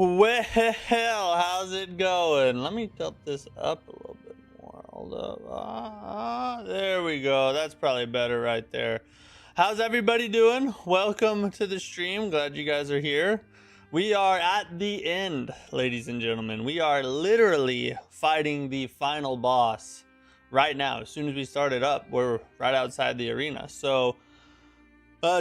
Well, how's it going? Let me tilt this up a little bit more. Hold up. There we go. That's probably better right there. How's everybody doing? Welcome to the stream. Glad you guys are here. We are at the end, ladies and gentlemen. We are literally fighting the final boss right now. As soon as we start it up, we're right outside the arena. So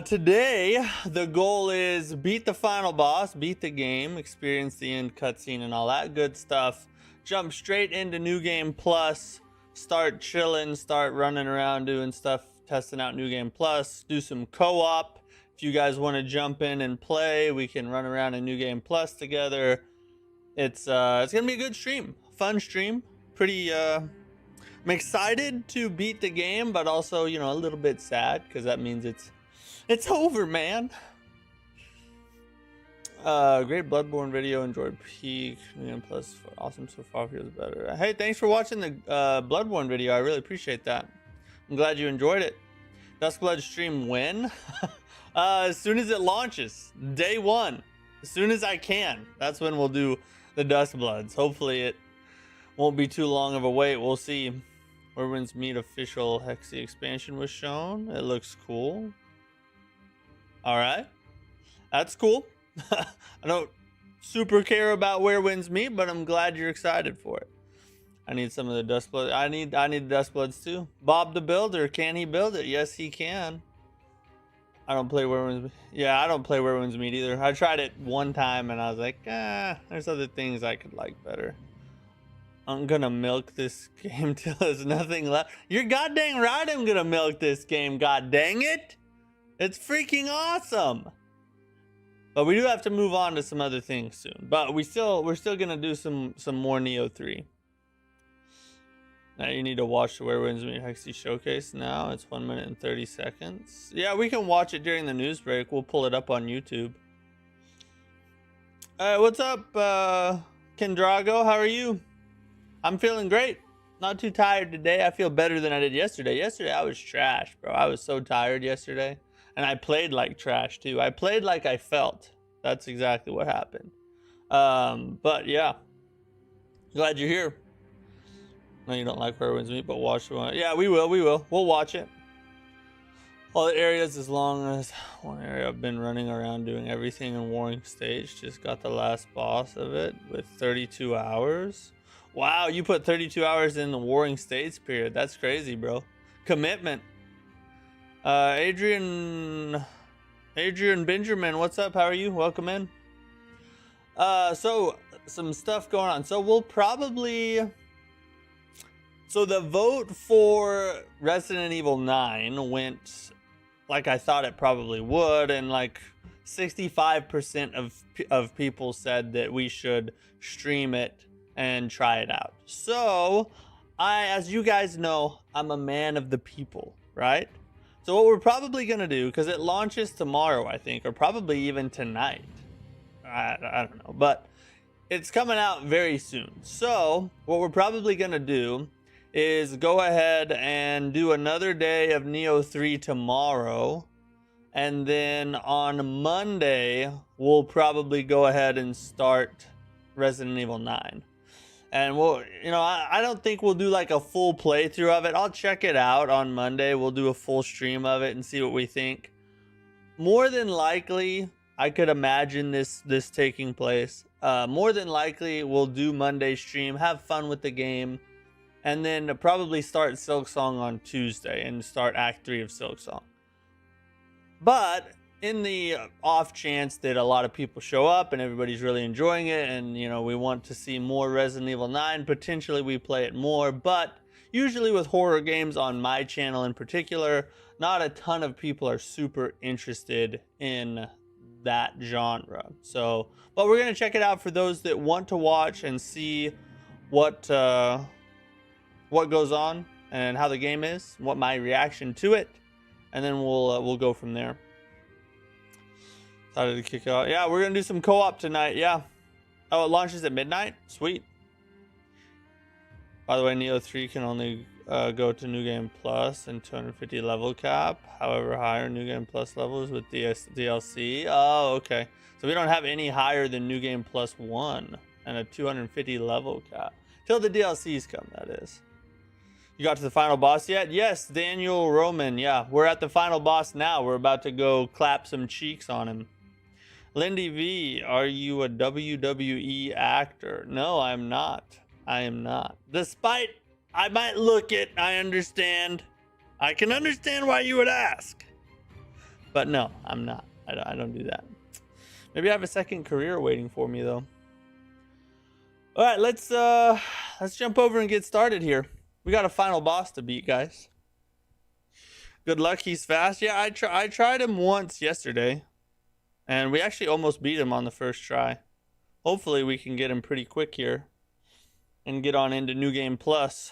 today, the goal is beat the final boss, beat the game, experience the end cutscene and all that good stuff. Jump straight into New Game Plus, start chilling, start running around doing stuff, testing out New Game Plus, do some co-op. If you guys want to jump in and play, we can run around in New Game Plus together. It's gonna be a good stream, fun stream. I'm excited to beat the game, but also, you know, a little bit sad because that means it's over, man. Great Bloodborne video. Enjoyed peak. And plus, awesome so far. Feels better. Hey, thanks for watching the Bloodborne video. I really appreciate that. I'm glad you enjoyed it. Duskblood stream when? As soon as it launches. Day one. As soon as I can. That's when we'll do the Duskbloods. Hopefully it won't be too long of a wait. We'll see. Wyrwind's Meat official Hexy expansion was shown. It looks cool. All right, that's cool. I don't super care about Wyrwind's Meat, but I'm glad you're excited for it. I need some of the Duskblood. I need the Duskbloods too. Bob the Builder, can he build it? Yes, he can. I don't play Wyrwind's Meat. Yeah, I don't play Wyrwind's Meat either. I tried it one time and I was like, there's other things I could like better. I'm gonna milk this game till there's nothing left. You're goddamn right I'm gonna milk this game, god dang it. It's freaking awesome. But we do have to move on to some other things soon. But we're still gonna do some more Nioh 3. Now you need to watch the Wyrwind's Meat Hexy showcase now. It's 1 minute and 30 seconds. Yeah, we can watch it during the news break. We'll pull it up on YouTube. What's up, Kendrago? How are you? I'm feeling great. Not too tired today. I feel better than I did yesterday. Yesterday I was trash, bro. I was so tired yesterday. And I played like trash too. I played like I felt. That's exactly what happened. But yeah. Glad you're here. No, you don't like Wyrwind's Meat, but watch one. Yeah, we will. We'll watch it. All the areas as long as one area. I've been running around doing everything in Warring Stage. Just got the last boss of it with 32 hours. Wow, you put 32 hours in the Warring States period. That's crazy, bro. Commitment. Adrian Benjamin, what's up? How are you? Welcome in. So some stuff going on. So we'll probably... So the vote for Resident Evil 9 went like I thought it probably would, and like 65% of people said that we should stream it and try it out. So as you guys know, I'm a man of the people, right? So what we're probably gonna do, because it launches tomorrow, I think, or probably even tonight. I don't know, but it's coming out very soon. So what we're probably gonna do is go ahead and do another day of Nioh 3 tomorrow, and then on Monday we'll probably go ahead and start Resident Evil 9. And we'll, you know, I don't think we'll do like a full playthrough of it. I'll check it out on Monday. We'll do a full stream of it and see what we think. More than likely, I could imagine this taking place. More than likely, we'll do Monday stream, have fun with the game, and then probably start Silksong on Tuesday and start Act 3 of Silksong. But in the off chance that a lot of people show up and everybody's really enjoying it, and you know we want to see more Resident Evil 9, potentially we play it more. But usually with horror games on my channel in particular, not a ton of people are super interested in that genre. So, but we're gonna check it out for those that want to watch and see what goes on and how the game is, what my reaction to it, and then we'll go from there. Decided to kick out. Yeah, we're gonna do some co-op tonight. Yeah. Oh, it launches at midnight. Sweet. By the way, Nioh 3 can only go to New Game Plus and 250 level cap. However, higher New Game Plus levels with DLC. Oh, okay. So we don't have any higher than New Game Plus 1 and a 250 level cap. Till the DLCs come, that is. You got to the final boss yet? Yes, Daniel Roman. Yeah, we're at the final boss now. We're about to go clap some cheeks on him. Lindy V, are you a WWE actor? No, I'm not. I am not. Despite I might look it, I understand. I can understand why you would ask. But no, I'm not. I don't do that. Maybe I have a second career waiting for me though. All right, let's jump over and get started here. We got a final boss to beat, guys. Good luck, he's fast. Yeah, I tried him once yesterday, and we actually almost beat him on the first try. Hopefully we can get him pretty quick here and get on into New Game Plus.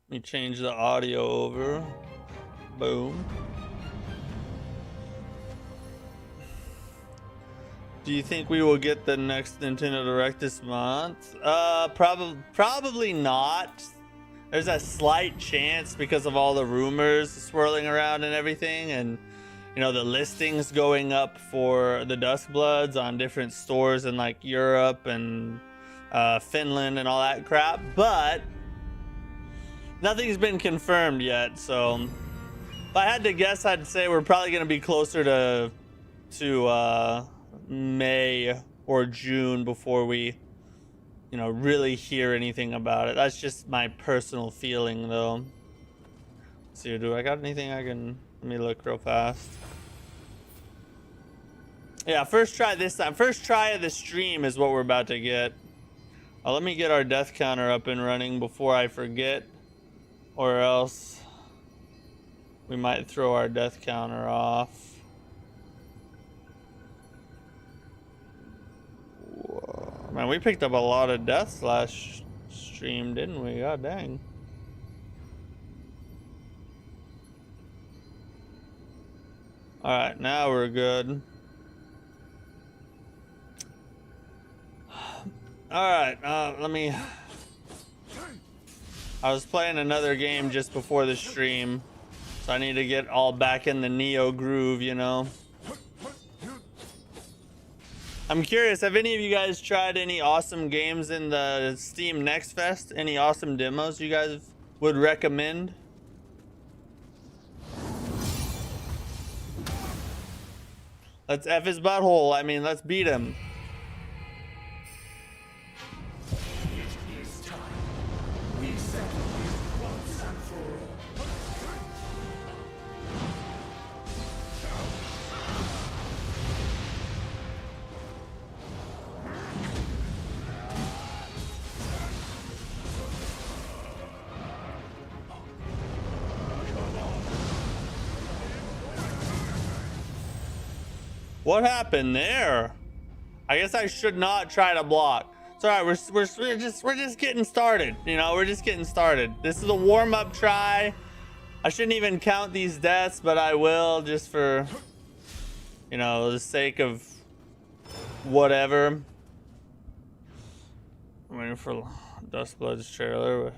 Let me change the audio over. Boom. Do you think we will get the next Nintendo Direct this month? Probably not. There's a slight chance because of all the rumors swirling around and everything, and you know, the listings going up for the Duskbloods on different stores in like Europe and Finland and all that crap, but nothing's been confirmed yet. So if I had to guess, I'd say we're probably going to be closer to May or June before we, you know, really hear anything about it. That's just my personal feeling though. Let's see, do I got anything I can, let me look real fast. Yeah, first try this time. First try of the stream is what we're about to get. Let me get our death counter up and running before I forget, or else we might throw our death counter off. Whoa. Man, we picked up a lot of deaths last stream, didn't we? God dang. Alright, now we're good. Alright, let me... I was playing another game just before the stream, so I need to get all back in the Nioh groove, you know? I'm curious, have any of you guys tried any awesome games in the Steam Next Fest? Any awesome demos you guys would recommend? Let's F his butthole. I mean, let's beat him. What happened there? I guess I should not try to block. It's all right. We're just getting started. You know, we're just getting started. This is a warm-up try. I shouldn't even count these deaths, but I will, just for, you know, the sake of whatever. I'm waiting for Duskblood's trailer.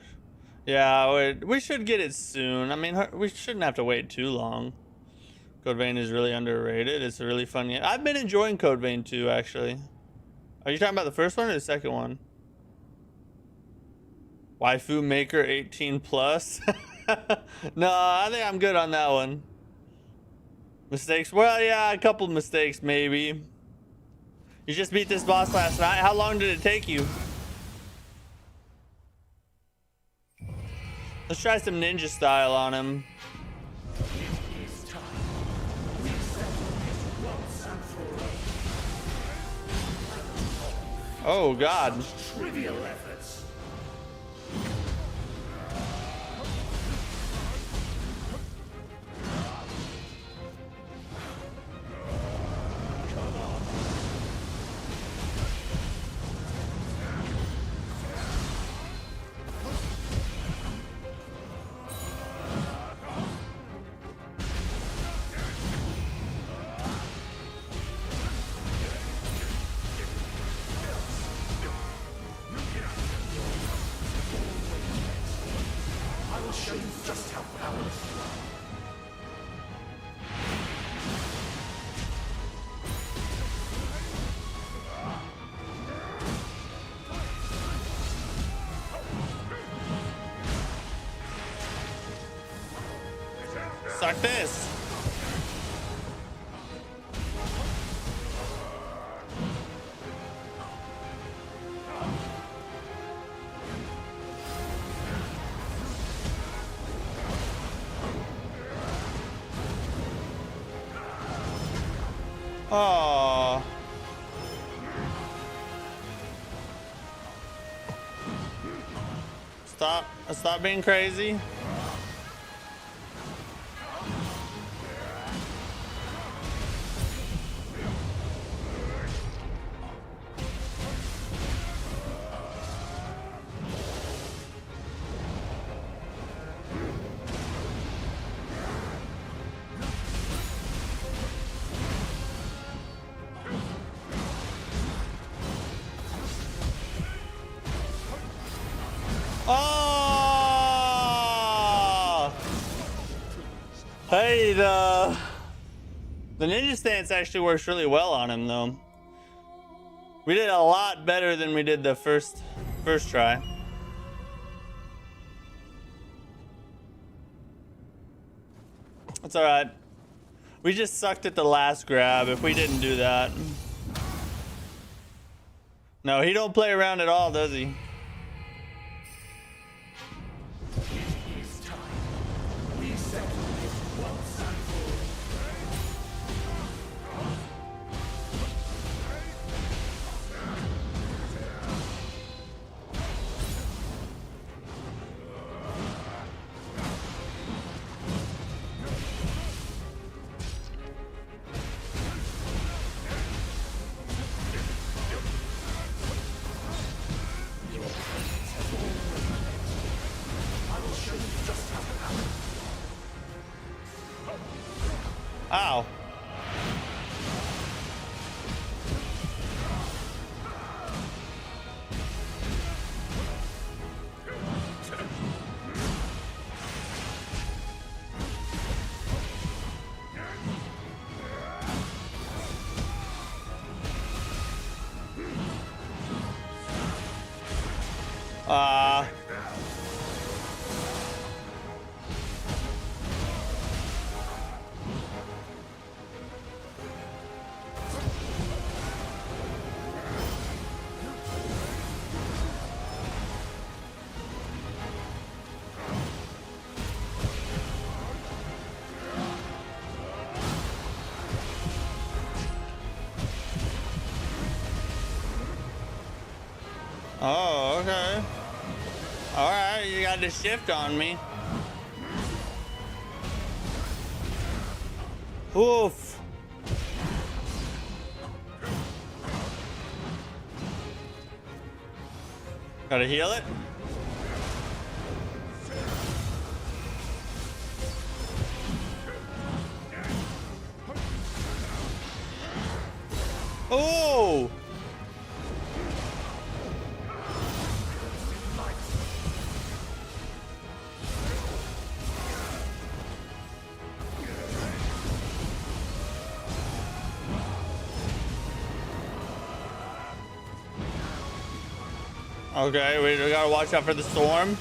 Yeah, we should get it soon. I mean, we shouldn't have to wait too long. Code Vein is really underrated. It's a really fun game. I've been enjoying Code Vein 2, actually. Are you talking about the first one or the second one? Waifu Maker 18 plus? No, I think I'm good on that one. Mistakes? Well, yeah, a couple mistakes, maybe. You just beat this boss last night. How long did it take you? Let's try some ninja style on him. Oh God. Trivial efforts. show you just how powerful you are. Suck this. Oh. Stop being crazy. Oh! Hey, the ninja stance actually works really well on him, though. We did a lot better than we did the first try. That's all right. We just sucked at the last grab. If we didn't do that, no, he don't play around at all, does he? Ow. Oh, okay. All right, you got to shift on me. Oof. Gotta heal it. Oh! Okay, we gotta watch out for the storm.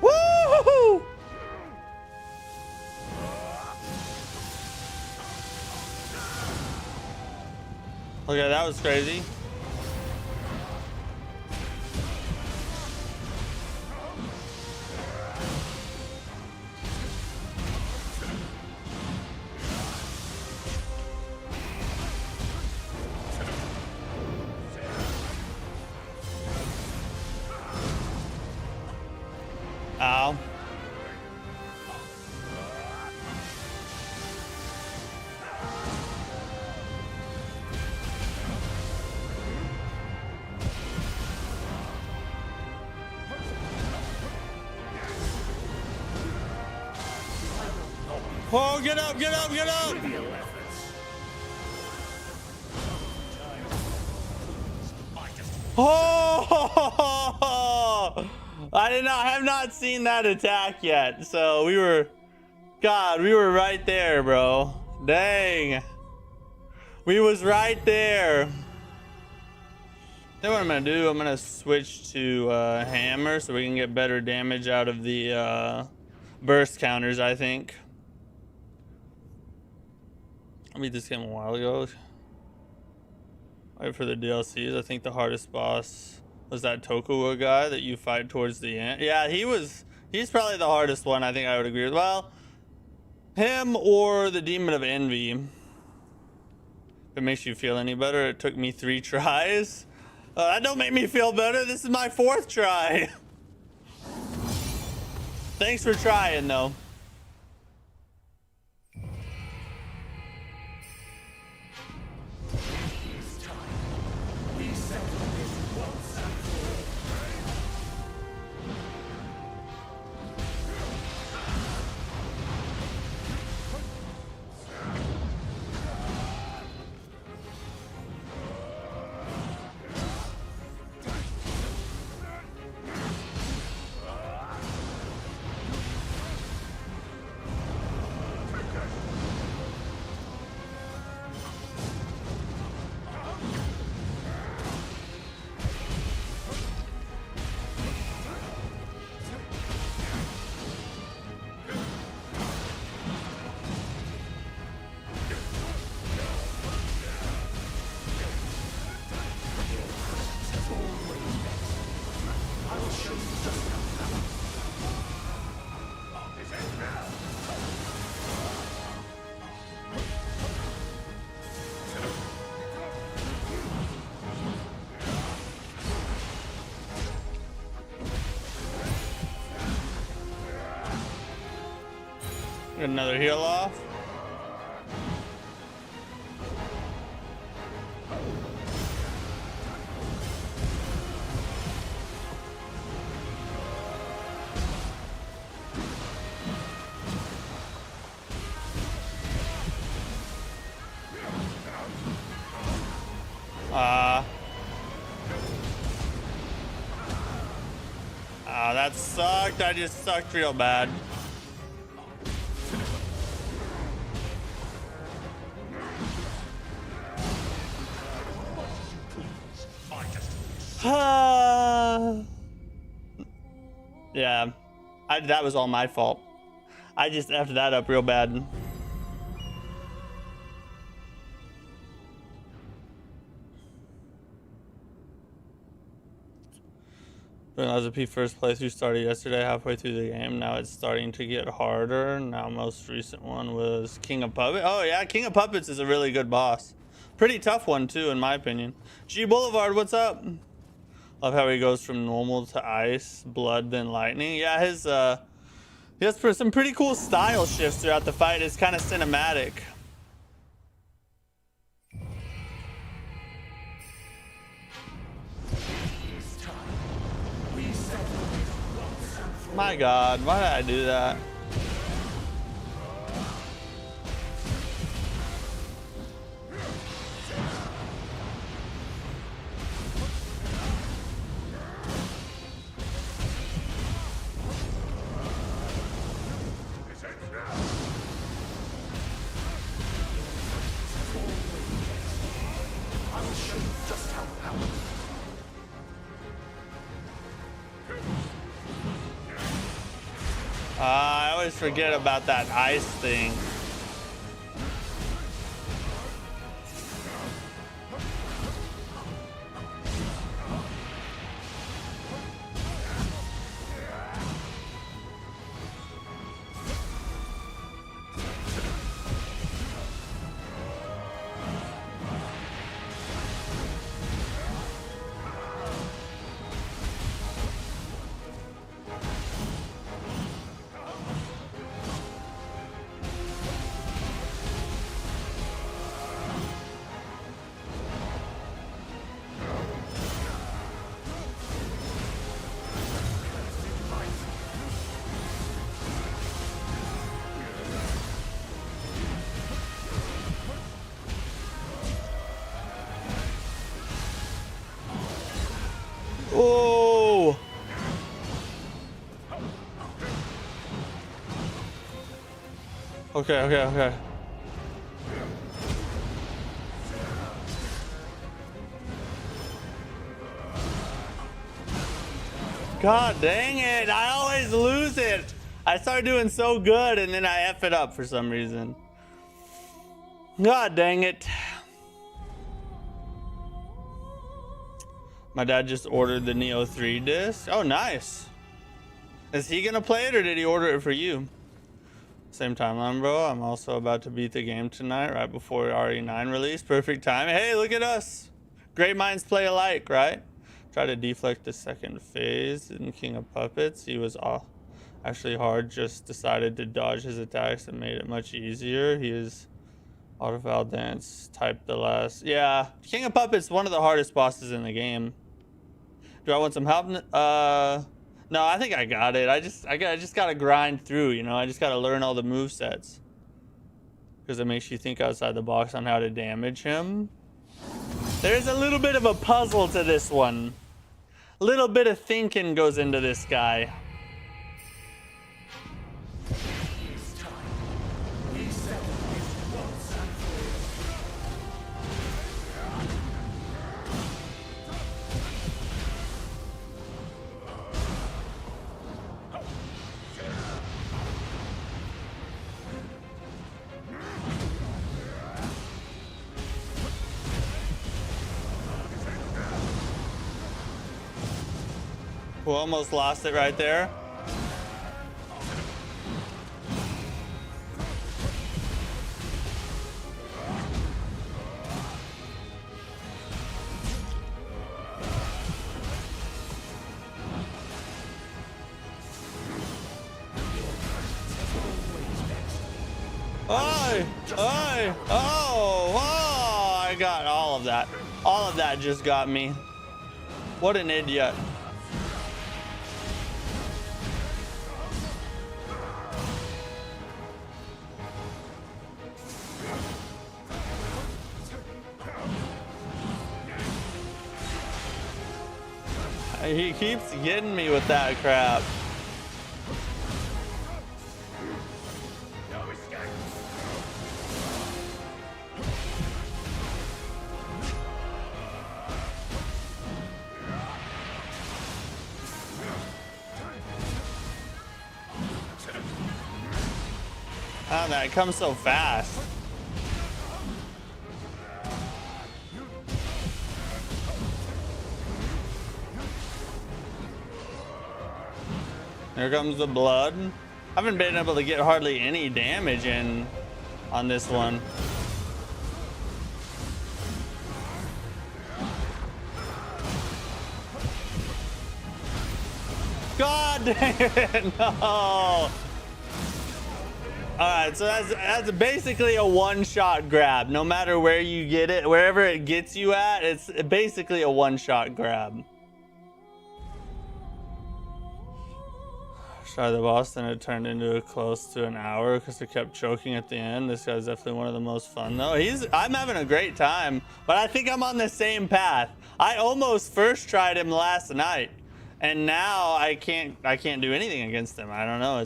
Woo! Okay, that was crazy. Ow. Oh, get up, get up, get up! Oh, I have not seen that attack yet. So we were right there, bro. Dang. We was right there. Then what I'm gonna do, I'm gonna switch to hammer so we can get better damage out of the burst counters, I think. I beat this game a while ago. Wait for the DLCs. I think the hardest boss was that Tokuwa guy that you fight towards the end. Yeah, he's probably the hardest one, I think I would agree with. Well, him or the Demon of Envy. If it makes you feel any better, it took me 3 tries. That don't make me feel better. This is my 4th try. Thanks for trying, though. Get another heal off. That sucked. I just sucked real bad. Yeah, that was all my fault. I just effed that up real bad. As a P first playthrough started yesterday, halfway through the game. Now it's starting to get harder. Now most recent one was King of Puppets. Oh yeah, King of Puppets is a really good boss. Pretty tough one too, in my opinion. G Boulevard, what's up? Love how he goes from normal to ice, blood, then lightning. Yeah, he has some pretty cool style shifts throughout the fight. It's kind of cinematic. My God, why did I do that? I always forget about that ice thing. Okay, okay, okay. God dang it, I always lose it. I start doing so good and then I F it up for some reason. God dang it. My dad just ordered the Nioh 3 disc. Oh, nice. Is he gonna play it or did he order it for you? Same timeline, bro. I'm also about to beat the game tonight, right before RE9 release. Perfect time. Hey, look at us. Great minds play alike, right? Try to deflect the second phase in King of Puppets. He was actually hard, just decided to dodge his attacks and made it much easier. He is Autoval Dance type the last. Yeah, King of Puppets, one of the hardest bosses in the game. Do I want some help? No, I think I got it. I just gotta grind through, you know. I just gotta learn all the movesets. Because it makes you think outside the box on how to damage him. There's a little bit of a puzzle to this one. A little bit of thinking goes into this guy. We almost lost it right there. Oh, I got all of that. All of that just got me. What an idiot. He keeps getting me with that crap. Oh, that comes so fast. Here comes the blood. I haven't been able to get hardly any damage in on this one. God dang it, no. Alright, so that's basically a one-shot grab. No matter where you get it, wherever it gets you at, it's basically a one-shot grab. Try the boss, then it turned into close to an hour because it kept choking at the end. This guy's definitely one of the most fun though. I'm having a great time, but I think I'm on the same path. I almost first tried him last night, and now I can't do anything against him. I don't know.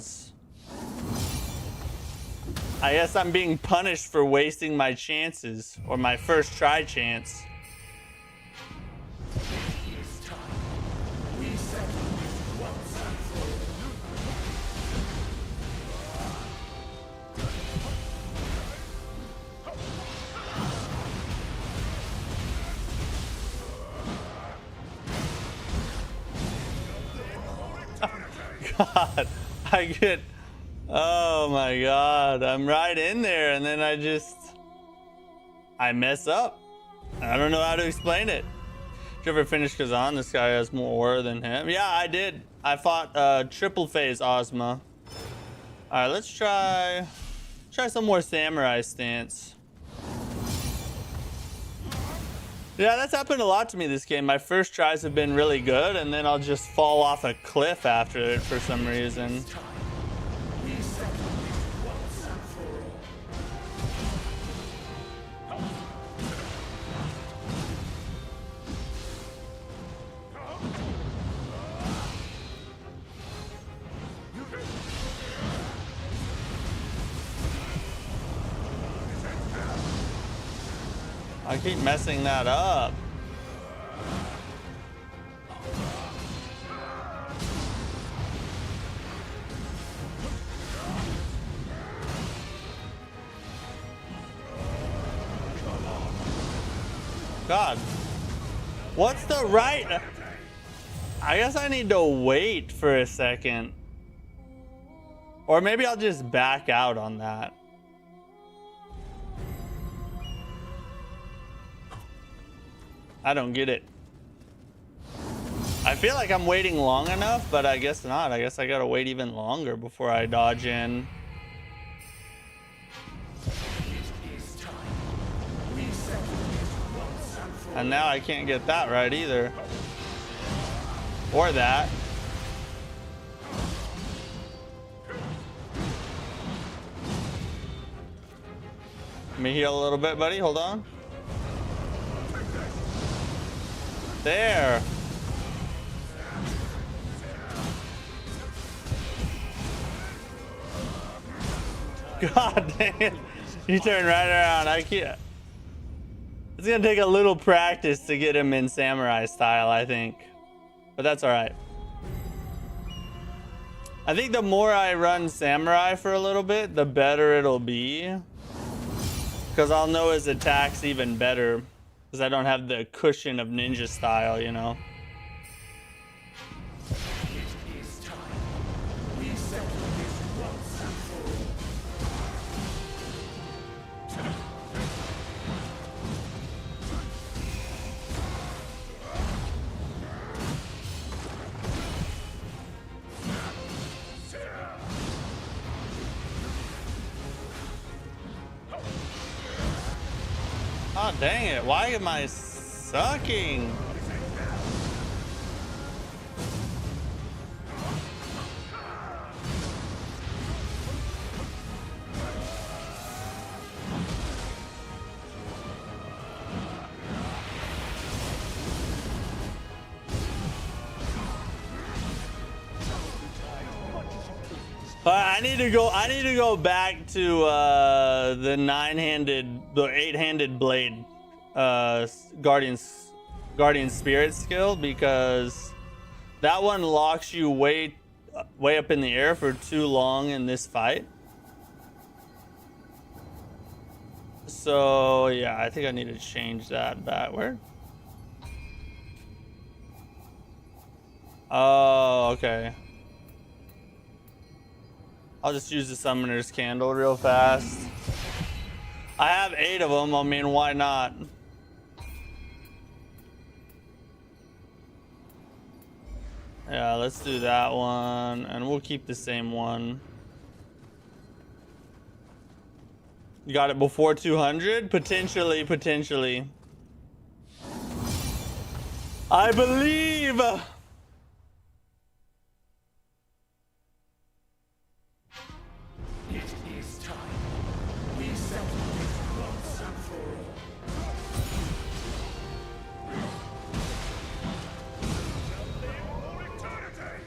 I guess I'm being punished for wasting my chances, or my first try chance. God, oh my God, I'm right in there and then I mess up. I don't know how to explain it. Did you ever finish Kazan? This guy has more aura than him. Yeah, I did. I fought triple phase Ozma. All right, let's try some more samurai stance. Yeah, that's happened a lot to me this game. My first tries have been really good, and then I'll just fall off a cliff after it for some reason. I keep messing that up. God. What's the right? I guess I need to wait for a second. Or maybe I'll just back out on that. I don't get it. I feel like I'm waiting long enough, but I guess not. I guess I gotta wait even longer before I dodge in. And now I can't get that right either. Or that. Let me heal a little bit, buddy. Hold on. There. God dang it. You turn right around. I can't. It's gonna take a little practice to get him in samurai style, I think. But that's alright. I think the more I run samurai for a little bit, the better it'll be. Because I'll know his attacks even better. Because I don't have the cushion of ninja style, you know. Oh, dang it. Why am I sucking? I need to go back to the eight-handed blade guardian spirit skill, because that one locks you way up in the air for too long in this fight. So yeah, I think I need to change that backward. Oh, okay. I'll just use the summoner's candle real fast. I have 8 of them. I mean, why not? Yeah, let's do that one, and we'll keep the same one. You got it before 200? Potentially. I believe!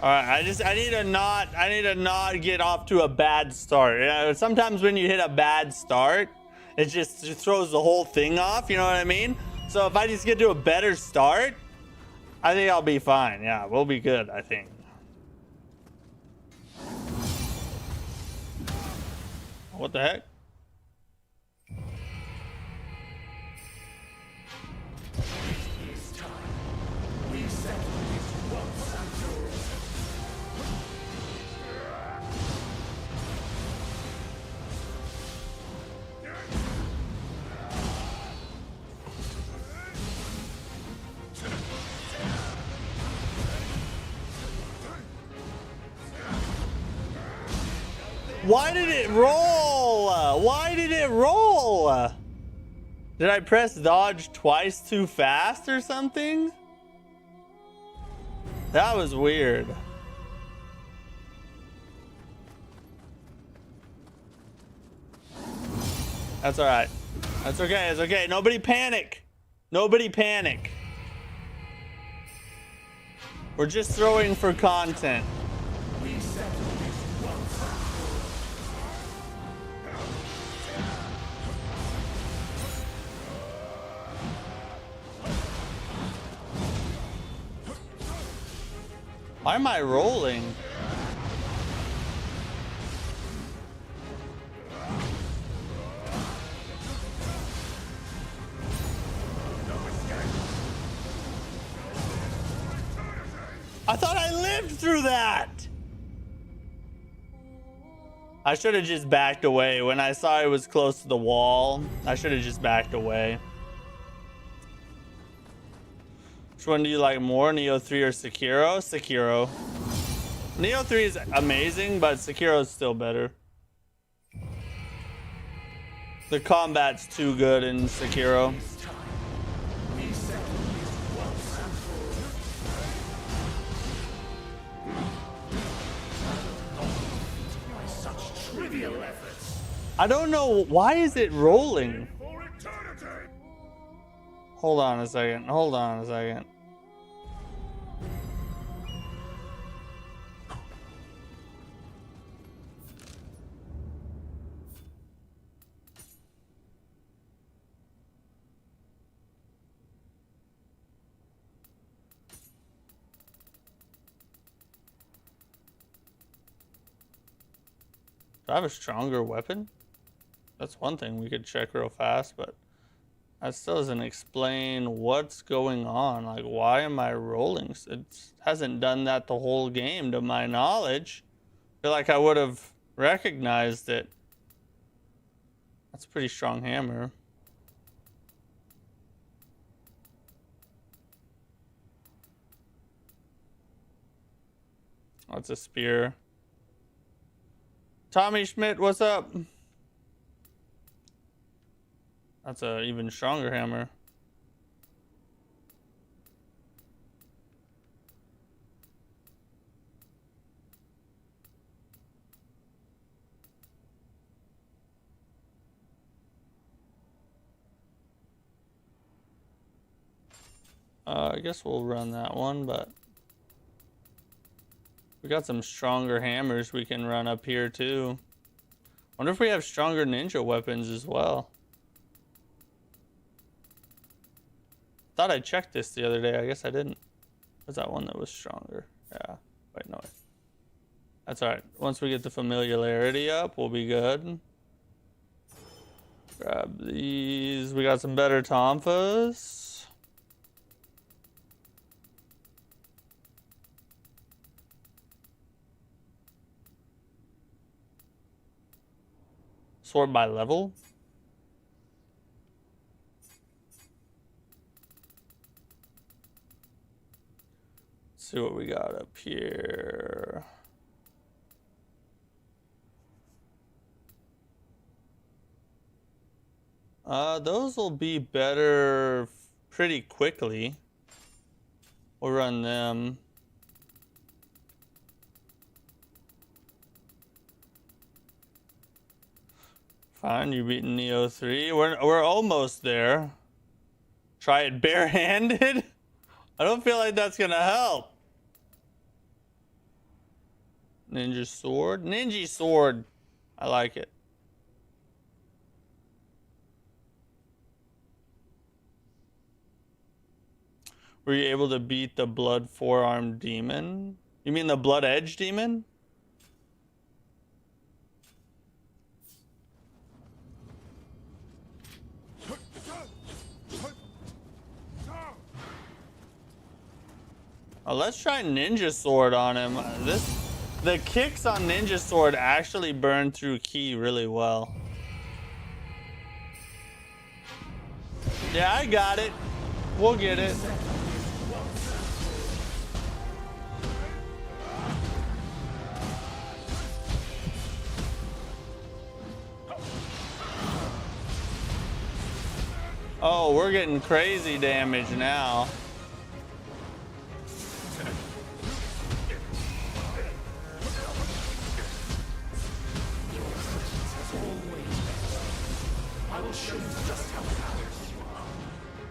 All right, I need to not get off to a bad start. You know, sometimes when you hit a bad start, it just throws the whole thing off. You know what I mean? So if I just get to a better start, I think I'll be fine. Yeah, we'll be good, I think. What the heck? Why did it roll? Why did it roll? Did I press dodge twice too fast or something? That was weird. That's all right. That's okay. It's okay. Nobody panic. Nobody panic. We're just throwing for content. Why am I rolling? I thought I lived through that. I should have just backed away. When I saw it was close to the wall, I should have just backed away. Which one do you like more, Nioh 3 or Sekiro? Sekiro. Nioh 3 is amazing, but Sekiro is still better. The combat's too good in Sekiro. I don't know, why is it rolling? Hold on a second, hold on a second. Do I have a stronger weapon? That's one thing we could check real fast, but that still doesn't explain what's going on. Like, why am I rolling? It hasn't done that the whole game to my knowledge. I feel like I would have recognized it. That's a pretty strong hammer. Oh, it's a spear. Tommy Schmidt, what's up? That's an even stronger hammer. I guess we'll run that one, but we got some stronger hammers we can run up here too. Wonder if we have stronger ninja weapons as well. Thought I checked this the other day. I guess I didn't. Was that one that was stronger? Yeah. Wait, no. That's alright. Once we get the familiarity up, we'll be good. Grab these. We got some better tonfas. Sort by level. See what we got up here. Those will be better pretty quickly. We'll run them. Fine, you're beating Nioh 3. We're almost there. Try it barehanded. I don't feel like that's gonna help. Ninja sword? Ninja sword. I like it. Were you able to beat the blood forearm demon? You mean the blood edge demon? Oh, let's try ninja sword on him. The kicks on ninja sword actually burn through ki really well. Yeah, I got it. We'll get it. Oh, we're getting crazy damage now.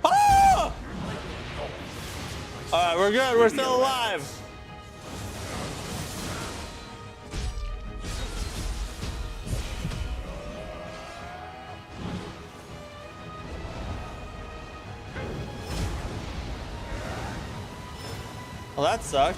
Ah! All right, we're good. We're still alive. Well, that sucked.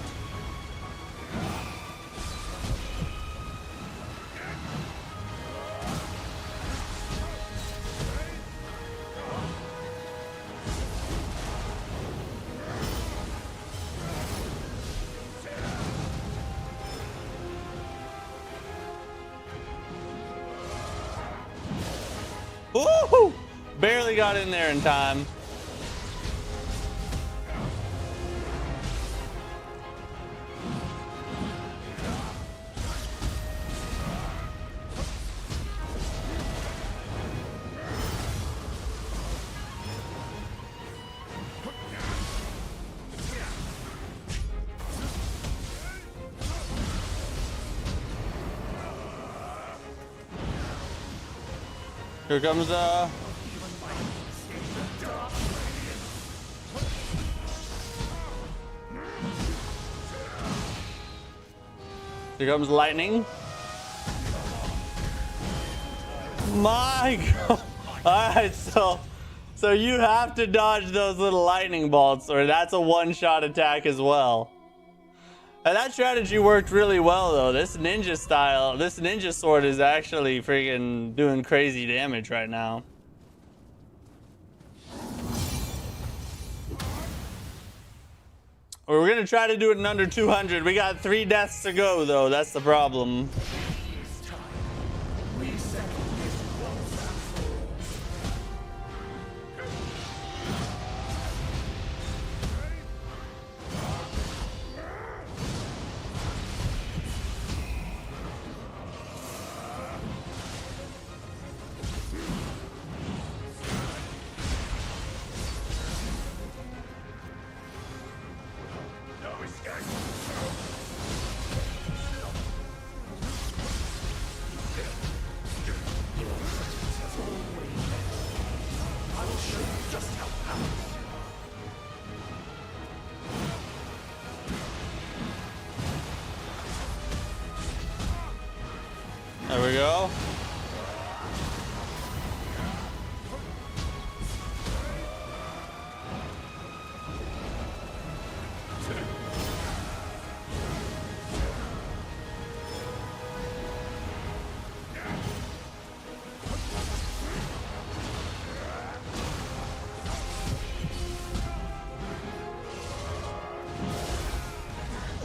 Woo! Barely got in there in time. Here comes here comes lightning. My God. Alright, so you have to dodge those little lightning bolts, or that's a one-shot attack as well. And that strategy worked really well, though. This ninja style, this ninja sword is actually freaking doing crazy damage right now. We're gonna try to do it in under 200. We got 3 deaths to go, though. That's the problem. There we go.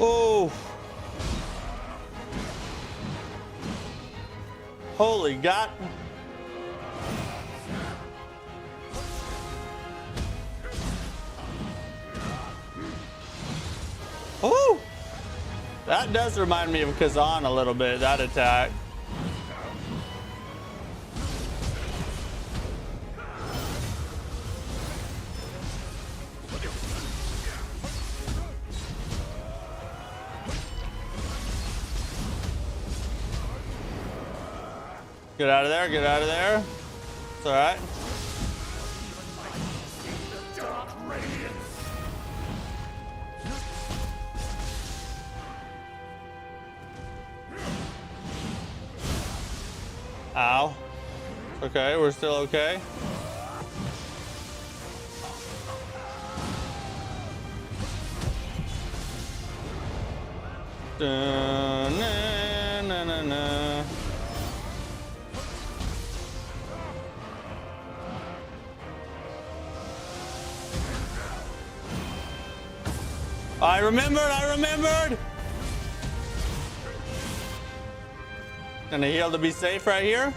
Oh. Holy God. Oh. That does remind me of Kazan a little bit, that attack. Get out of there, get out of there. It's all right. Ow. Okay, we're still okay. Na, na, na, na. I remembered! Gonna heal to be safe right here.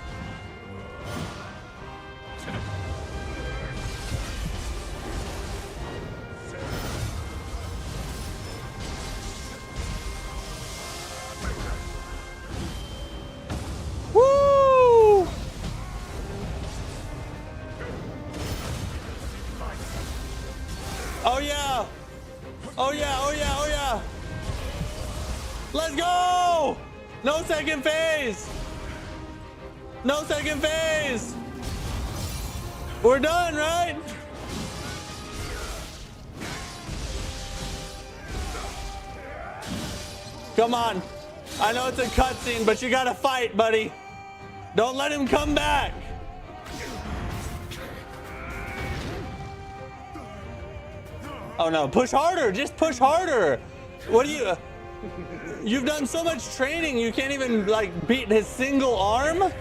Woo! Oh yeah! Oh yeah, oh yeah, oh yeah! Let's go! No second phase! No second phase! We're done, right? Come on. I know it's a cutscene, but you gotta fight, buddy. Don't let him come back. Oh no, push harder, just push harder. What do you, you've done so much training, you can't even like beat his single arm?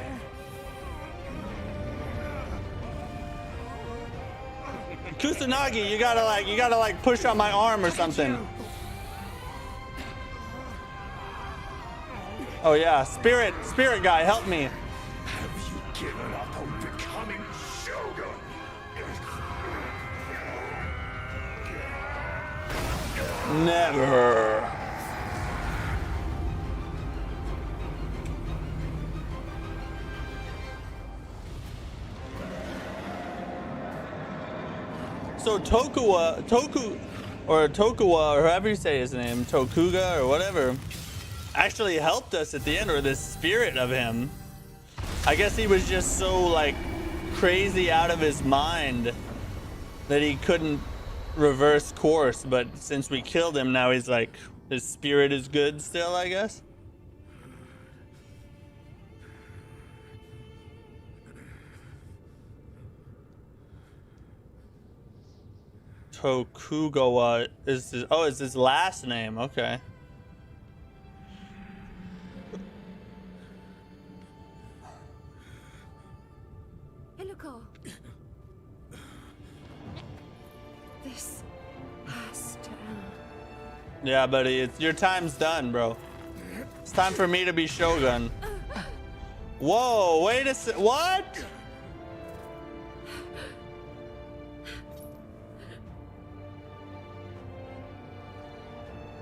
Kusanagi, you gotta like push on my arm or something. Oh yeah, spirit guy, help me. Have you given up on becoming Never. So Tokuwa, or however you say his name, Tokuga or whatever, actually helped us at the end, or the spirit of him. I guess he was just so like crazy out of his mind that he couldn't reverse course, but since we killed him, now he's like, his spirit is good still, I guess. Tokugawa is his, oh, it's his last name. Okay. Illuko. This has to end. Yeah, buddy, it's your time's done, bro. It's time for me to be Shogun. Whoa, wait a sec. What?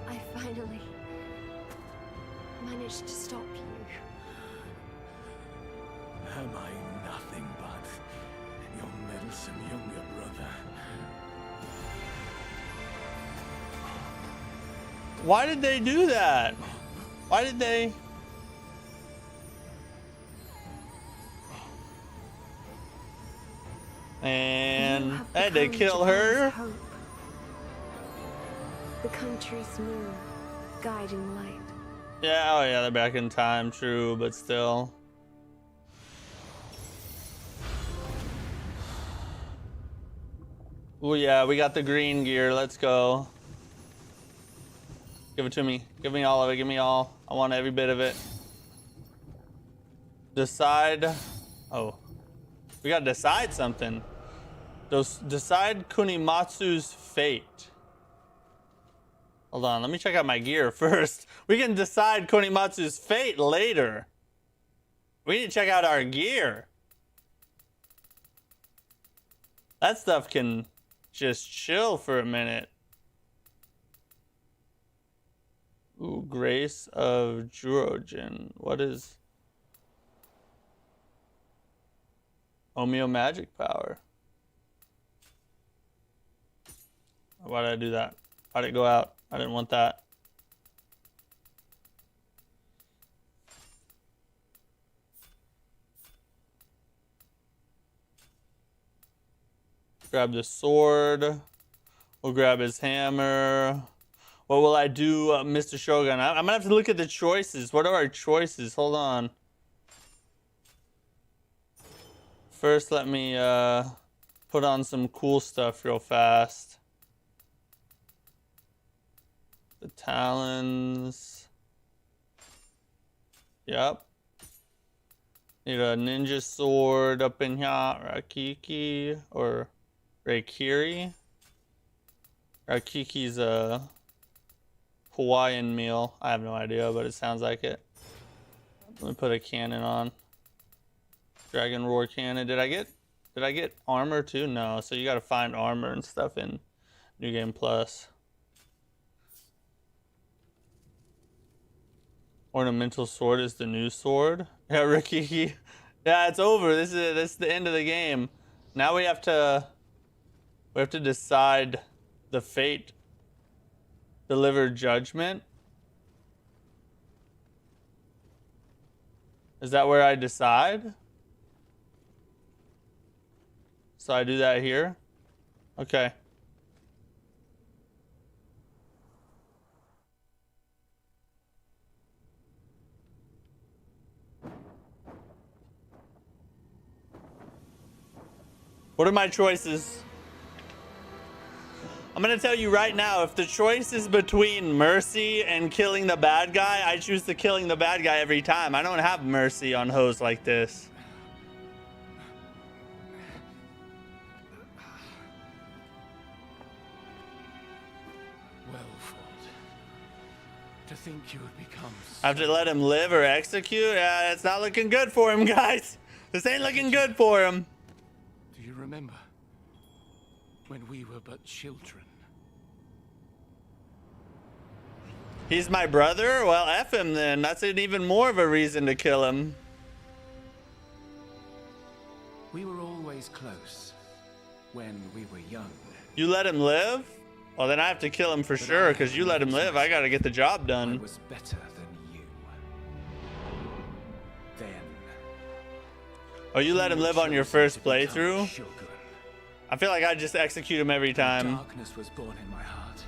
I finally managed to stop you. Am I nothing but your meddlesome younger brother? Why did they do that? Why did they? And I had to kill her. Hope. The country's moon, guiding light. Yeah, oh yeah, they're back in time, true, but still. Oh yeah, we got the green gear, let's go. Give it to me. Give me all of it, give me all. I want every bit of it. Decide. Oh. We gotta decide something. Decide Kunimatsu's fate. Hold on, let me check out my gear first. We can decide Kunimatsu's fate later. We need to check out our gear. That stuff can just chill for a minute. Ooh, Grace of Jurojin. What is Omeo magic power? Why did I do that? Why did it go out? I didn't want that. Grab the sword. We'll grab his hammer. What will I do, Mr. Shogun? I'm gonna have to look at the choices. What are our choices? Hold on. First, let me put on some cool stuff real fast. The talons. Yep. Need a ninja sword up in here. Rakiki or Raikiri. Rakiki's a Hawaiian meal. I have no idea, but it sounds like it. Let me put a cannon on. Dragon Roar cannon. Did I get armor too? No. So you gotta find armor and stuff in New Game Plus. Ornamental sword is the new sword. Yeah, Rikiki. Yeah, it's over. This is the end of the game. Now we have to decide the fate. Deliver judgment. Is that where I decide? So I do that here? Okay. What are my choices? I'm gonna tell you right now, if the choice is between mercy and killing the bad guy, I choose the killing the bad guy every time. I don't have mercy on hoes like this. Well fought. To think you would become I have to let him live or execute? Yeah, it's not looking good for him, guys. This ain't looking good for him. Do you remember when we were but children? He's my brother? Well, F him then. That's an even more of a reason to kill him. We were always close when we were young. You let him live? Well, then I have to kill him for sure, because you let him live. I gotta get the job I done. was better than you. Then. Oh, you let him live on your first playthrough? Shogun. I feel like I just execute him every time. Darkness was born in my heart,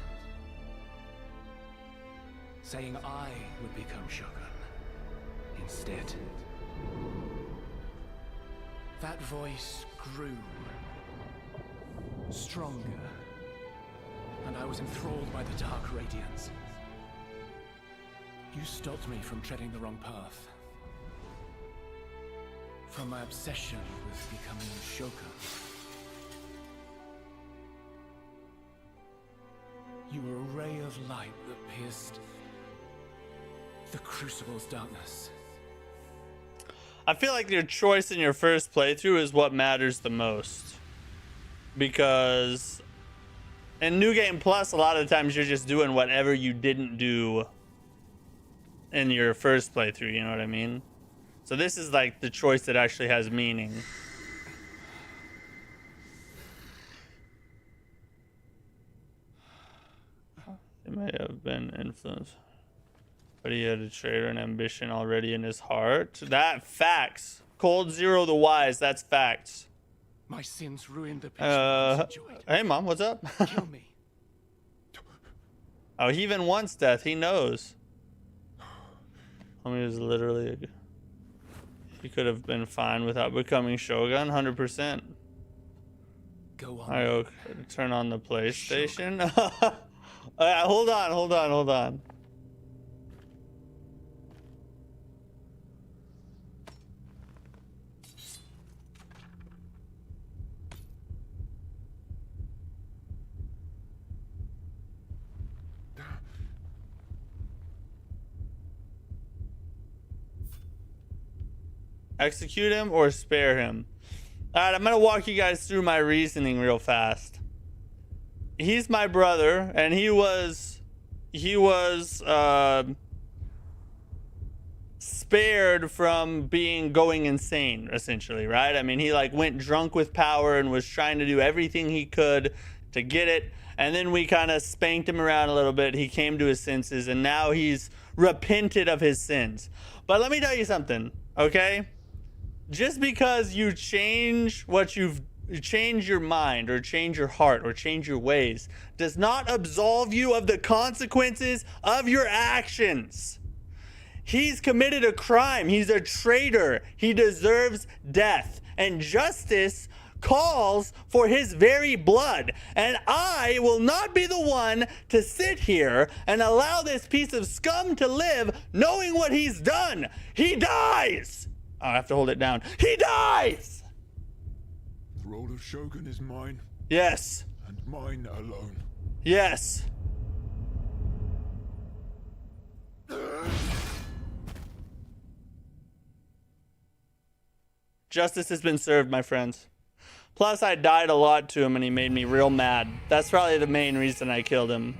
saying I would become Shogun. Instead, that voice grew stronger, and I was enthralled by the dark radiance. You stopped me from treading the wrong path, from my obsession with becoming Shogun. You were a ray of light that pierced the Crucible's darkness. I feel like your choice in your first playthrough is what matters the most. Because in New Game Plus, a lot of the times you're just doing whatever you didn't do in your first playthrough, you know what I mean? So this is like the choice that actually has meaning. He may have been influenced, but he had a traitor and ambition already in his heart. That facts. Cold Zero the Wise, that's facts. My sins ruined the peace I once enjoyed. Hey mom, what's up? Kill me. Oh, he even wants death, he knows. I mean, it was literally he could have been fine without becoming Shogun, 100%. Go on. I go turn on the PlayStation. Hold on. Execute him or spare him? All right, I'm gonna walk you guys through my reasoning real fast. He's my brother, and he was spared from going insane, essentially, right? I mean, he like went drunk with power and was trying to do everything he could to get it, and then we kind of spanked him around a little bit. He came to his senses, and now he's repented of his sins. But let me tell you something, okay? Just because you change your mind or change your heart or change your ways does not absolve you of the consequences of your actions. He's committed a crime. He's a traitor. He deserves death. And justice calls for his very blood. And I will not be the one to sit here and allow this piece of scum to live knowing what he's done. He dies. I have to hold it down. He dies! The role of Shogun is mine. Yes. And mine alone. Yes. Justice has been served, my friends. Plus, I died a lot to him and he made me real mad. That's probably the main reason I killed him.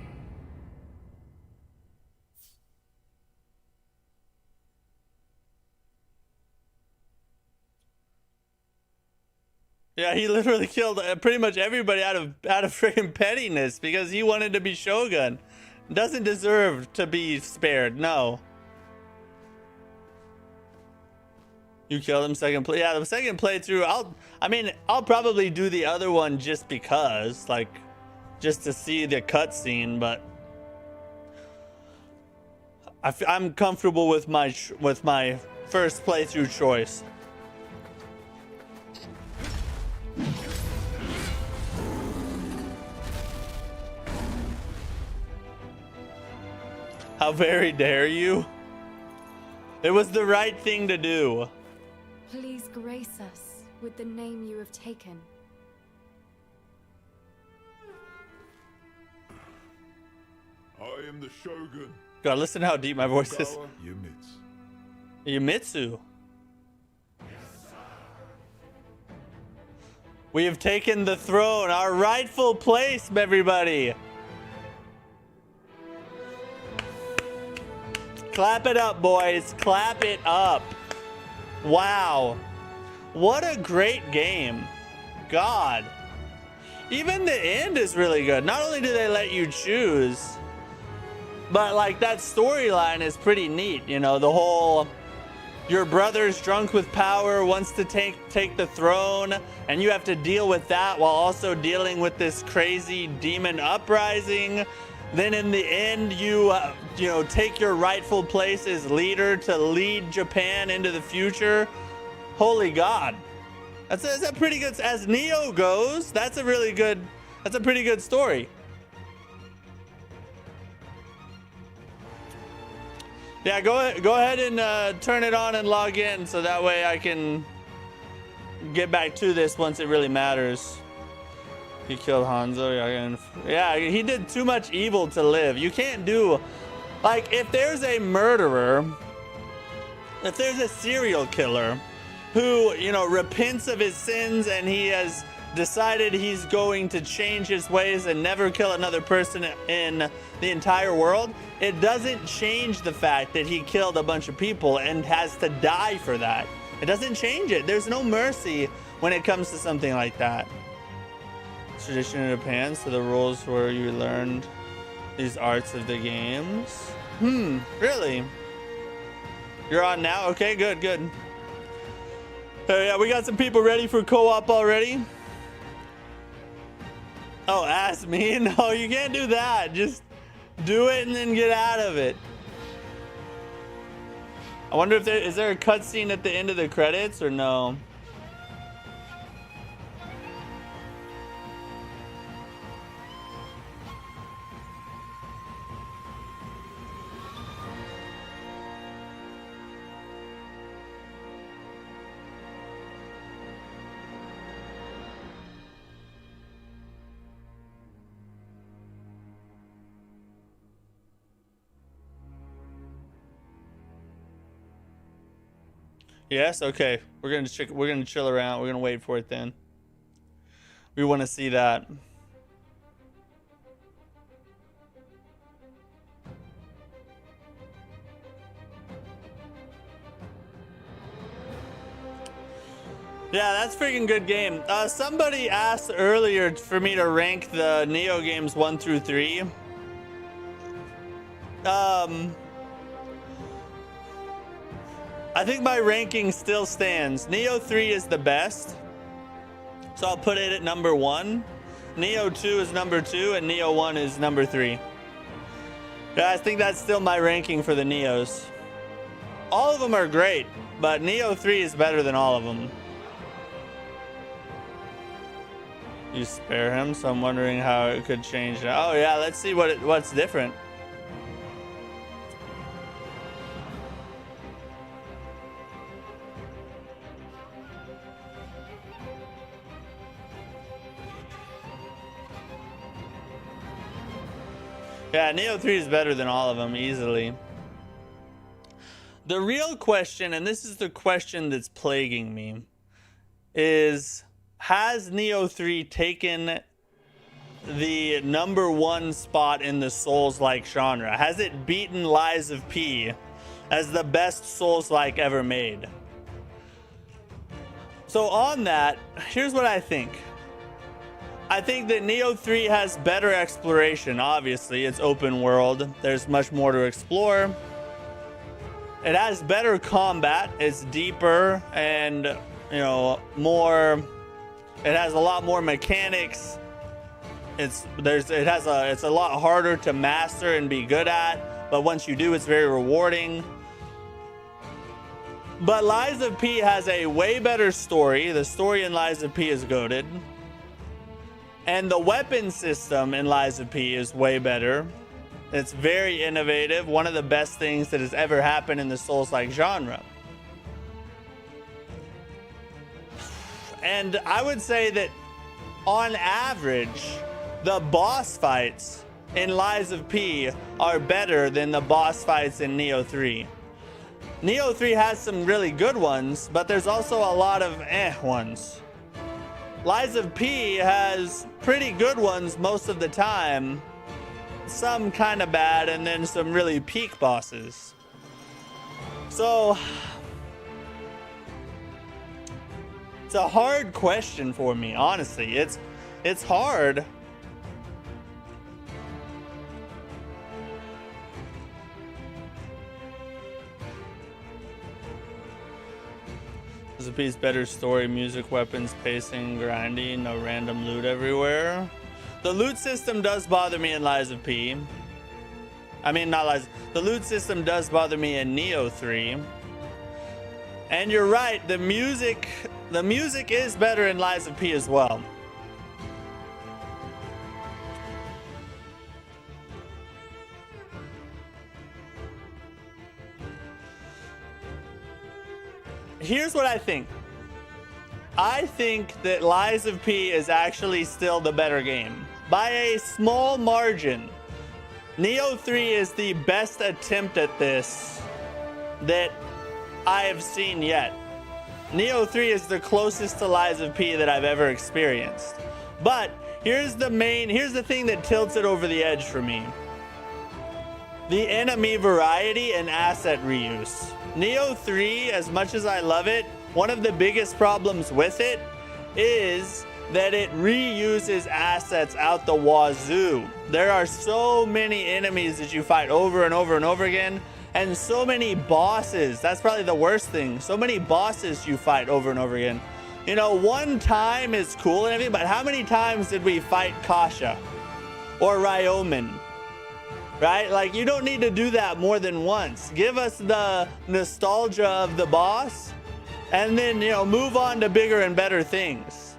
Yeah, he literally killed pretty much everybody out of freaking pettiness because he wanted to be Shogun. Doesn't deserve to be spared. No. You killed him second play. Yeah, the second playthrough. I'll probably do the other one just because, like, just to see the cutscene. But I'm comfortable with my first playthrough choice. How very dare you? It was the right thing to do. Please grace us with the name you have taken. I am the Shogun. God, listen to how deep my voice is. Yumitsu. Yumitsu. We have taken the throne, our rightful place, everybody. Clap it up, boys. Clap it up. Wow. What a great game. God. Even the end is really good. Not only do they let you choose, but like that storyline is pretty neat. You know, the whole your brother's drunk with power, wants to take the throne, and you have to deal with that while also dealing with this crazy demon uprising. Then in the end, you know, take your rightful place as leader to lead Japan into the future. Holy God. That's a pretty good, as Nioh goes, that's a pretty good story. Yeah, go ahead and turn it on and log in so that way I can get back to this once it really matters. He killed Hanzo. Yeah, he did too much evil to live. You can't do, like, if there's a murderer, if there's a serial killer who, you know, repents of his sins and he has decided he's going to change his ways and never kill another person in the entire world, it doesn't change the fact that he killed a bunch of people and has to die for that. It doesn't change it. There's no mercy when it comes to something like that. It's tradition in Japan, so the rules where you learned these arts of the games. Really? You're on now? Okay, good. Oh yeah, we got some people ready for co-op already. Oh, ask me? No, you can't do that. Just do it and then get out of it. I wonder if is there a cutscene at the end of the credits or no? Yes, okay. We're gonna chill around. We're gonna wait for it then. We want to see that. Yeah, that's a freaking good game. Somebody asked earlier for me to rank the Nioh games 1 through 3. I think my ranking still stands. Nioh 3 is the best, so I'll put it at number 1. Nioh 2 is number 2, and Nioh 1 is number 3. Yeah, I think that's still my ranking for the Niohs. All of them are great, but Nioh 3 is better than all of them. You spare him, so I'm wondering how it could change. Oh yeah, let's see what's different. Yeah, Nioh 3 is better than all of them, easily. The real question, and this is the question that's plaguing me, is has Nioh 3 taken the number 1 spot in the Souls-like genre? Has it beaten Lies of P as the best Souls-like ever made? So on that, here's what I think. I think that Nioh 3 has better exploration. Obviously, it's open world. There's much more to explore. It has better combat. It's deeper and, you know, more. It has a lot more mechanics. It's a lot harder to master and be good at, but once you do, it's very rewarding. But Lies of P has a way better story. The story in Lies of P is goated. And the weapon system in Lies of P is way better. It's very innovative. One of the best things that has ever happened in the Souls-like genre. And I would say that on average, the boss fights in Lies of P are better than the boss fights in Nioh 3. Nioh 3 has some really good ones, but there's also a lot of ones. Lies of P has pretty good ones most of the time, some kind of bad, and then some really peak bosses. So it's a hard question for me, honestly. It's hard. There's a piece better story, music, weapons, pacing, grinding, no random loot everywhere. The loot system does bother me in Lies of P. I mean, not Lies. The loot system does bother me in Nioh 3. And you're right, the music is better in Lies of P as well. Here's what I think. I think that Lies of P is actually still the better game. By a small margin. Nioh 3 is the best attempt at this that I have seen yet. Nioh 3 is the closest to Lies of P that I've ever experienced. But here's the thing that tilts it over the edge for me. The enemy variety and asset reuse. Nioh 3, as much as I love it, one of the biggest problems with it is that it reuses assets out the wazoo. There are so many enemies that you fight over and over and over again, and so many bosses. That's probably the worst thing. So many bosses you fight over and over again. You know, one time is cool and everything, but how many times did we fight Kasha or Ryomen? Right? Like, you don't need to do that more than once. Give us the nostalgia of the boss and then, you know, move on to bigger and better things.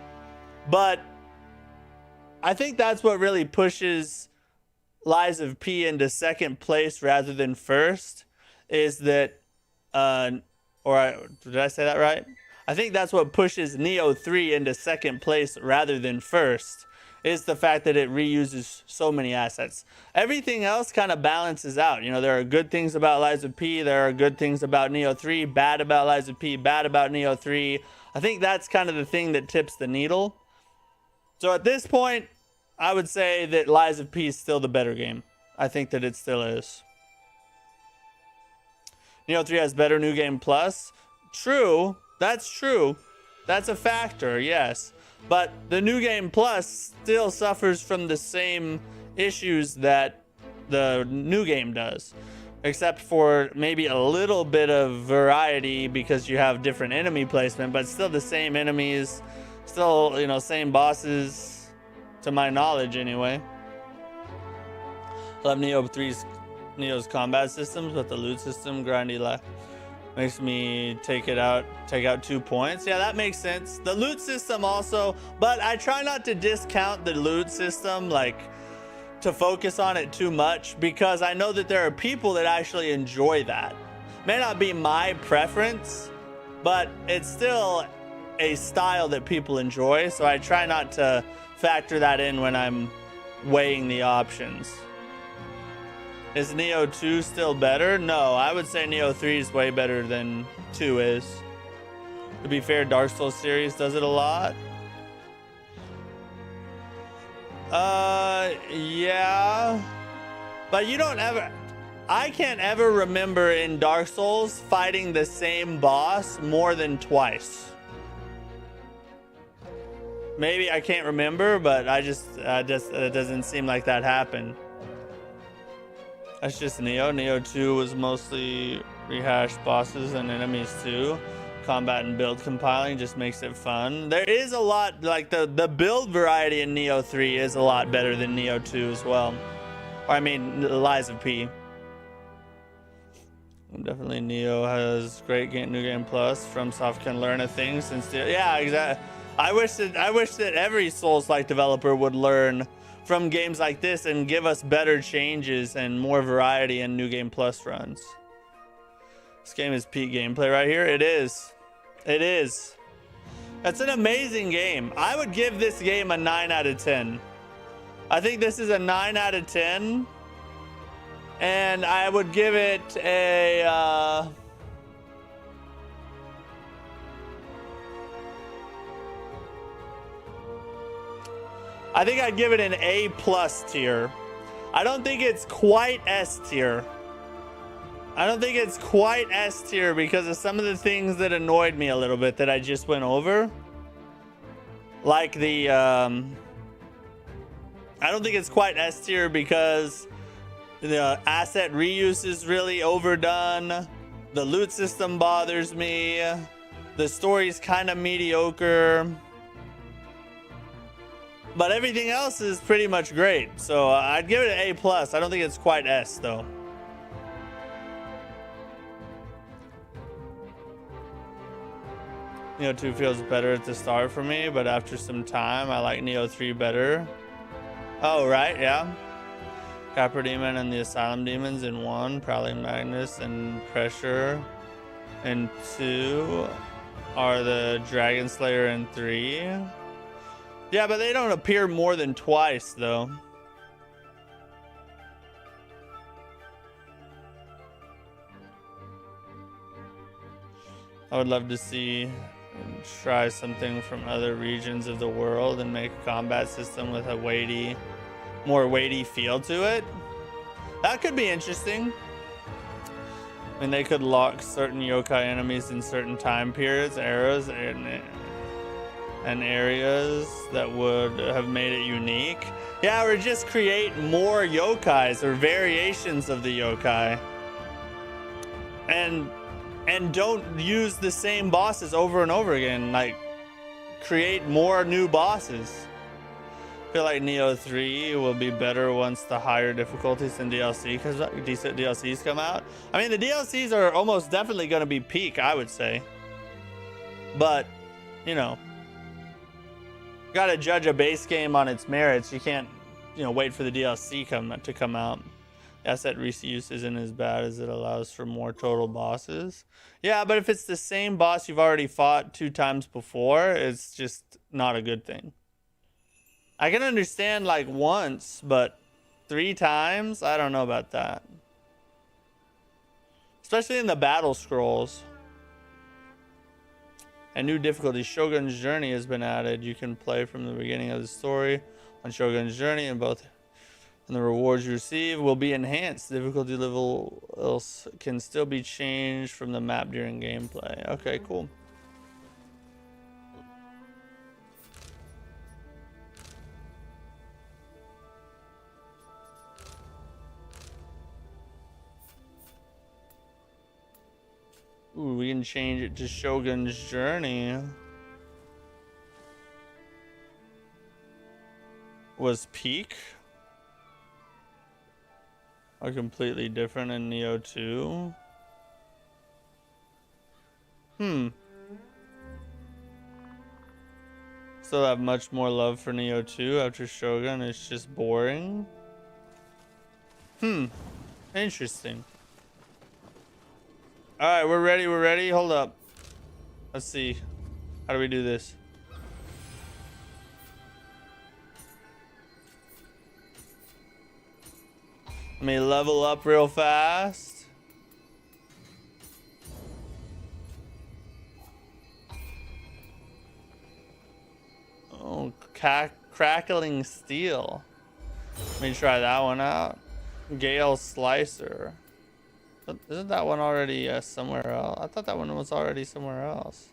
But I think that's what really pushes Lies of P into second place rather than first, is that, did I say that right? I think that's what pushes Nioh 3 into second place rather than first, is the fact that it reuses so many assets. Everything else kind of balances out. You know, there are good things about Lies of P, there are good things about Nioh 3, bad about Lies of P, bad about Nioh 3. I think that's kind of the thing that tips the needle. So at this point, I would say that Lies of P is still the better game. I think that it still is. Nioh 3 has better New Game Plus. True. That's true. That's a factor, yes. But the New Game Plus still suffers from the same issues that the new game does. Except for maybe a little bit of variety because you have different enemy placement, but still the same enemies. Still, you know, same bosses, to my knowledge anyway. I love Nioh's combat systems, but the loot system, grindy life, makes me take out 2 points. Yeah, that makes sense. The loot system also, but I try not to discount the loot system, like to focus on it too much, because I know that there are people that actually enjoy that. May not be my preference, but it's still a style that people enjoy, so I try not to factor that in when I'm weighing the options. Is Nioh 2 still better? No, I would say Nioh 3 is way better than 2 is. To be fair, Dark Souls series does it a lot. Yeah. But you don't ever... I can't ever remember in Dark Souls fighting the same boss more than twice. Maybe I can't remember, but it doesn't seem like that happened. That's just Nioh. Nioh 2 was mostly rehashed bosses and enemies too. Combat and build compiling just makes it fun. There is a lot, like the build variety in Nioh 3 is a lot better than Nioh 2 as well. Or I mean, Lies of P. Definitely Nioh has great New Game Plus. FromSoft can learn a thing since yeah, exactly. I wish that every Souls-like developer would learn from games like this and give us better changes and more variety in New Game Plus runs. This game is peak gameplay right here. It is. It is. That's an amazing game. I would give this game a 9 out of 10. I think this is a 9 out of 10. And I would give it a... I think I'd give it an A+ tier. I don't think it's quite S tier. I don't think it's quite S tier because of some of the things that annoyed me a little bit that I just went over. Like the, I don't think it's quite S tier because the asset reuse is really overdone. The loot system bothers me. The story's kind of mediocre. But everything else is pretty much great. So I'd give it an A+. I don't think it's quite S though. Nioh 2 feels better at the start for me, but after some time, I like Nioh 3 better. Oh, right, yeah. Capra Demon and the Asylum Demons in 1, Prowling Magnus and Pressure in 2 are the Dragon Slayer in 3. Yeah, but they don't appear more than twice, though. I would love to see and try something from other regions of the world and make a combat system with a more weighty feel to it. That could be interesting. I mean, they could lock certain yokai enemies in certain time periods, eras, and areas that would have made it unique. Yeah, or just create more yokais or variations of the yokai. And don't use the same bosses over and over again. Like, create more new bosses. I feel like Nioh 3 will be better once the higher difficulties in DLC, because decent DLCs come out. I mean, the DLCs are almost definitely going to be peak, I would say. But, you know, got to judge a base game on its merits. You can't, you know, wait for the DLC to come out. Asset reuse isn't as bad as it allows for more total bosses. Yeah, but if it's the same boss you've already fought 2 times before, it's just not a good thing. I can understand like once, but 3 times? I don't know about that. Especially in the battle scrolls. A new difficulty, Shogun's Journey, has been added. You can play from the beginning of the story on Shogun's Journey, and the rewards you receive will be enhanced. Difficulty level else can still be changed from the map during gameplay. Okay, cool. Ooh, we can change it to Shogun's Journey. Was peak are completely different in Nioh 2? Still have much more love for Nioh 2 after Shogun. It's just boring. Interesting. Alright, we're ready. Hold up. Let's see. How do we do this? Let me level up real fast. Oh, crackling steel. Let me try that one out. Gale Slicer. Isn't that one already somewhere else? I thought that one was already somewhere else.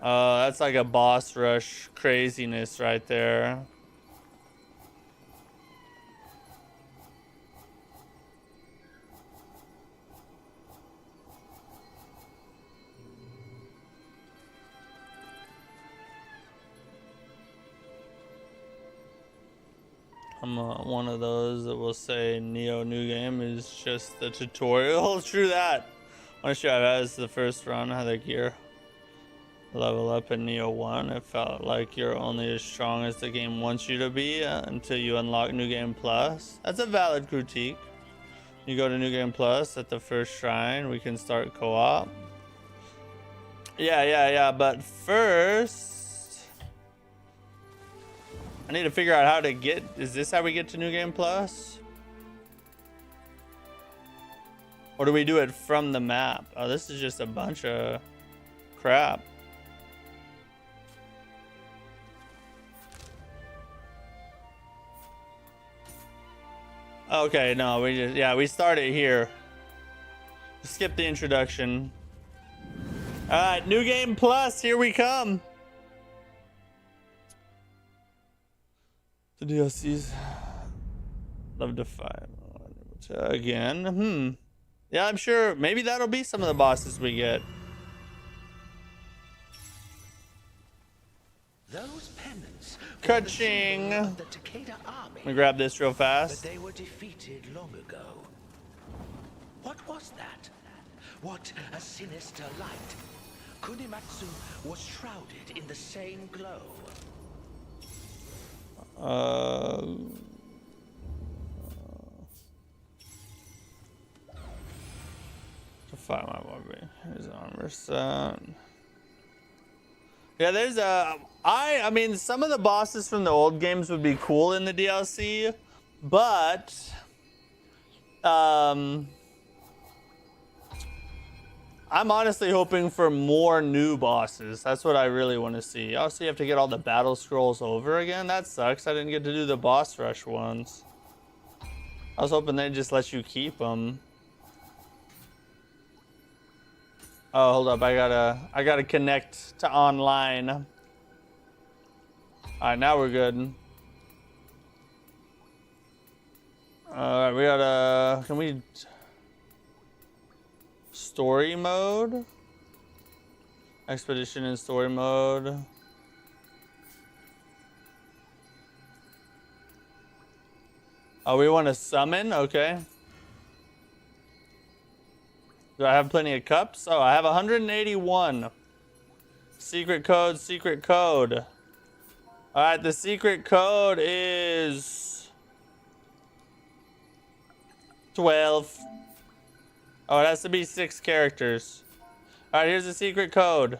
That's like a boss rush craziness right there. I'm one of those that will say Nioh new game is just the tutorial. True that. I want to show you as the first run how the gear level up in Nioh 1. It felt like you're only as strong as the game wants you to be until you unlock New Game Plus. That's a valid critique. You go to New Game Plus at the first shrine, we can start co-op. Yeah, but first I need to figure out how to get, is this how we get to New Game Plus? Or do we do it from the map? Oh, this is just a bunch of crap. Okay, no, we started here. Skip the introduction. All right, new game plus, here we come. The DLCs. Love to fight again. Yeah, I'm sure maybe that'll be some of the bosses we get. Those pennants. Ka-ching. The Takeda army. Let me grab this real But fast. they were defeated long ago. What was that? What a sinister light. Kunimatsu was shrouded in the same glow. To find my body. His armor set. Yeah, there's I mean, some of the bosses from the old games would be cool in the DLC, but I'm honestly hoping for more new bosses. That's what I really want to see. Also, you have to get all the battle scrolls over again. That sucks. I didn't get to do the boss rush ones. I was hoping they'd just let you keep them. Oh, hold up. I gotta connect to online. All right, now we're good. All right, we gotta, can we, story mode? Expedition in story mode. Oh, we want to summon? Okay. Do I have plenty of cups? Oh, I have 181. Secret code, secret code. All right, the secret code is 12. Oh, it has to be 6 characters. All right, here's the secret code.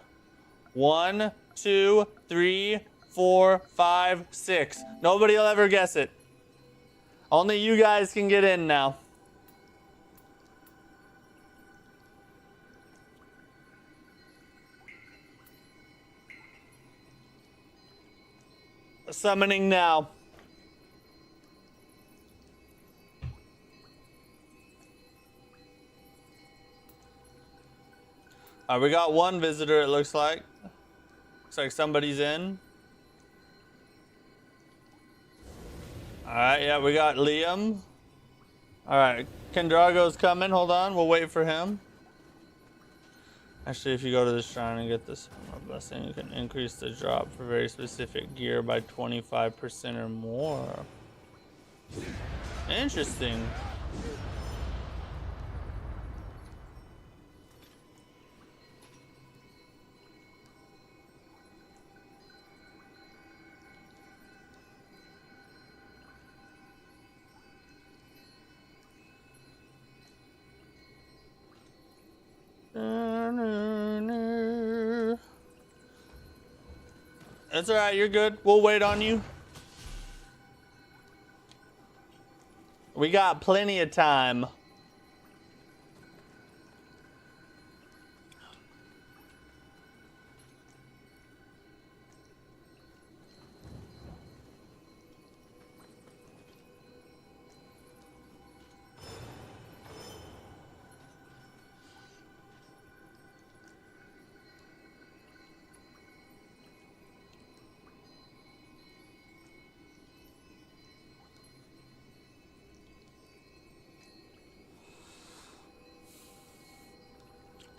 1, 2, 3, 4, 5, 6. Nobody will ever guess it. Only you guys can get in now. Summoning now. All right, we got one visitor, it looks like. Looks like somebody's in. All right, yeah, we got Liam. All right, Kendrago's coming. Hold on, we'll wait for him. Actually, if you go to the shrine and get this blessing, you can increase the drop for very specific gear by 25% or more. Interesting. That's all right, you're good. We'll wait on you. We got plenty of time.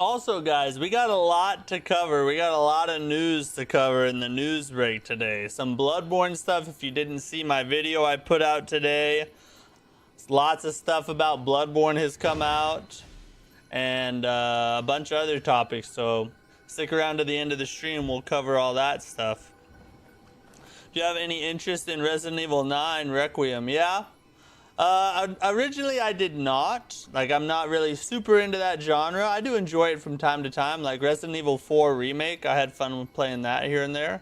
Also, guys, we got a lot to cover. We got a lot of news to cover in the news break today. Some Bloodborne stuff. If you didn't see my video I put out today, lots of stuff about Bloodborne has come out, and a bunch of other topics. So stick around to the end of the stream. We'll cover all that stuff. Do you have any interest in Resident Evil 9 Requiem? Yeah. Originally I did not. Like, I'm not really super into that genre. I do enjoy it from time to time. Like Resident Evil 4 Remake, I had fun playing that here and there.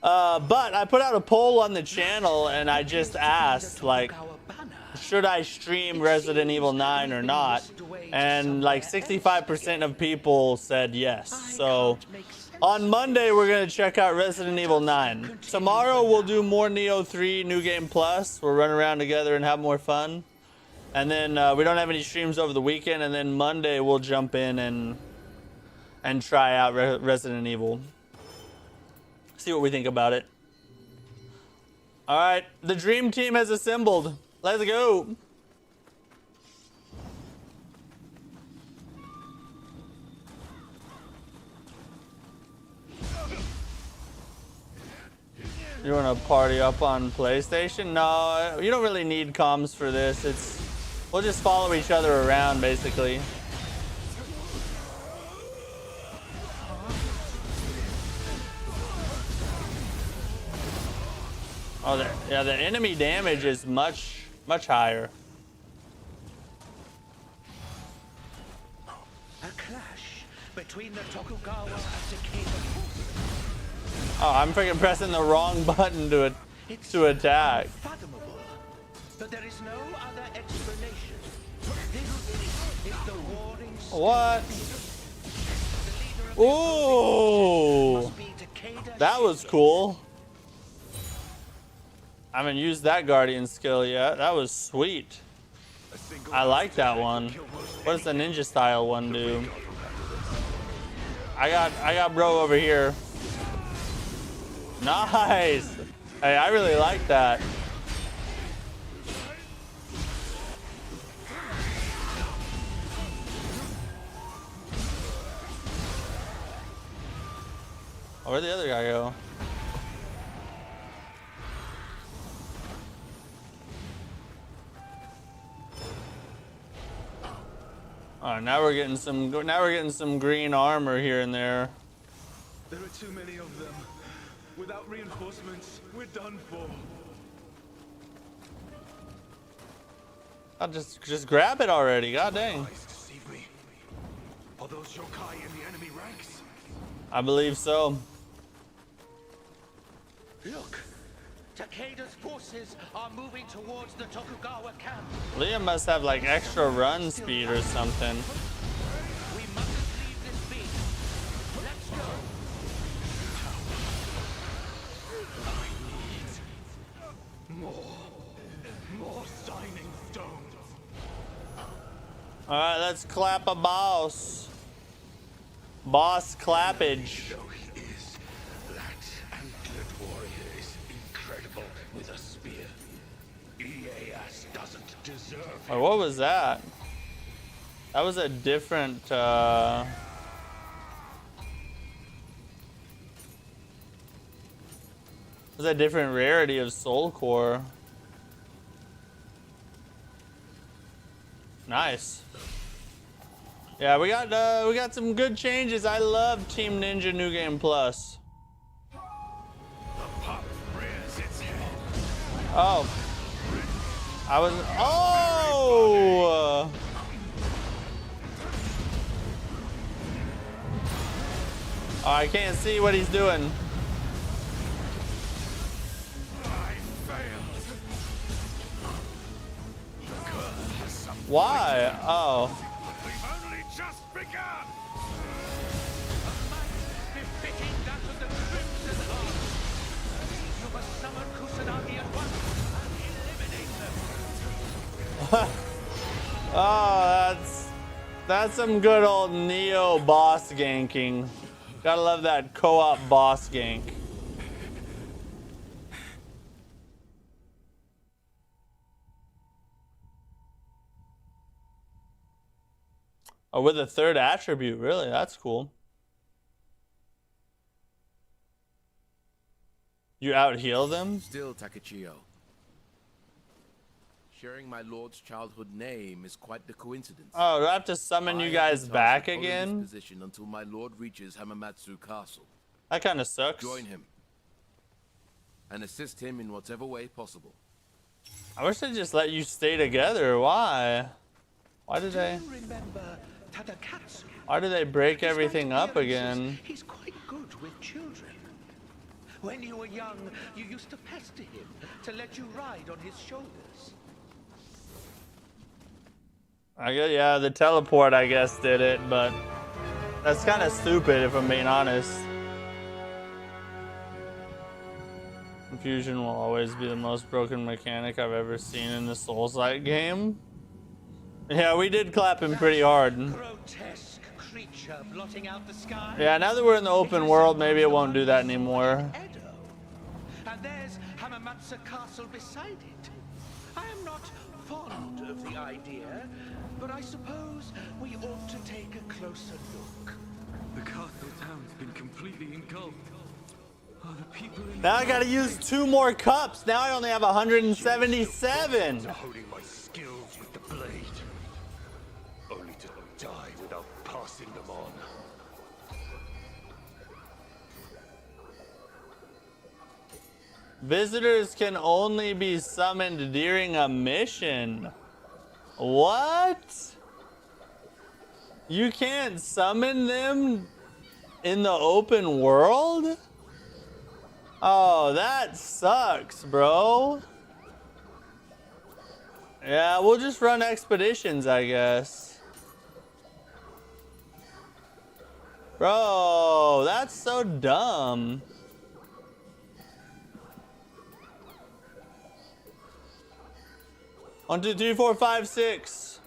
But I put out a poll on the channel and I just asked, like, should I stream Resident Evil 9 or not? And like 65% of people said yes. So On Monday, we're going to check out Resident Evil 9. Tomorrow, we'll do more Nioh 3 New Game Plus. We'll run around together and have more fun. And then we don't have any streams over the weekend. And then Monday, we'll jump in and try out Resident Evil. See what we think about it. All right, the dream team has assembled. Let's go. You want to party up on PlayStation? No, you don't really need comms for this. We'll just follow each other around, basically. Oh, yeah, the enemy damage is much higher. A clash between the Tokugawa and Takeda forces. Oh, I'm freaking pressing the wrong button to attack. Unfathomable, but there is no other explanation. This is the warring What? the leader of Ooh, must be Takeda that was cool. I haven't used that Guardian skill yet. That was sweet. I like that one. What does the ninja style one do? I got bro over here. Nice. Hey, I really like that. Oh, where'd the other guy go? All right, now we're getting some green armor here and there. There are too many of them. Without reinforcements, we're done for. I'll just grab it already. God dang. Eyes deceive me. Are those yokai in the enemy ranks? I believe so. Look, Takeda's forces are moving towards the Tokugawa camp. Liam must have like extra run speed or something. We mustn't leave this beat. Let's go. More signing stones. All right, let's clap a boss. Boss clappage. Is that antlered warrior is incredible with a spear. EAS doesn't deserve Or what was that? That was a different. Was a different rarity of soul core. Nice. Yeah, we got some good changes. I love Team Ninja New Game Plus. The pup rears its head. Oh. I was. Oh! Oh, I can't see what he's doing. I failed. Why? Oh. We've only just begun. befitting that of the Crimson Army. You must summon Kusanagi at once and eliminate them. Oh, that's some good old Nioh boss ganking. Gotta love that co-op boss gank. Oh, with a third attribute, really? That's cool. You out-heal them? Still, Takechio. Sharing my lord's childhood name is quite the coincidence. Oh, do I have to summon you guys back again? Position until my lord reaches Hamamatsu Castle. That kind of sucks. Join him and assist him in whatever way possible. I wish they just let you stay together. Why? Why did they? Do you remember Tadakatsu? Why did they break Despite everything up appearances, again? He's quite good with children. When you were young, you used to pester him to let you ride on his shoulders. I guess, yeah, the teleport, I guess, did it, but that's kind of stupid if I'm being honest. Confusion will always be the most broken mechanic I've ever seen in a Souls-like game. Yeah, we did clap him pretty hard. Grotesque creature blotting out the sky. Yeah, now that we're in the open world, maybe it won't do that anymore. And there's Hamamatsu Castle beside it. I am not fond of the idea, but I suppose we ought to take a closer look. The castle town's been completely engulfed. Are the people in Now I gotta use 2 more cups. Now I only have 177. Honing my skills with the blade, only to die without passing them on. Visitors can only be summoned during a mission. What? You can't summon them in the open world? Oh, that sucks, bro. Yeah, we'll just run expeditions, I guess. Bro, that's so dumb. One, two, three, four, five, six.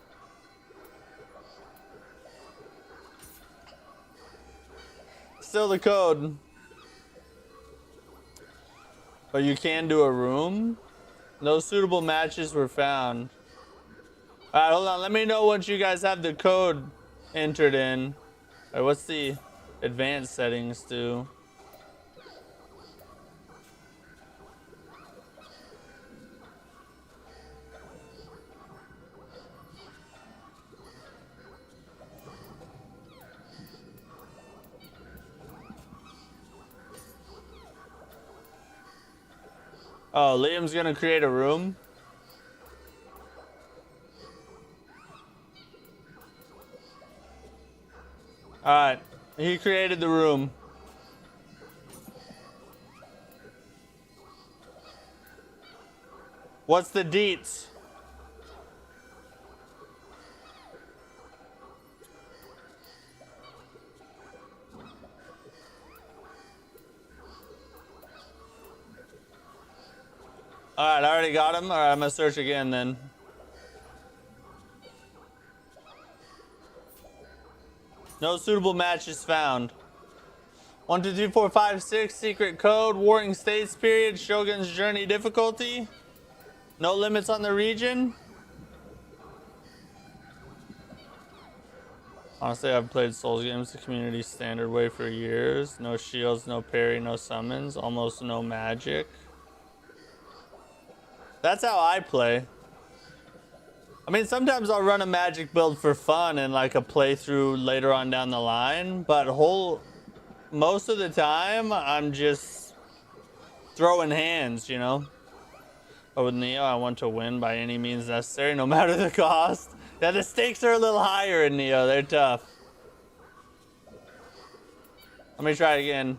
Still the code. But you can do a room? No suitable matches were found. Alright, hold on. Let me know once you guys have the code entered in. Alright, what's the advanced settings do? Oh, Liam's gonna create a room. Alright, he created the room. What's the deets? Alright, I already got him. Alright, I'm gonna search again then. No suitable matches found. 1, 2, 3, 4, 5, 6. Secret code. Warring States period. Shogun's journey difficulty. No limits on the region. Honestly, I've played Souls games the community standard way for years. No shields, no parry, no summons. Almost no magic. That's how I play. I mean, sometimes I'll run a magic build for fun and like a playthrough later on down the line, but most of the time I'm just throwing hands, you know? But with Nioh, I want to win by any means necessary, no matter the cost. Yeah, the stakes are a little higher in Nioh. They're tough. Let me try it again.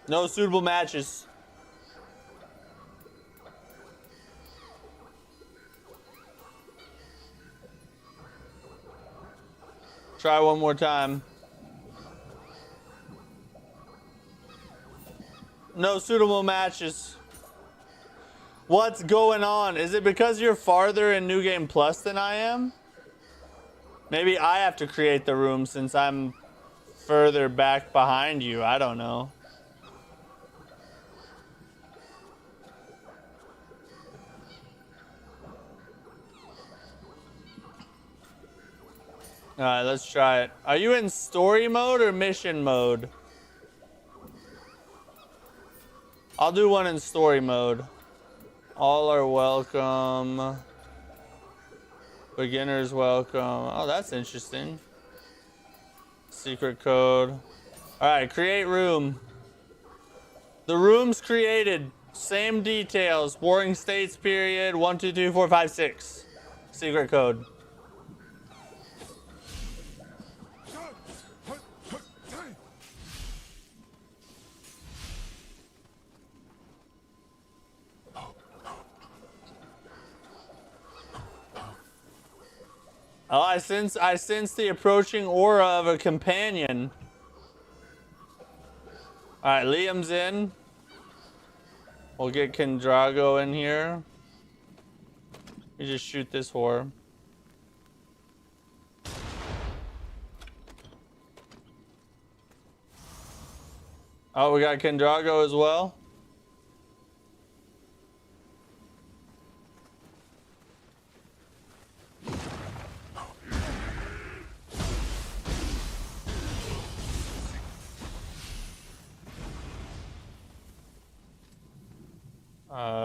No suitable matches. Try one more time. No suitable matches. What's going on? Is it because you're farther in New Game Plus than I am? Maybe I have to create the room since I'm further back behind you. I don't know. Alright, let's try it. Are you in story mode or mission mode? I'll do one in story mode. All are welcome. Beginners welcome. Oh, that's interesting. Secret code. Alright, create room. The room's created. Same details. Warring States period. 1, 2, 3, 4, 5, 6. Secret code. Oh, I sense the approaching aura of a companion. Alright, Liam's in. We'll get Kendrago in here. You just shoot this whore. Oh, we got Kendrago as well.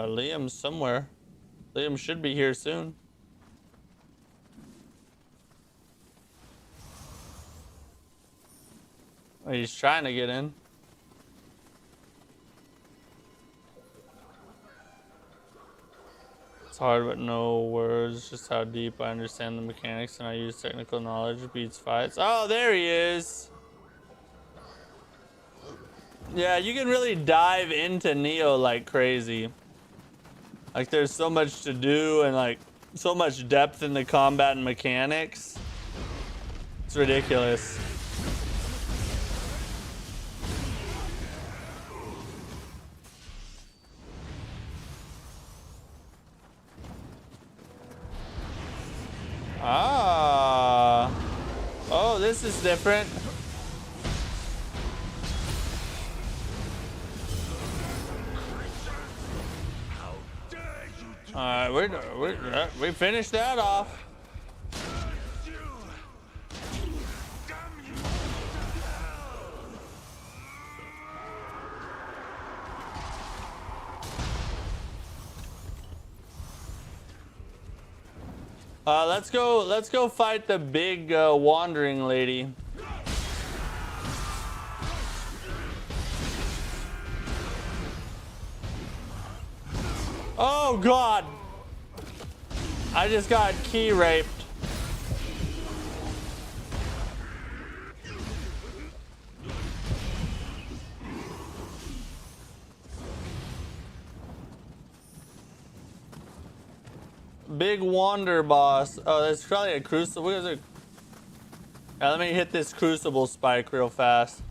Liam's somewhere. Liam should be here soon. Oh, he's trying to get in. It's hard but no words, just how deep I understand the mechanics and I use technical knowledge beats fights. Oh, there he is. Yeah, you can really dive into Nioh like crazy. Like there's so much to do and like so much depth in the combat and mechanics. It's ridiculous. Ah. Oh, this is different. All right, we finished that off. Let's go fight the big wandering lady. Oh God! I just got key raped. Big wander boss. Oh, that's probably a crucible. What is it? Let me hit this crucible spike real fast.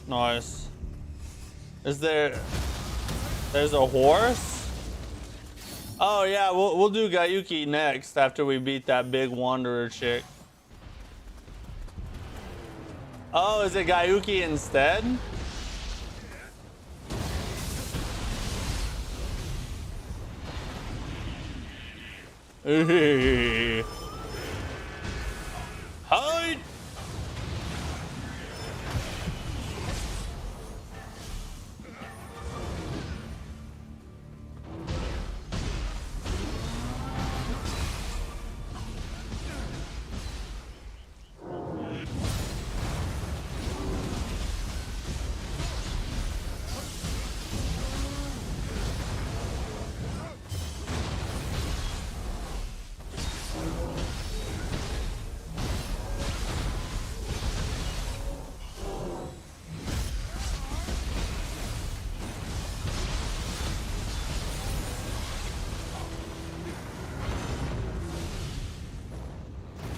Nice. Is there? There's a horse? Oh yeah, we'll do Gayuki next after we beat that big wanderer chick. Oh, is it Gayuki instead? Hide!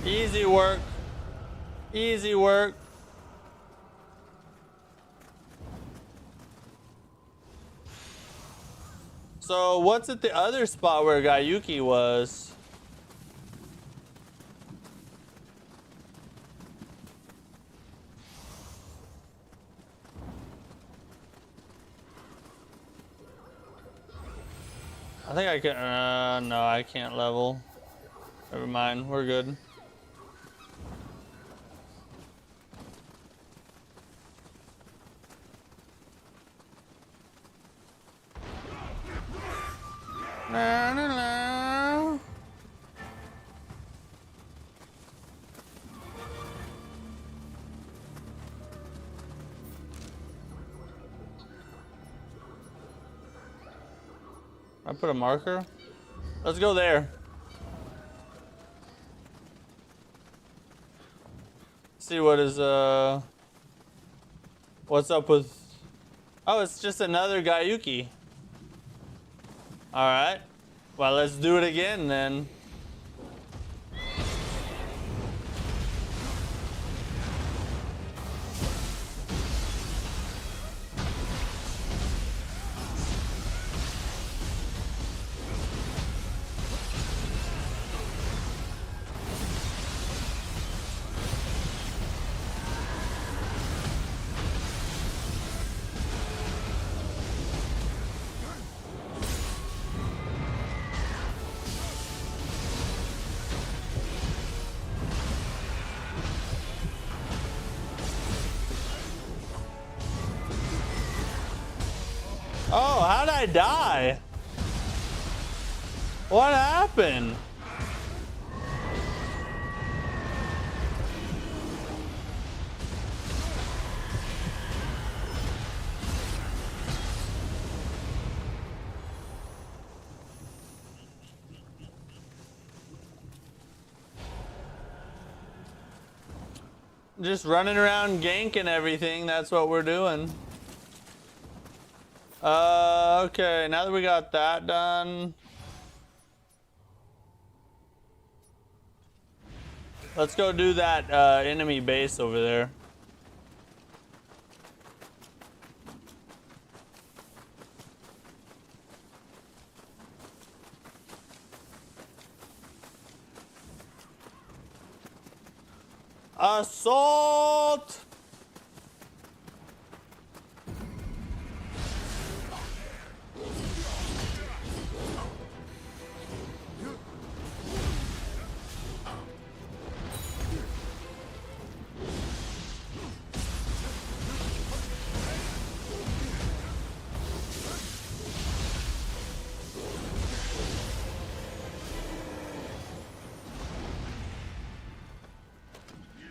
Easy work. Easy work. So what's at the other spot where Gayuki was? I think I can, no, I can't level. Never mind, we're good. La, la, la. I put a marker. Let's go there. see what is what's up with. Oh, it's just another Gaiuki. All right. Well, let's do it again then. Oh, how'd I die? What happened? Just running around ganking everything, that's what we're doing. Okay, now that we got that done, let's go do that enemy base over there. Assault!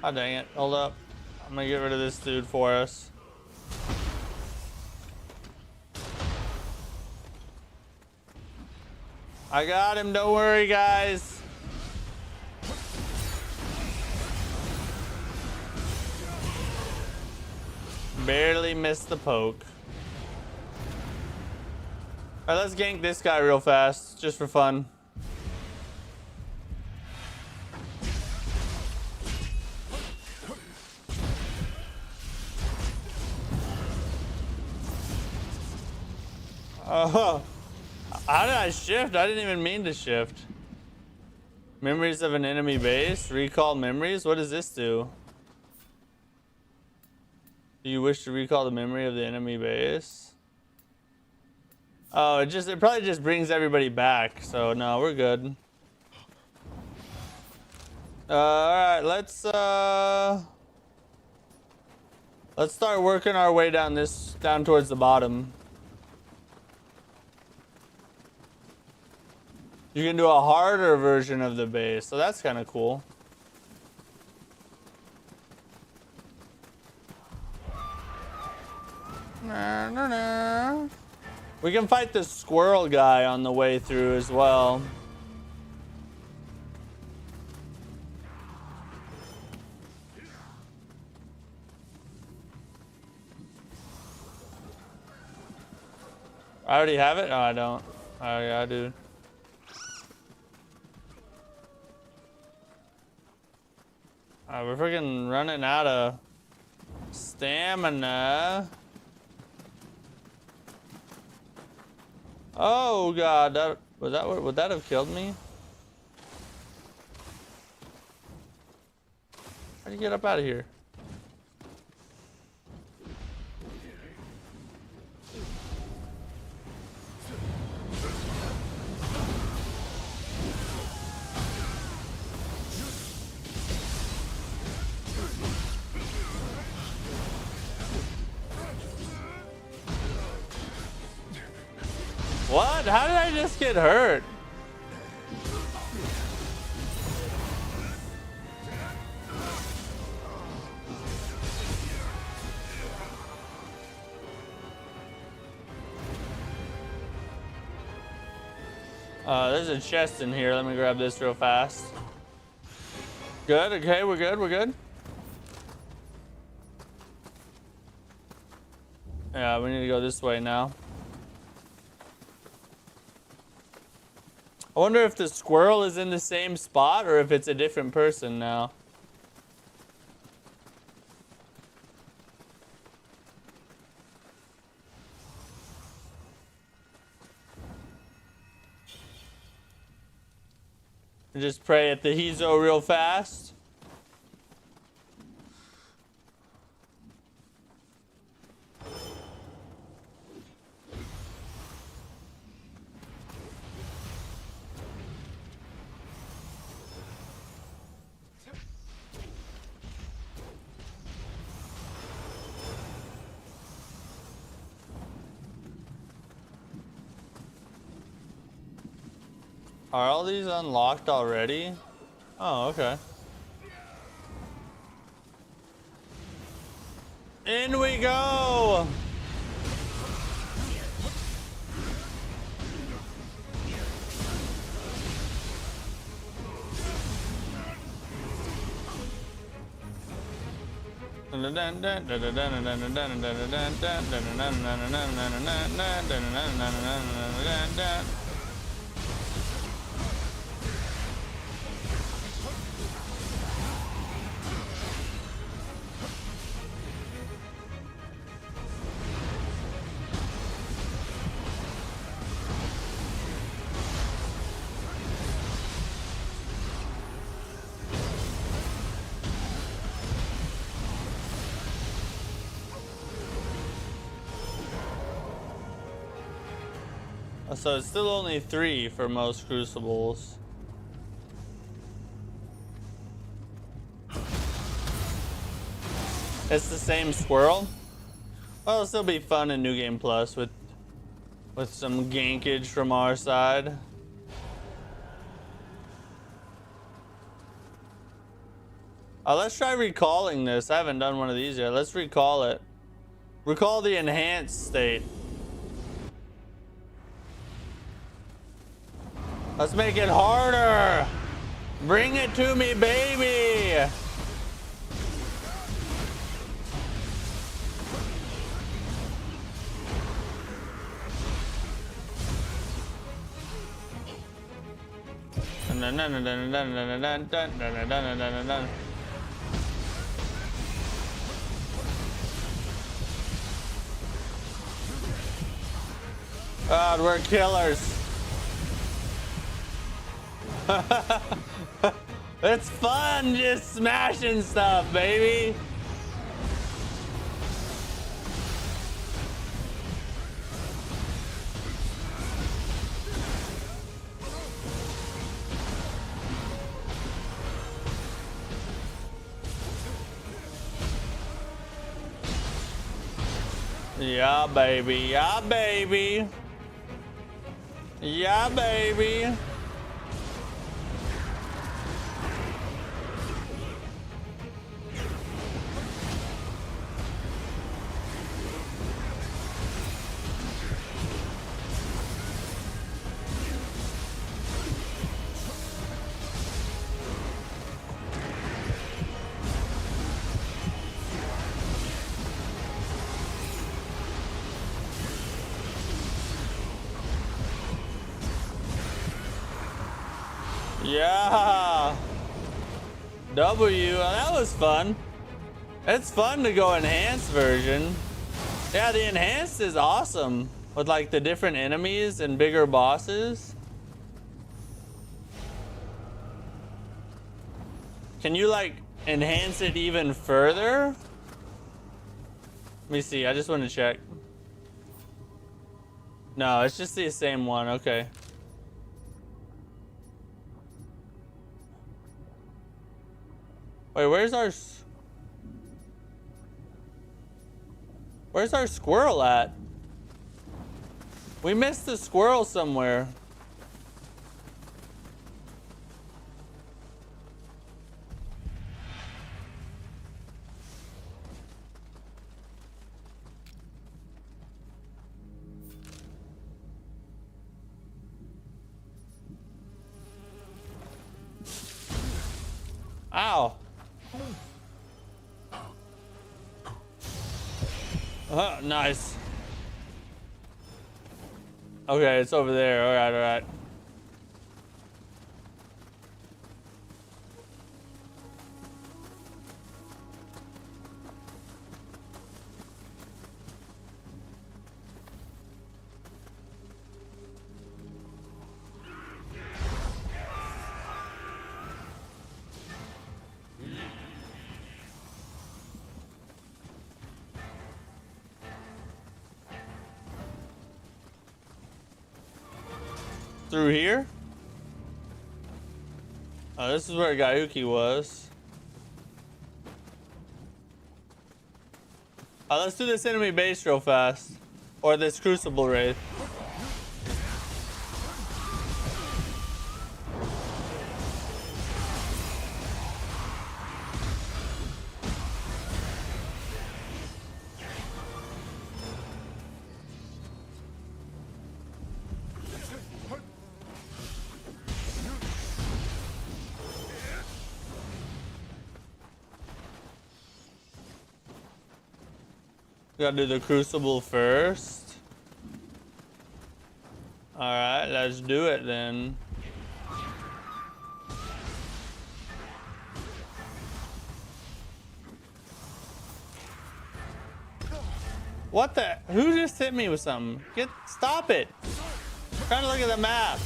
Oh, dang it. Hold up. I'm gonna get rid of this dude for us. I got him. Don't worry, guys. Barely missed the poke. All right, let's gank this guy real fast, just for fun. Oh, how did I shift? I didn't even mean to shift. Memories of an enemy base. Recall memories. What does this do? Do you wish to recall the memory of the enemy base? Oh, it probably just brings everybody back. So no, we're good. All right, let's start working our way down towards the bottom. You can do a harder version of the base, so that's kind of cool. We can fight the squirrel guy on the way through as well. I already have it? Oh, I don't. Oh, yeah, I do. We're freaking running out of stamina. Oh god, would that have killed me? How do you get up out of here? What? How did I just get hurt? There's a chest in here. Let me grab this real fast. Good. Okay, we're good. We're good. Yeah, we need to go this way now. I wonder if the squirrel is in the same spot or if it's a different person now. Just pray at the Hizo real fast. Are all these unlocked already? Oh, okay. In we go! So it's still only 3 for most crucibles. It's the same squirrel. Well, it'll still be fun in New Game Plus with some gankage from our side. Let's try recalling this. I haven't done one of these yet. Let's recall it. Recall the enhanced state. Let's make it harder. Bring it to me, baby. God, we're killers. It's fun just smashing stuff, baby. Yeah, baby. Yeah, baby. Yeah, baby. Yeah. W. That was fun. It's fun to go enhanced version. Yeah, the enhanced is awesome with like the different enemies and bigger bosses. Can you like enhance it even further? Let me see. I just want to check. No, it's just the same one. Okay. Wait, where's our squirrel at? We missed the squirrel somewhere. Ow. Nice. Okay, it's over there. All right, all right. Through here? Oh, this is where Gaiuki was. Oh, let's do this enemy base real fast. Or this Crucible Wraith. Gotta do the Crucible first. Alright, let's do it then. What the? Who just hit me with something? Stop it! I'm trying to look at the map.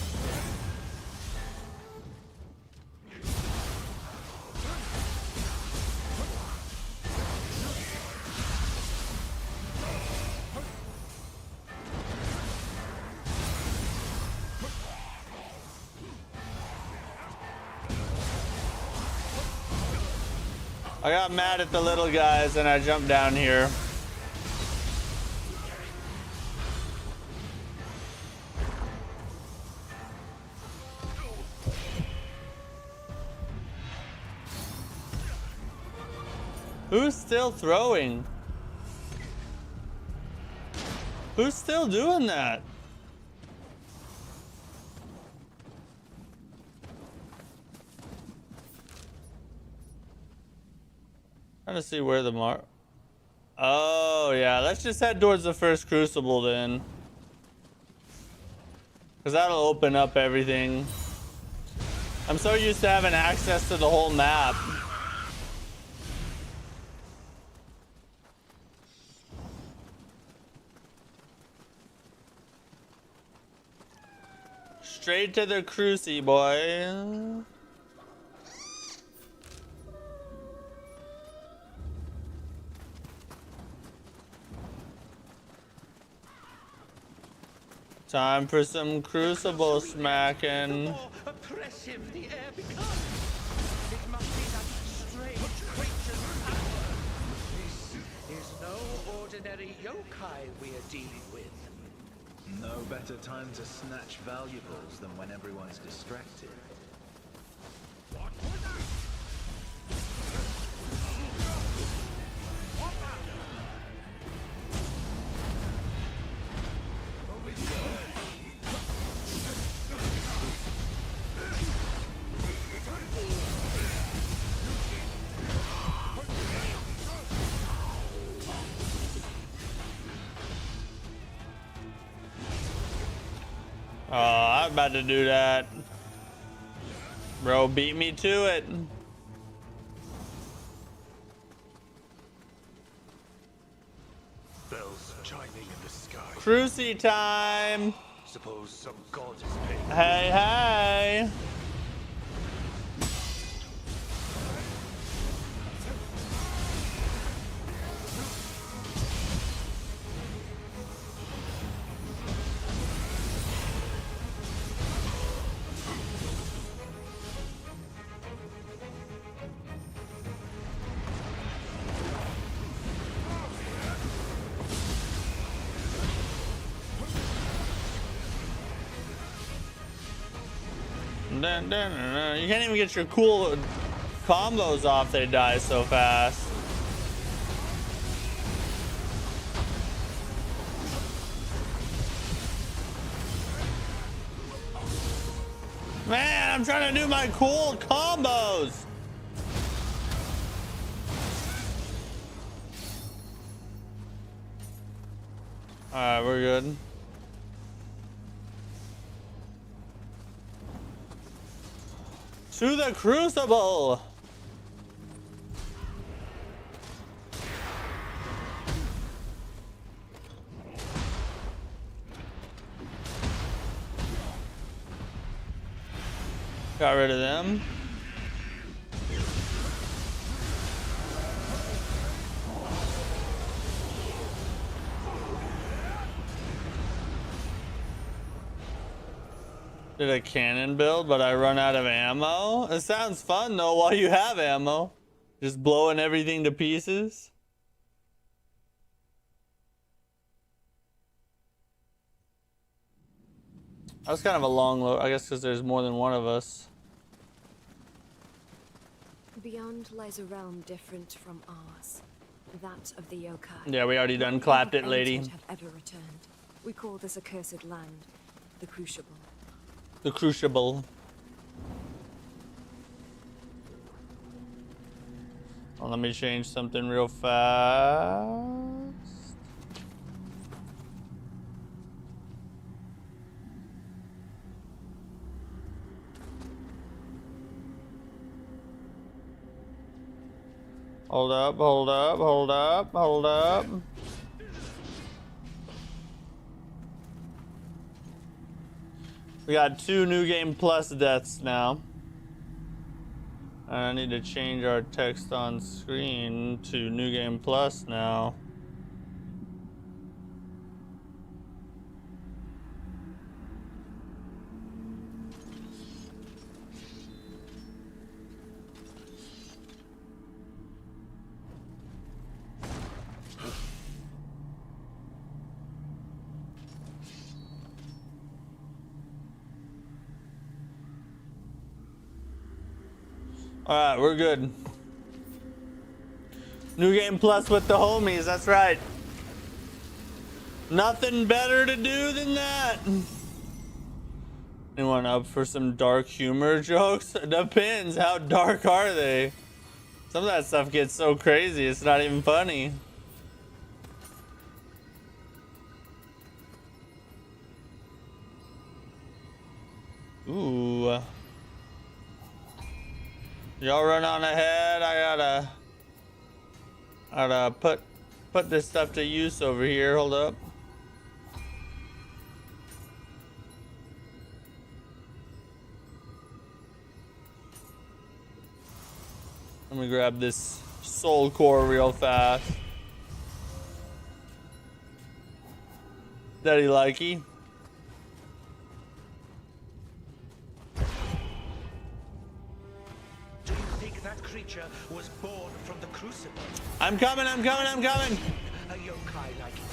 I got mad at the little guys and I jumped down here. Who's still throwing? Who's still doing that? Trying to see where the mark. Oh yeah, let's just head towards the first Crucible then, because that'll open up everything. I'm so used to having access to the whole map. Straight to the Cruci, boy. Time for some Crucible smacking. The more oppressive the air becomes. It must be that strange creature's power. This is no ordinary yokai we are dealing with. No better time to snatch valuables than when everyone's distracted. Oh, I'm about to do that. Bro, beat me to it. Bells chiming in the sky. Cruci time. Suppose some god is paying. Hey, hey. Dun, dun, dun, dun. You can't even get your cool combos off, they die so fast. Man, I'm trying to do my cool combos. Alright, we're good. To the Crucible. Got rid of them. Did a cannon build, but I run out of ammo? It sounds fun though while you have ammo. Just blowing everything to pieces. That was kind of a long load, I guess because there's more than one of us. Beyond lies a realm different from ours. That of the yokai. Yeah, we already done clapped it, lady. Have ever returned. We call this accursed land the Crucible. The Crucible. Well, let me change something real fast. Hold up, hold up, hold up, hold up. We got 2 New Game Plus deaths now. And I need to change our text on screen to New Game Plus now. Alright, we're good. New Game Plus with the homies, that's right. Nothing better to do than that. Anyone up for some dark humor jokes? Depends, how dark are they? Some of that stuff gets so crazy, it's not even funny. Ooh. Y'all run on ahead. I gotta put this stuff to use over here. Hold up. Let me grab this soul core real fast. Daddy likey. Creature was born from the Crucible. I'm coming, I'm coming, I'm coming. A yokai like you.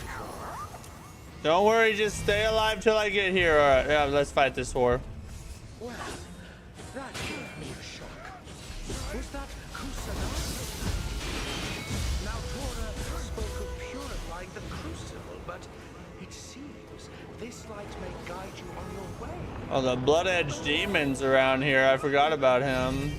Don't worry, just stay alive till I get here. All right, yeah, let's fight this war. Well, that gave me a shock. Was that Kusana? Now Tora spoke of purifying the Crucible, but it seems this light may guide you on your way. Oh, the Blood Edge Demon's around here. I forgot about him.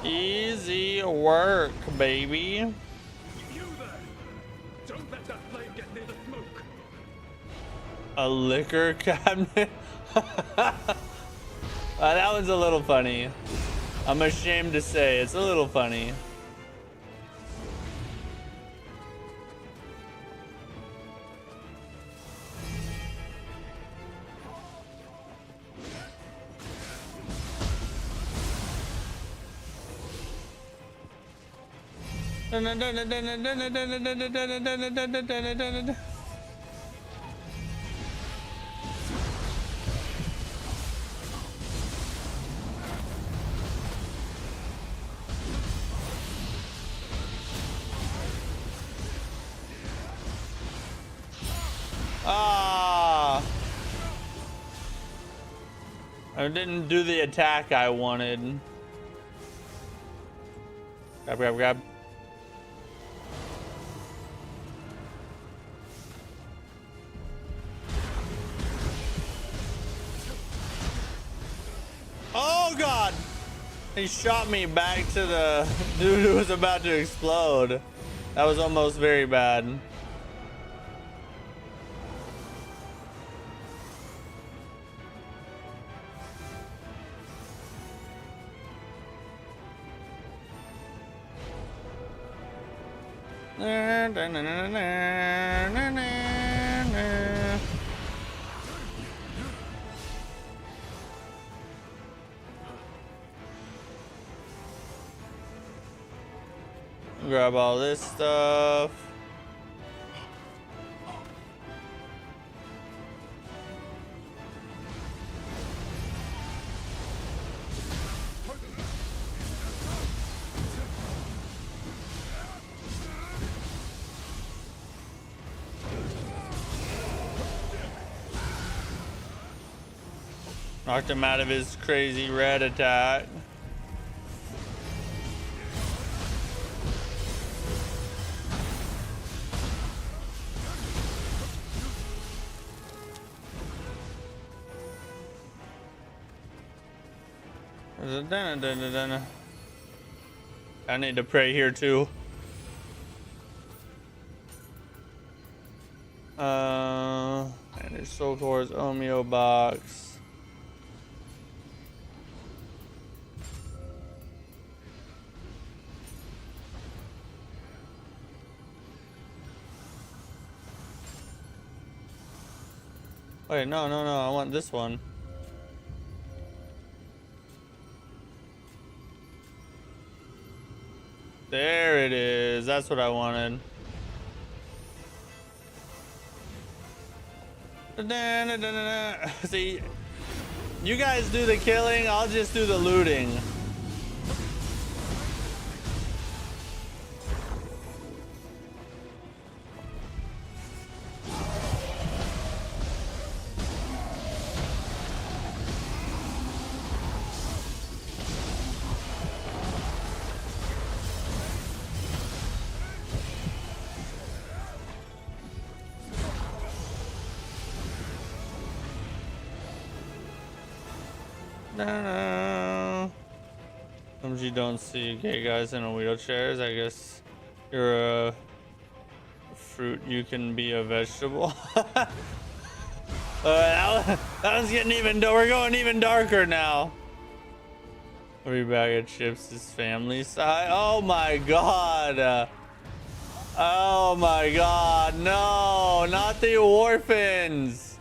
Easy work, baby. You there! Don't let that flame get near the smoke. A liquor cabinet? That one's a little funny. I'm ashamed to say it's a little funny. Ah! I didn't do the attack I wanted. Grab, grab, grab. He shot me back to the dude who was about to explode. That was almost very bad. Grab all this stuff. Knocked him out of his crazy red attack. I need to pray here too. And his soul core's Omeo box. Wait, no, I want this one. There it is. That's what I wanted. See, you guys do the killing, I'll just do the looting. Sometimes you don't see gay guys in wheelchairs. I guess you're a fruit. You can be a vegetable. That one's getting even. We're going even darker now. Every bag of chips is family size. Oh my god. Oh my god. No, not the orphans.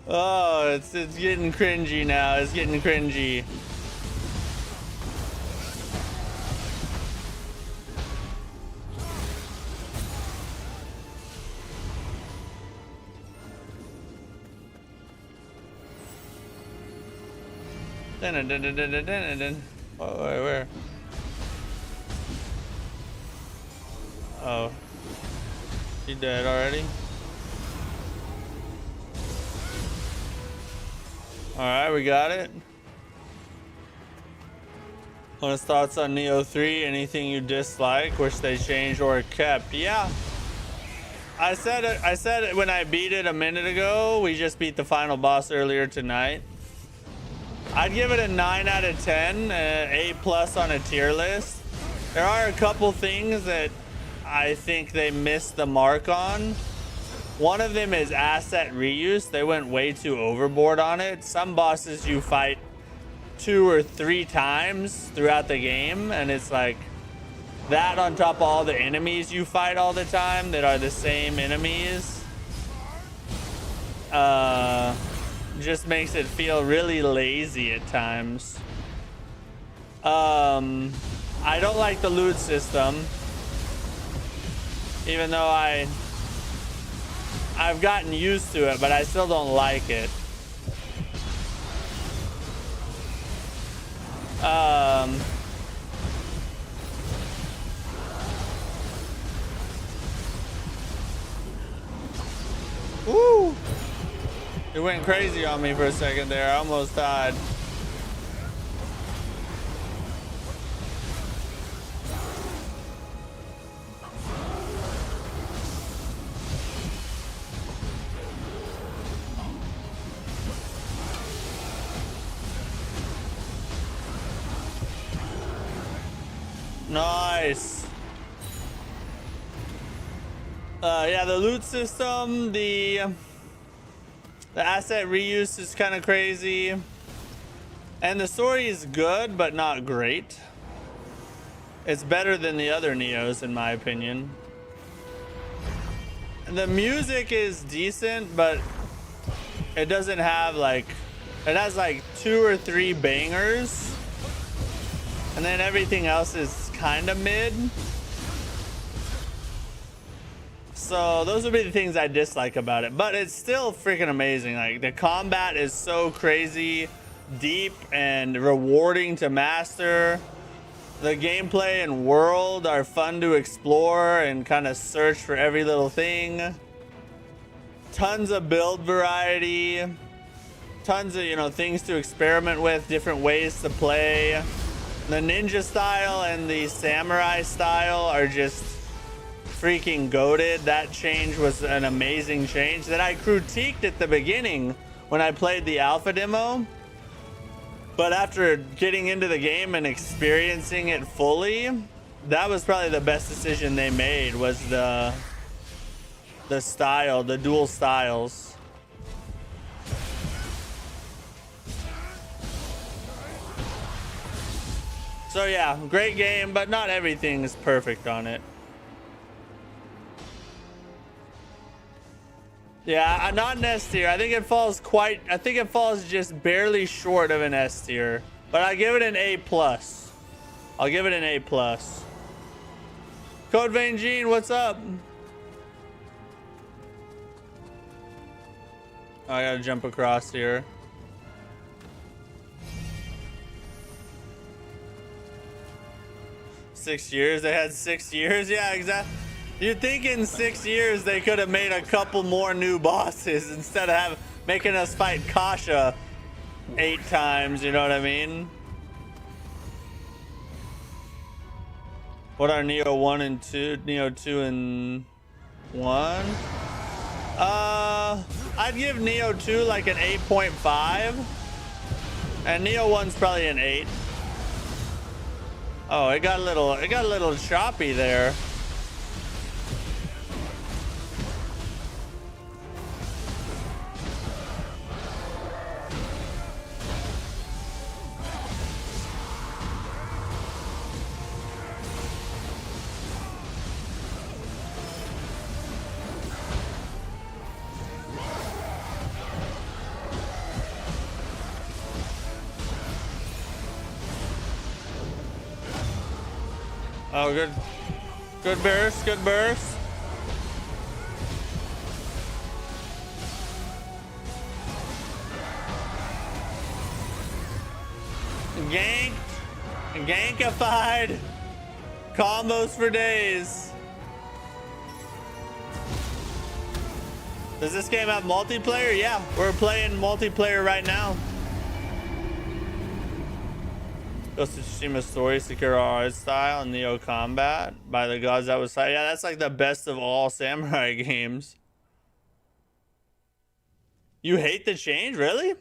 Oh, it's getting cringy now. It's getting cringy. Oh, where? Oh, he dead already? Alright, we got it. Honest thoughts on Nioh 3? Anything you dislike, wish they changed or kept? Yeah. I said it when I beat it a minute ago. We just beat the final boss earlier tonight. I'd give it a 9 out of 10, A+ on a tier list. There are a couple things that I think they missed the mark on. One of them is asset reuse. They went way too overboard on it. Some bosses you fight 2 or 3 times throughout the game, and it's like that on top of all the enemies you fight all the time that are the same enemies. Just makes it feel really lazy at times. I don't like the loot system, even though I've gotten used to it, but I still don't like it. Woo! It went crazy on me for a second there. I almost died. Nice. Yeah, the loot system, the asset reuse is kind of crazy. And the story is good, but not great. It's better than the other Niohs, in my opinion. And the music is decent, but it doesn't have like... It has like 2 or 3 bangers. And then everything else is kind of mid. So those would be the things I dislike about it. But it's still freaking amazing. Like, the combat is so crazy, deep, and rewarding to master. The gameplay and world are fun to explore and kind of search for every little thing. Tons of build variety. Tons of, you know, things to experiment with, different ways to play. The ninja style and the samurai style are just freaking goated. That change was an amazing change that I critiqued at the beginning when I played the alpha demo. But after getting into the game and experiencing it fully, that was probably the best decision they made, was the style, the dual styles. So yeah, great game, but not everything is perfect on it. Yeah, not an S tier. I think it falls just barely short of an S tier. But I give it an A+. I'll give it an A+. Code Vein Gene, what's up? Oh, I gotta jump across here. Six years? They had 6 years? Yeah, exactly. You'd think in 6 years they could have made a couple more new bosses instead of making us fight Kasha 8 times, you know what I mean? What are Nioh 1 and 2? Nioh 2 and 1? I'd give Nioh 2 like an 8.5. And Nioh 1's probably an 8. Oh, it got a little choppy there. Oh, good. Good burst, good burst. Ganked. Gankified. Combos for days. Does this game have multiplayer? Yeah, we're playing multiplayer right now. Ghost of Tsushima story, Sekiro art style, and Nioh combat. By the gods, that was... Yeah, that's like the best of all samurai games. You hate the change? Really?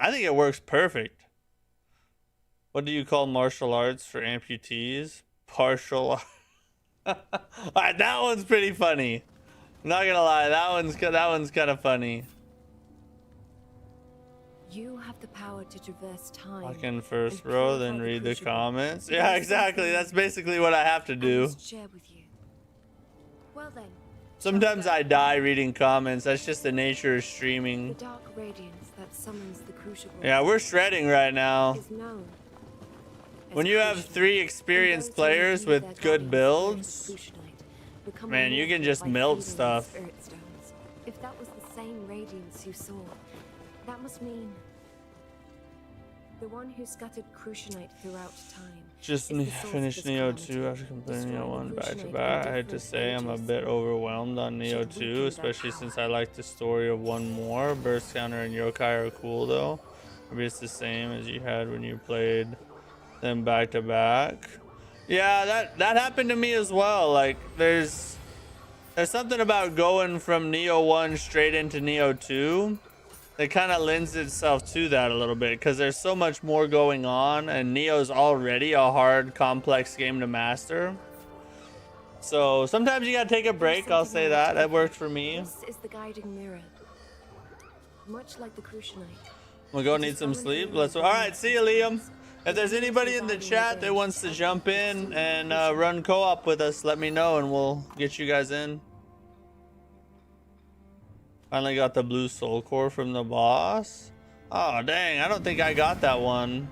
I think it works perfect. What do you call martial arts for amputees? Partial art. Alright, that one's pretty funny. I'm not gonna lie, that one's kind of funny. You have the power to traverse time. Lock in first row, then read the comments. Yeah, exactly. That's basically what I have to do. Share with you. Well then. Sometimes I die reading comments. That's just the nature of streaming. The dark radiance that summons the crucible. Yeah, we're shredding right now. Is known When you have 3 experienced players with good builds, man, you can just melt stuff. If that was the same radiance you saw, that must mean the one who scattered Crucianite throughout time. Just finished Nioh 2 after completing Nioh 1 back to back. I had to say I'm a bit overwhelmed on Nioh 2, especially since I like the story of 1 more. Burst counter and yokai are cool though. Maybe it's the same as you had when you played them back to back. Yeah, that happened to me as well. Like there's something about going from Nioh 1 straight into Nioh 2 it kind of lends itself to that a little bit because there's so much more going on, and Nioh's already a hard, complex game to master. So sometimes you gotta take a break. I'll say that. That worked for me. This is the guiding mirror. Much like the Crucianite. We'll go need some sleep. Let's. All right, see you, Liam. If there's anybody in the chat that wants to jump in and run co-op with us, let me know and we'll get you guys in. Finally got the blue soul core from the boss. Oh dang, I don't think I got that one.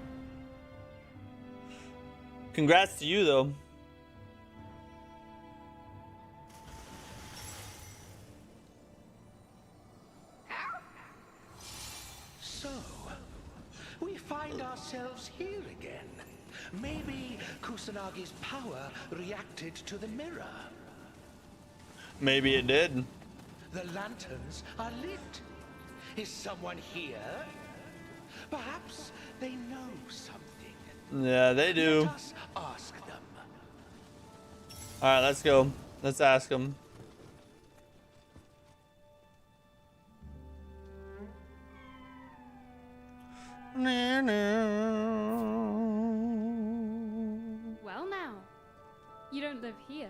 Congrats to you though. So, we find ourselves here again. Maybe Kusanagi's power reacted to the mirror. Maybe it did. The lanterns are lit. Is someone here? Perhaps they know something. Yeah, they do. Let us ask them. All right, let's go. Let's ask them. Well now, you don't live here,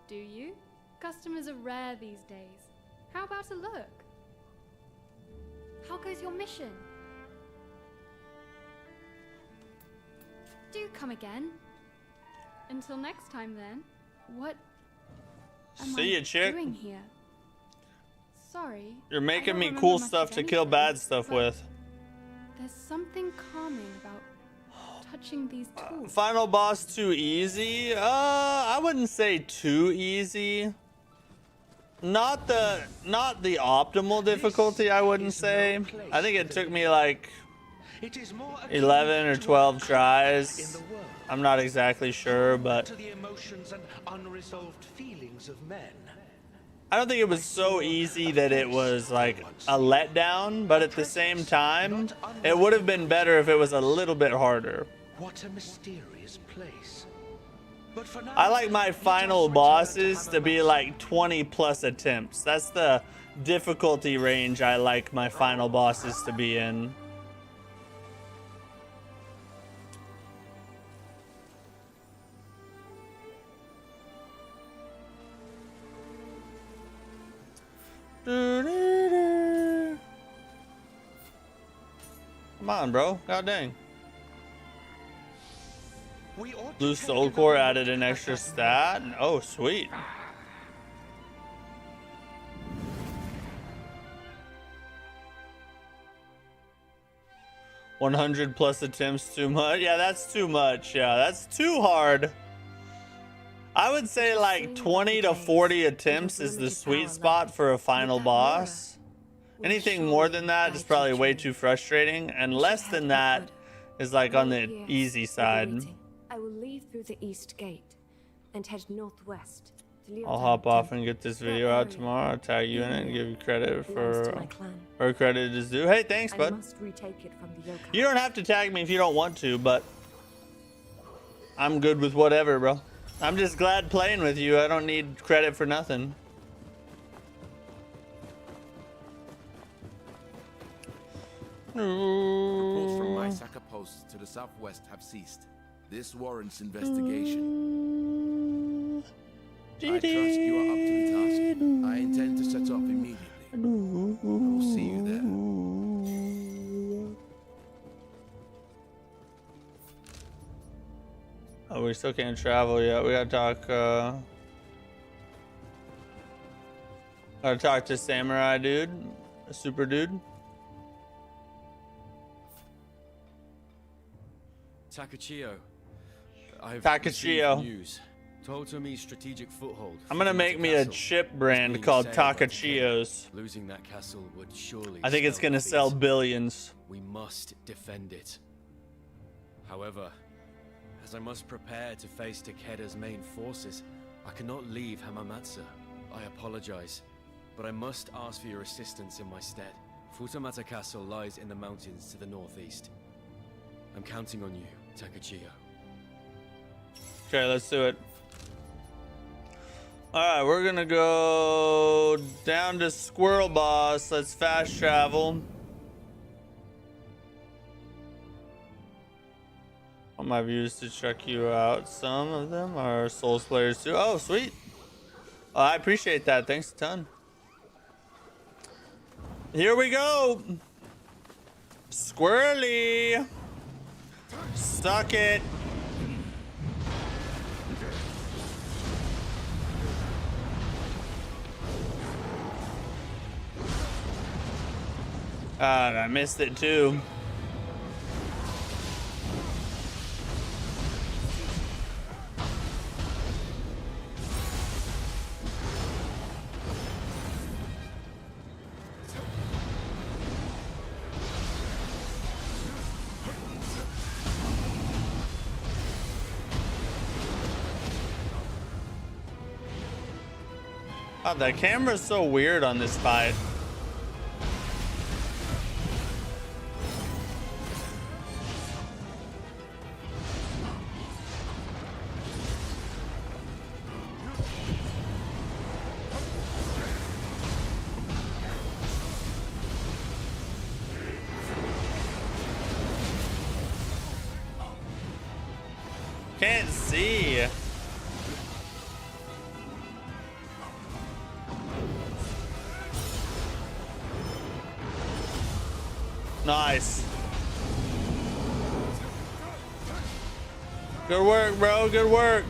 do you? Customers are rare these days. How about a look? How goes your mission? Do come again. Until next time then, what am See ya, I chick. doing here? Sorry. You're I making don't me remember cool much stuff of to kill anything, bad stuff but with. There's something calming about touching these tools. Final boss too easy? I wouldn't say too easy. Not the optimal difficulty, I wouldn't say. I think it took me like It is more 11 or akin to 12 a tries. in the world. I'm not exactly sure, but To the emotions and unresolved feelings of men. I don't think it was so easy that it was like a letdown, but at the same time, it would have been better if it was a little bit harder. What a mysterious place. But for now, I like my let us final return bosses to be Hamamatsu. like 20 plus attempts. That's the difficulty range I like my final bosses to be in. Come on, bro. God dang. We ought to Blue take Soul another Core look added an at extra that stat. Oh, sweet. $100 plus attempts too much? Yeah, that's too much. Yeah, that's too hard. I would say like 20 to 40 attempts is the sweet spot for a final boss. Anything more than that is probably way too frustrating, and less than that is like on the easy side. I will leave through the east gate and head northwest to Nioh. I'll hop off and get this video out tomorrow. I'll tag you in it and give you credit for where credit is due. Hey, thanks, I bud. must retake it from the yokai. You don't have to tag me if you don't want to, but I'm good with whatever, bro. I'm just glad playing with you. I don't need credit for nothing. Reports from my Mattack posts to the southwest have ceased. This warrants investigation. I trust you are up to the task. I intend to set off immediately. I will see you there. Oh, we still can't travel yet. We gotta talk to Samurai dude, a super dude. Takachio. I've Takachio. received news. Totomi's strategic foothold. I'm gonna make me a chip brand called Takachios. Losing that castle would surely. I think it's spell gonna defeat. sell billions. We must defend it. However, as I must prepare to face Takeda's main forces, I cannot leave Hamamatsu. I apologize, but I must ask for your assistance in my stead. Futamata Castle lies in the mountains to the northeast. I'm counting on you, Takachio. Okay, let's do it. Alright, we're gonna go down to Squirrel Boss. Let's fast travel. Want my views to check you out. Some of them are Souls players too. Oh, sweet. Oh, I appreciate that. Thanks a ton. Here we go. Squirrely. Suck it. God, I missed it too. Oh, the camera's so weird on this fight. Can't see. Nice. Good work, bro. Good work.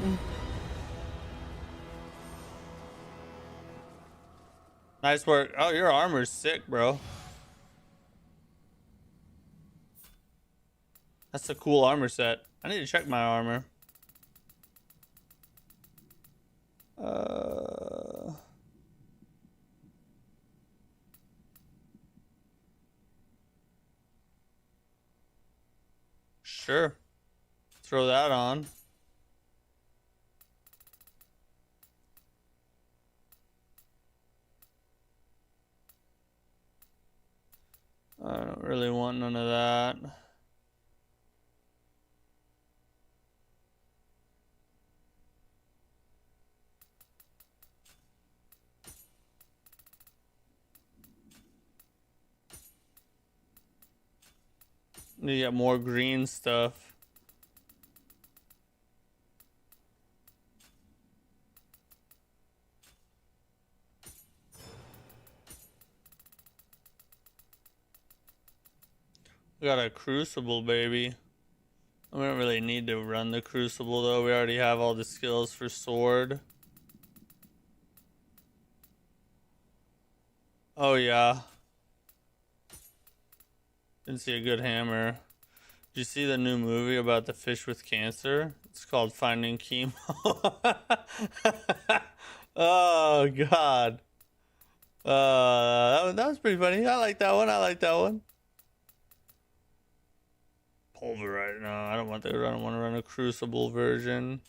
Nice work. Oh, your armor's sick, bro. That's a cool armor set. I need to check my armor. Sure. Throw that on. I don't really want none of that. Need to get more green stuff. We got a crucible, baby. We don't really need to run the crucible though. We already have all the skills for sword. Oh yeah. Didn't see a good hammer. Did you see the new movie about the fish with cancer? It's called Finding Chemo. Oh god. That was pretty funny. I like that one. I like that one. Pulverite. No, I don't want to run a crucible version.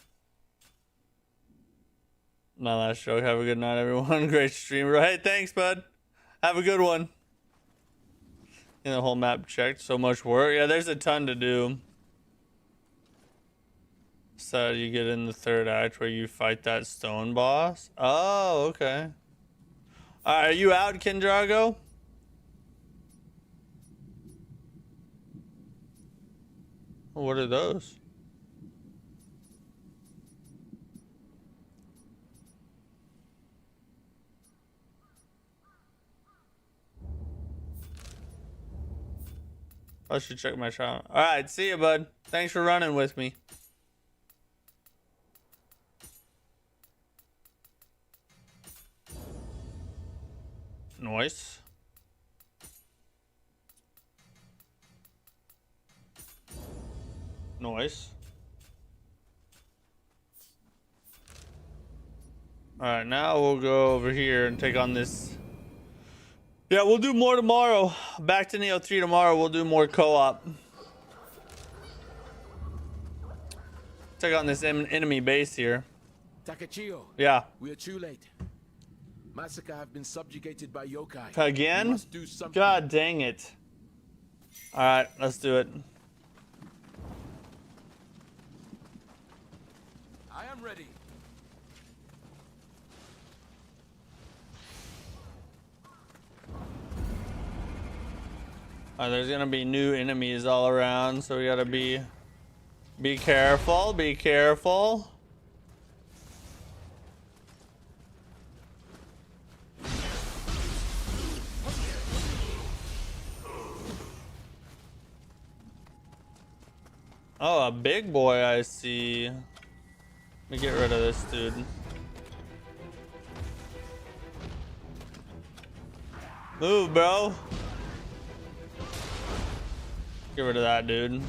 My last joke. Have a good night, everyone. Great stream. Right. Thanks, bud. Have a good one. The whole map checked. So much work. Yeah, there's a ton to do. So you get in the third act where you fight that stone boss. Oh, okay. All right, are you out, Kendrago? What are those? I should check my channel. All right, see you, bud. Thanks for running with me. Nice. Nice. All right, now we'll go over here and take on this. Yeah, we'll do more tomorrow. Back to Nioh 3 tomorrow. We'll do more co-op. Take on this enemy base here. Takachio. Yeah. We are too late. Massacre have been subjugated by yokai. Again? God dang it. All right, let's do it. I am ready. There's gonna be new enemies all around, so we gotta be Be careful, be careful. Oh, a big boy I see. Let me get rid of this dude. Move, bro. Get rid of that dude.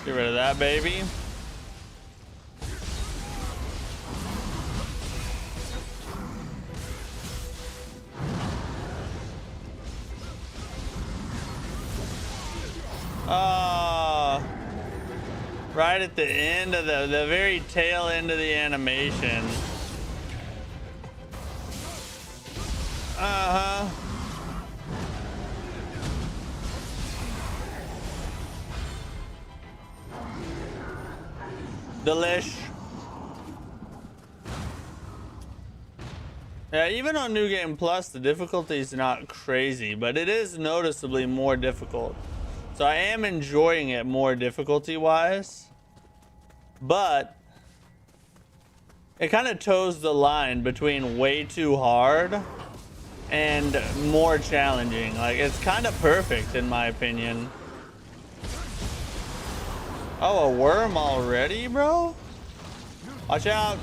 Get rid of that, baby. Right at the end of the very tail end of the animation. Uh-huh. Delish. Yeah, even on New Game Plus, the difficulty is not crazy, but it is noticeably more difficult. So I am enjoying it more difficulty-wise, but it kind of toes the line between way too hard and more challenging. Like, it's kind of perfect in my opinion. Oh, a worm already, bro? Watch out.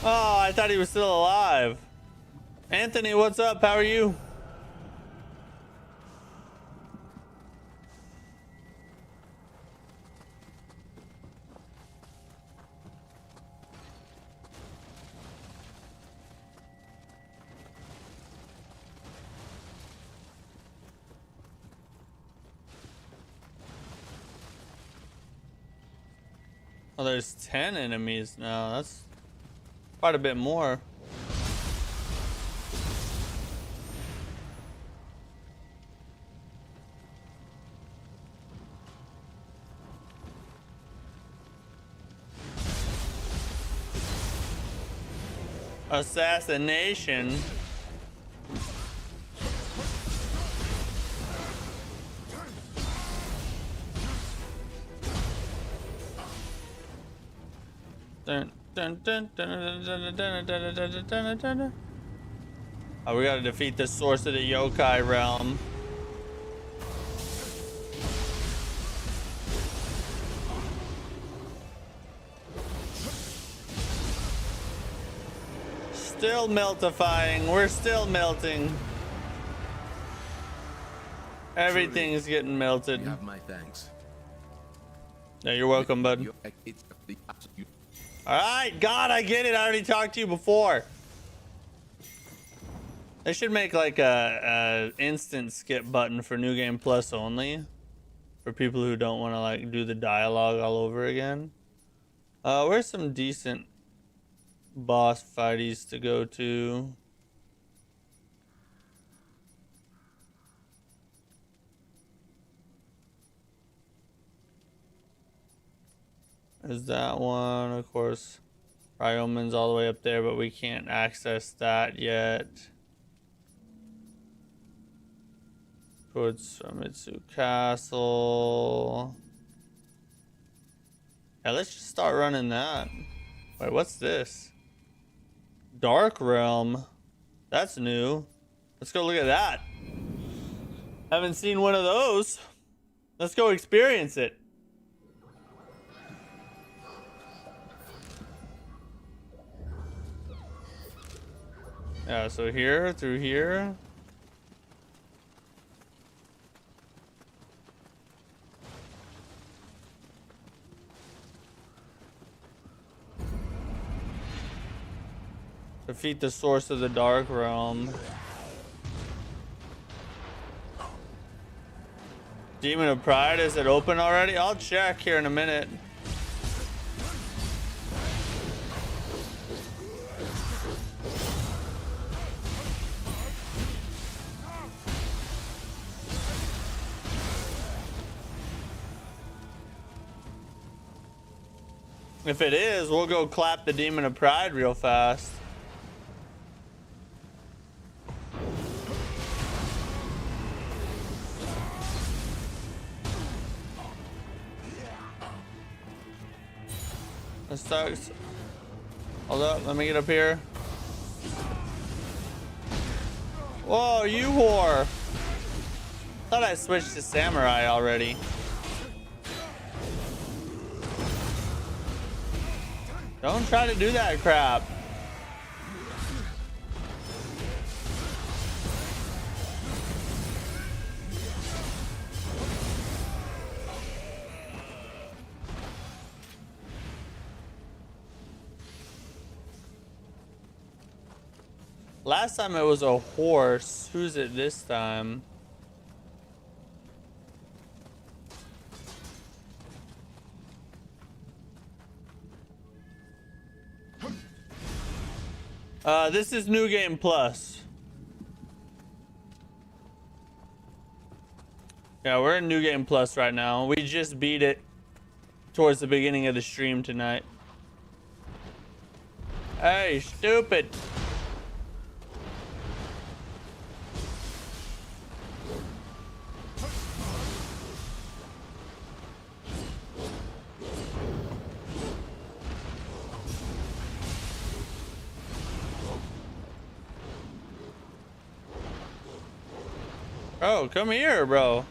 Oh, I thought he was still alive. Anthony, what's up? How are you? Oh, there's 10 enemies now. That's quite a bit more. Assassination. Dun, dun, dun, dun, dun, dun, dun, dun, dun, dun, dun, dun, dun. Oh, we gotta defeat the source of the yokai realm. Still meltifying. We're still melting. Everything's getting melted. You have my thanks. Yeah, you're welcome, bud. Alright, God, I get it. I already talked to you before. They should make like a instant skip button for New Game Plus only. For people who don't want to like do the dialogue all over again. Where's some decent boss fighties to go to? Is that one? Of course, Ryomen's all the way up there, but we can't access that yet. Towards Famitsu Castle. Yeah, let's just start running that. Wait, what's this? Dark Realm. That's new. Let's go look at that. Haven't seen one of those. Let's go experience it. Yeah, so here, through here. Defeat the source of the Dark Realm. Demon of Pride, is it open already? I'll check here in a minute. If it is, we'll go clap the Demon of Pride real fast. That sucks. Hold up, let me get up here. Whoa, you whore! Thought I switched to Samurai already. Don't try to do that crap. Last time it was a horse. Who's it this time? This is New Game Plus. Yeah, we're in New Game Plus right now. We just beat it towards the beginning of the stream tonight. Hey, stupid. Oh, come here, bro.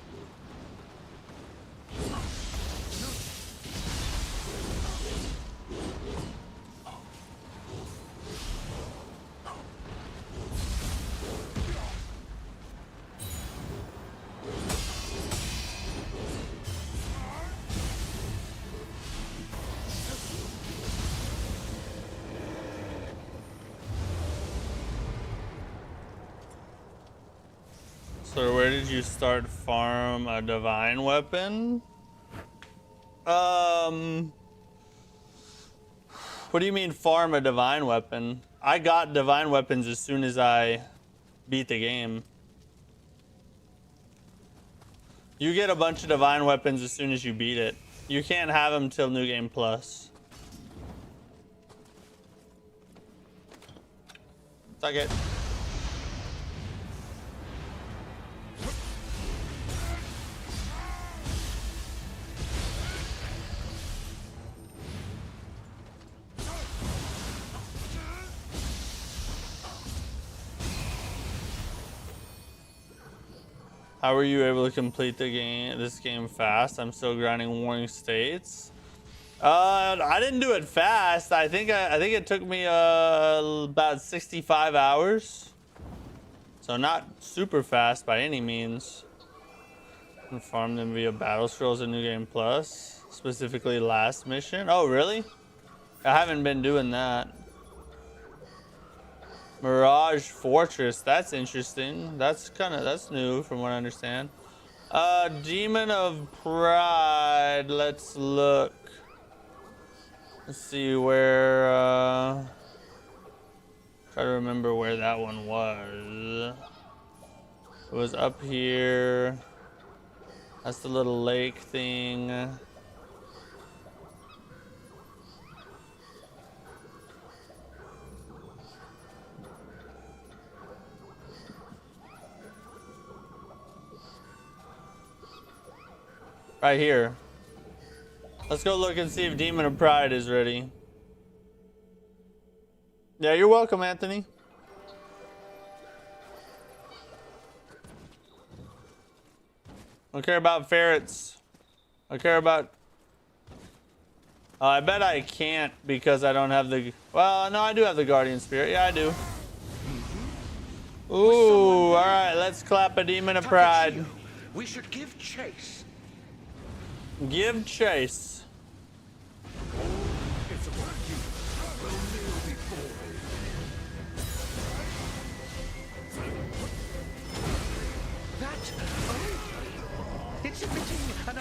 So where did you start farm a divine weapon? What do you mean farm a divine weapon? I got divine weapons as soon as I beat the game. You get a bunch of divine weapons as soon as you beat it. You can't have them till New Game Plus. Suck it. How were you able to complete this game fast? I'm still grinding Warring States. I didn't do it fast. I think it took me about 65 hours. So not super fast by any means. And farm them via battle scrolls in New Game Plus, specifically last mission. Oh, really? I haven't been doing that. Mirage Fortress, that's interesting. That's new from what I understand. Demon of Pride, let's look. Let's see where, try to remember where that one was. It was up here. That's the little lake thing. Right here. Let's go look and see if Demon of Pride is ready. Yeah, you're welcome, Anthony. I don't care about ferrets. I care about... I bet I can't because I don't have the... Well, no, I do have the Guardian Spirit. Yeah, I do. Ooh, alright, let's clap a Demon of Pride. We should give chase. Give chase.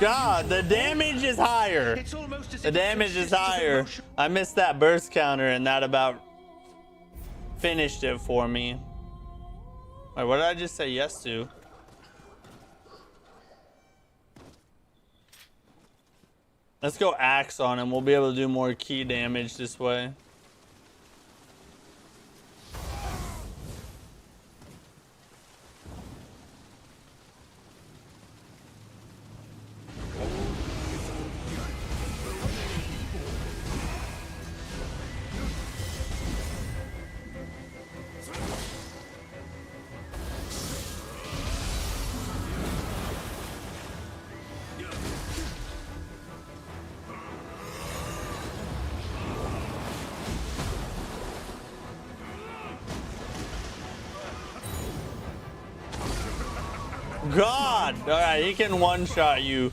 God, the damage is higher. It's almost as The if it damage is consists of higher. emotion. I missed that burst counter and that about finished it for me. Wait, what did I just say yes to? Let's go axe on him. We'll be able to do more key damage this way. God! Alright, he can one-shot you.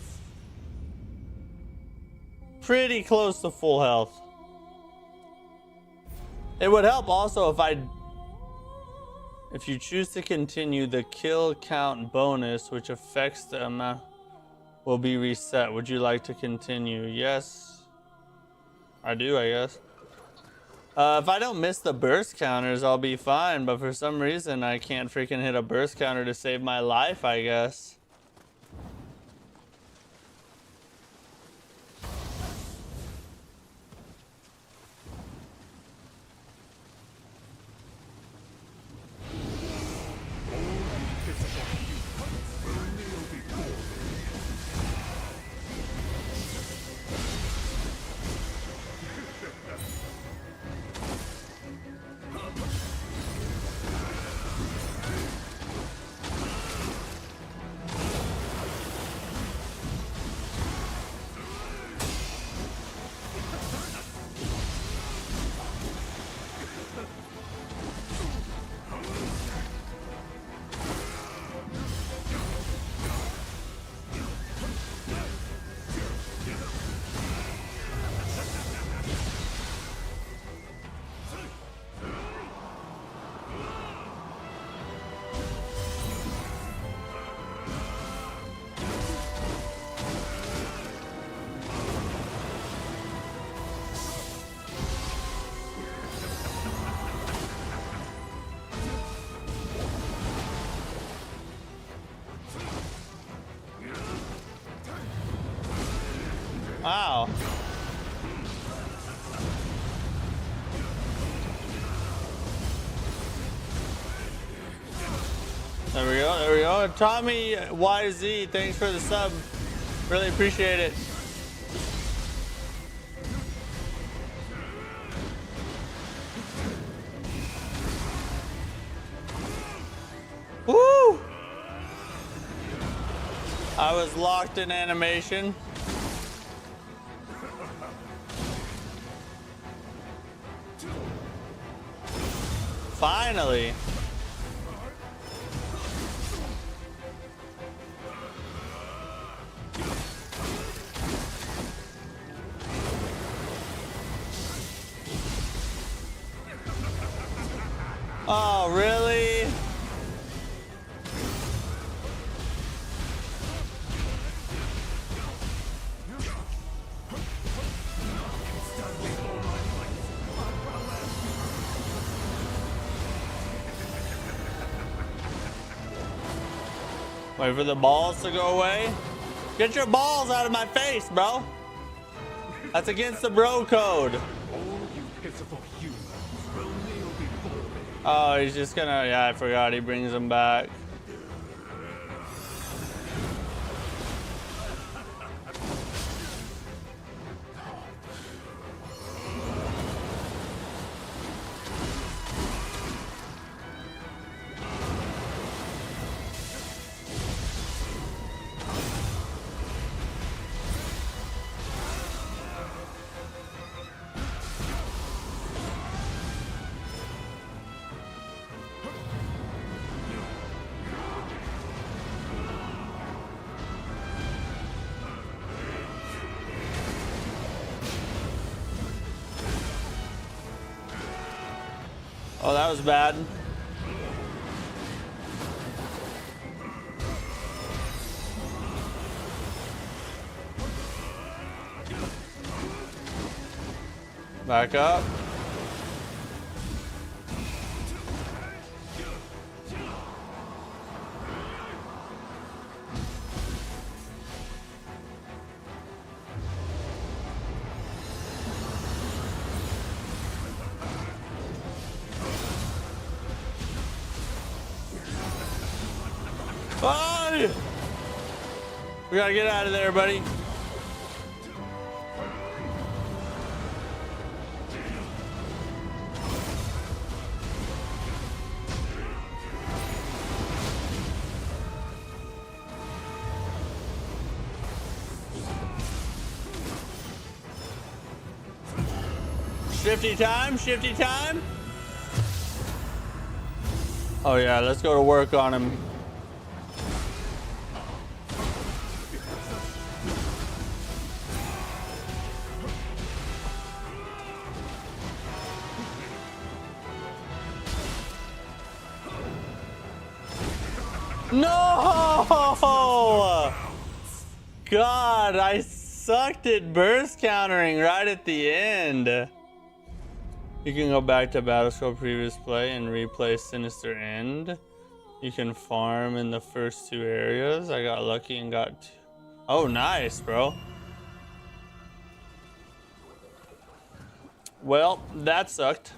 Pretty close to full health. It would help also if you choose to continue, the kill count bonus, which affects the amount, will be reset. Would you like to continue? Yes. I do, I guess. If I don't miss the burst counters, I'll be fine. But for some reason, I can't freaking hit a burst counter to save my life, I guess. Wow. There we go, there we go. Tommy YZ, thanks for the sub. Really appreciate it. Woo! I was locked in animation. Finally. Oh, really? Wait for the balls to go away. Get your balls out of my face, bro. That's against the bro code. Oh, he's just gonna, yeah, I forgot he brings them back. Oh, that was bad. Back up. Oh! We gotta get out of there, buddy. Shifty time, shifty time. Oh yeah, let's go to work on him. No! God, I sucked at burst countering right at the end. You can go back to Battlescope previous play and replay Sinister End. You can farm in the first 2 areas. I got lucky and got 2. Oh, nice, bro. Well, that sucked.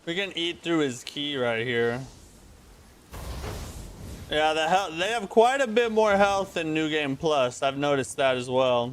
We can eat through his key right here. Yeah, they have quite a bit more health than New Game Plus. I've noticed that as well.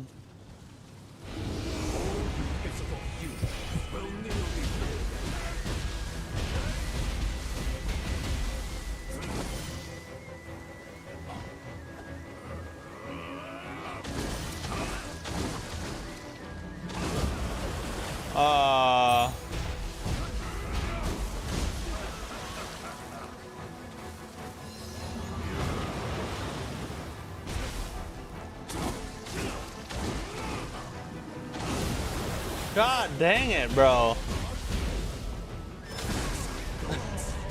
God dang it, bro.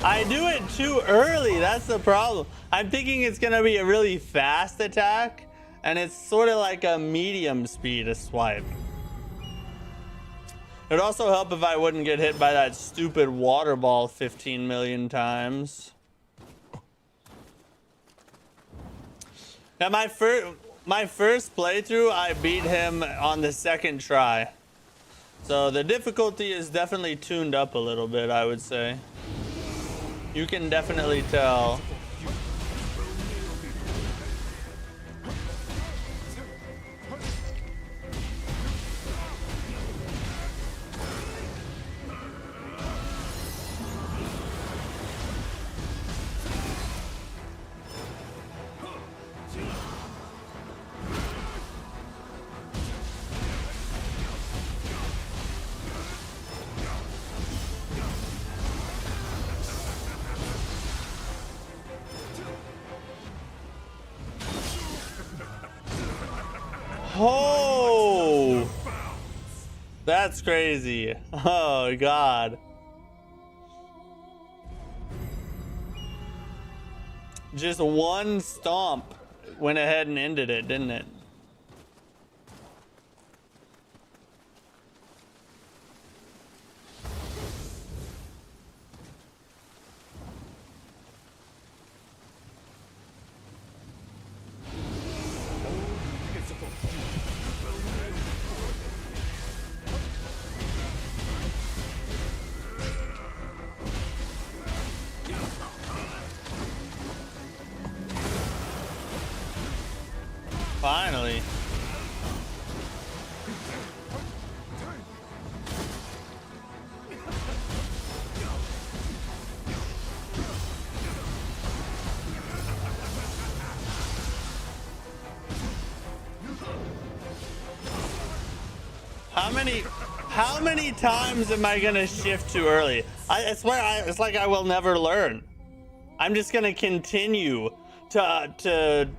I do it too early. That's the problem. I'm thinking it's going to be a really fast attack, and it's sort of like a medium speed swipe. It would also help if I wouldn't get hit by that stupid water ball 15 million times. Now, my first playthrough, I beat him on the 2nd try. So the difficulty is definitely tuned up a little bit, I would say. You can definitely tell. Oh, that's crazy. Oh, God. Just one stomp went ahead and ended it, didn't it? Finally. How many times am I gonna shift too early? I swear, it's like I will never learn. I'm just gonna continue to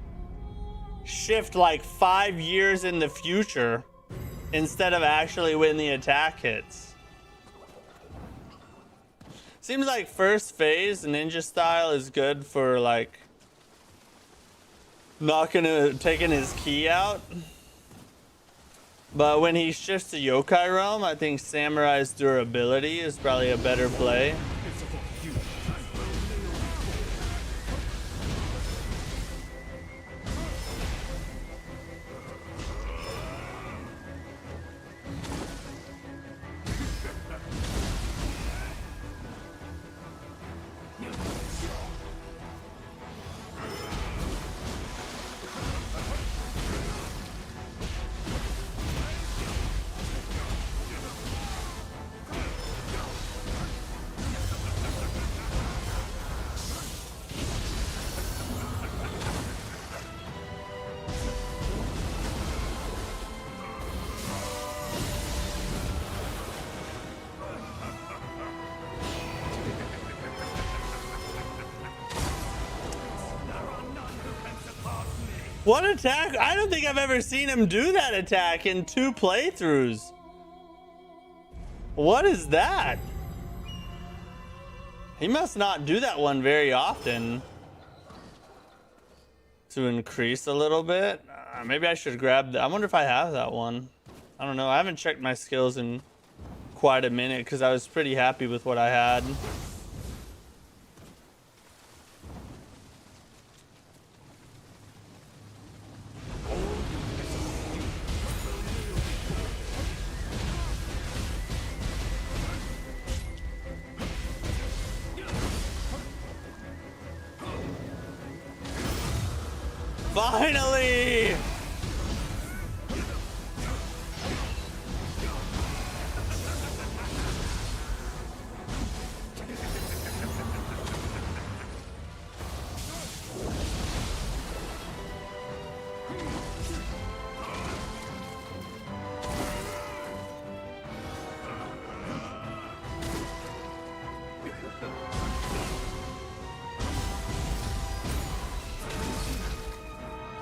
shift like 5 years in the future instead of actually when the attack hits. Seems like first phase ninja style is good for like taking his key out. But when he shifts to Yokai Realm, I think Samurai's durability is probably a better play. What attack? I don't think I've ever seen him do that attack in 2 playthroughs. What is that? He must not do that one very often. To increase a little bit. Maybe I should grab that. I wonder if I have that one. I don't know. I haven't checked my skills in quite a minute because I was pretty happy with what I had. Finally!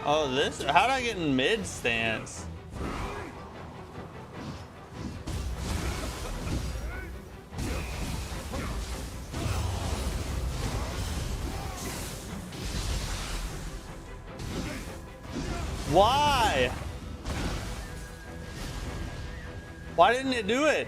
Oh, this? How did I get in mid stance? Why? Why didn't it do it?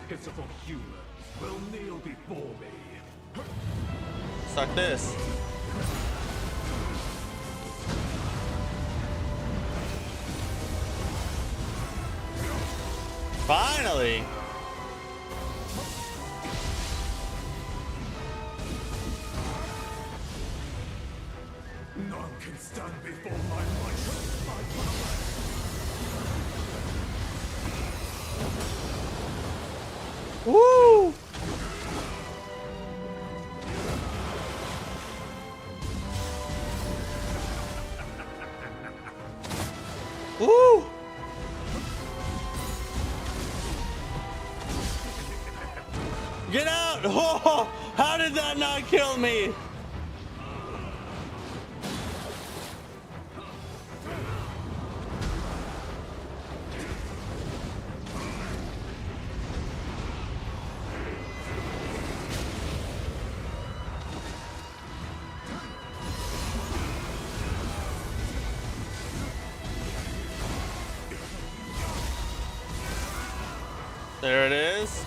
Pitiful human will kneel before me. Suck this. Finally. None can stand before my might. My power. Woo! Woo! Get out! Oh, how did that not kill me? There it is.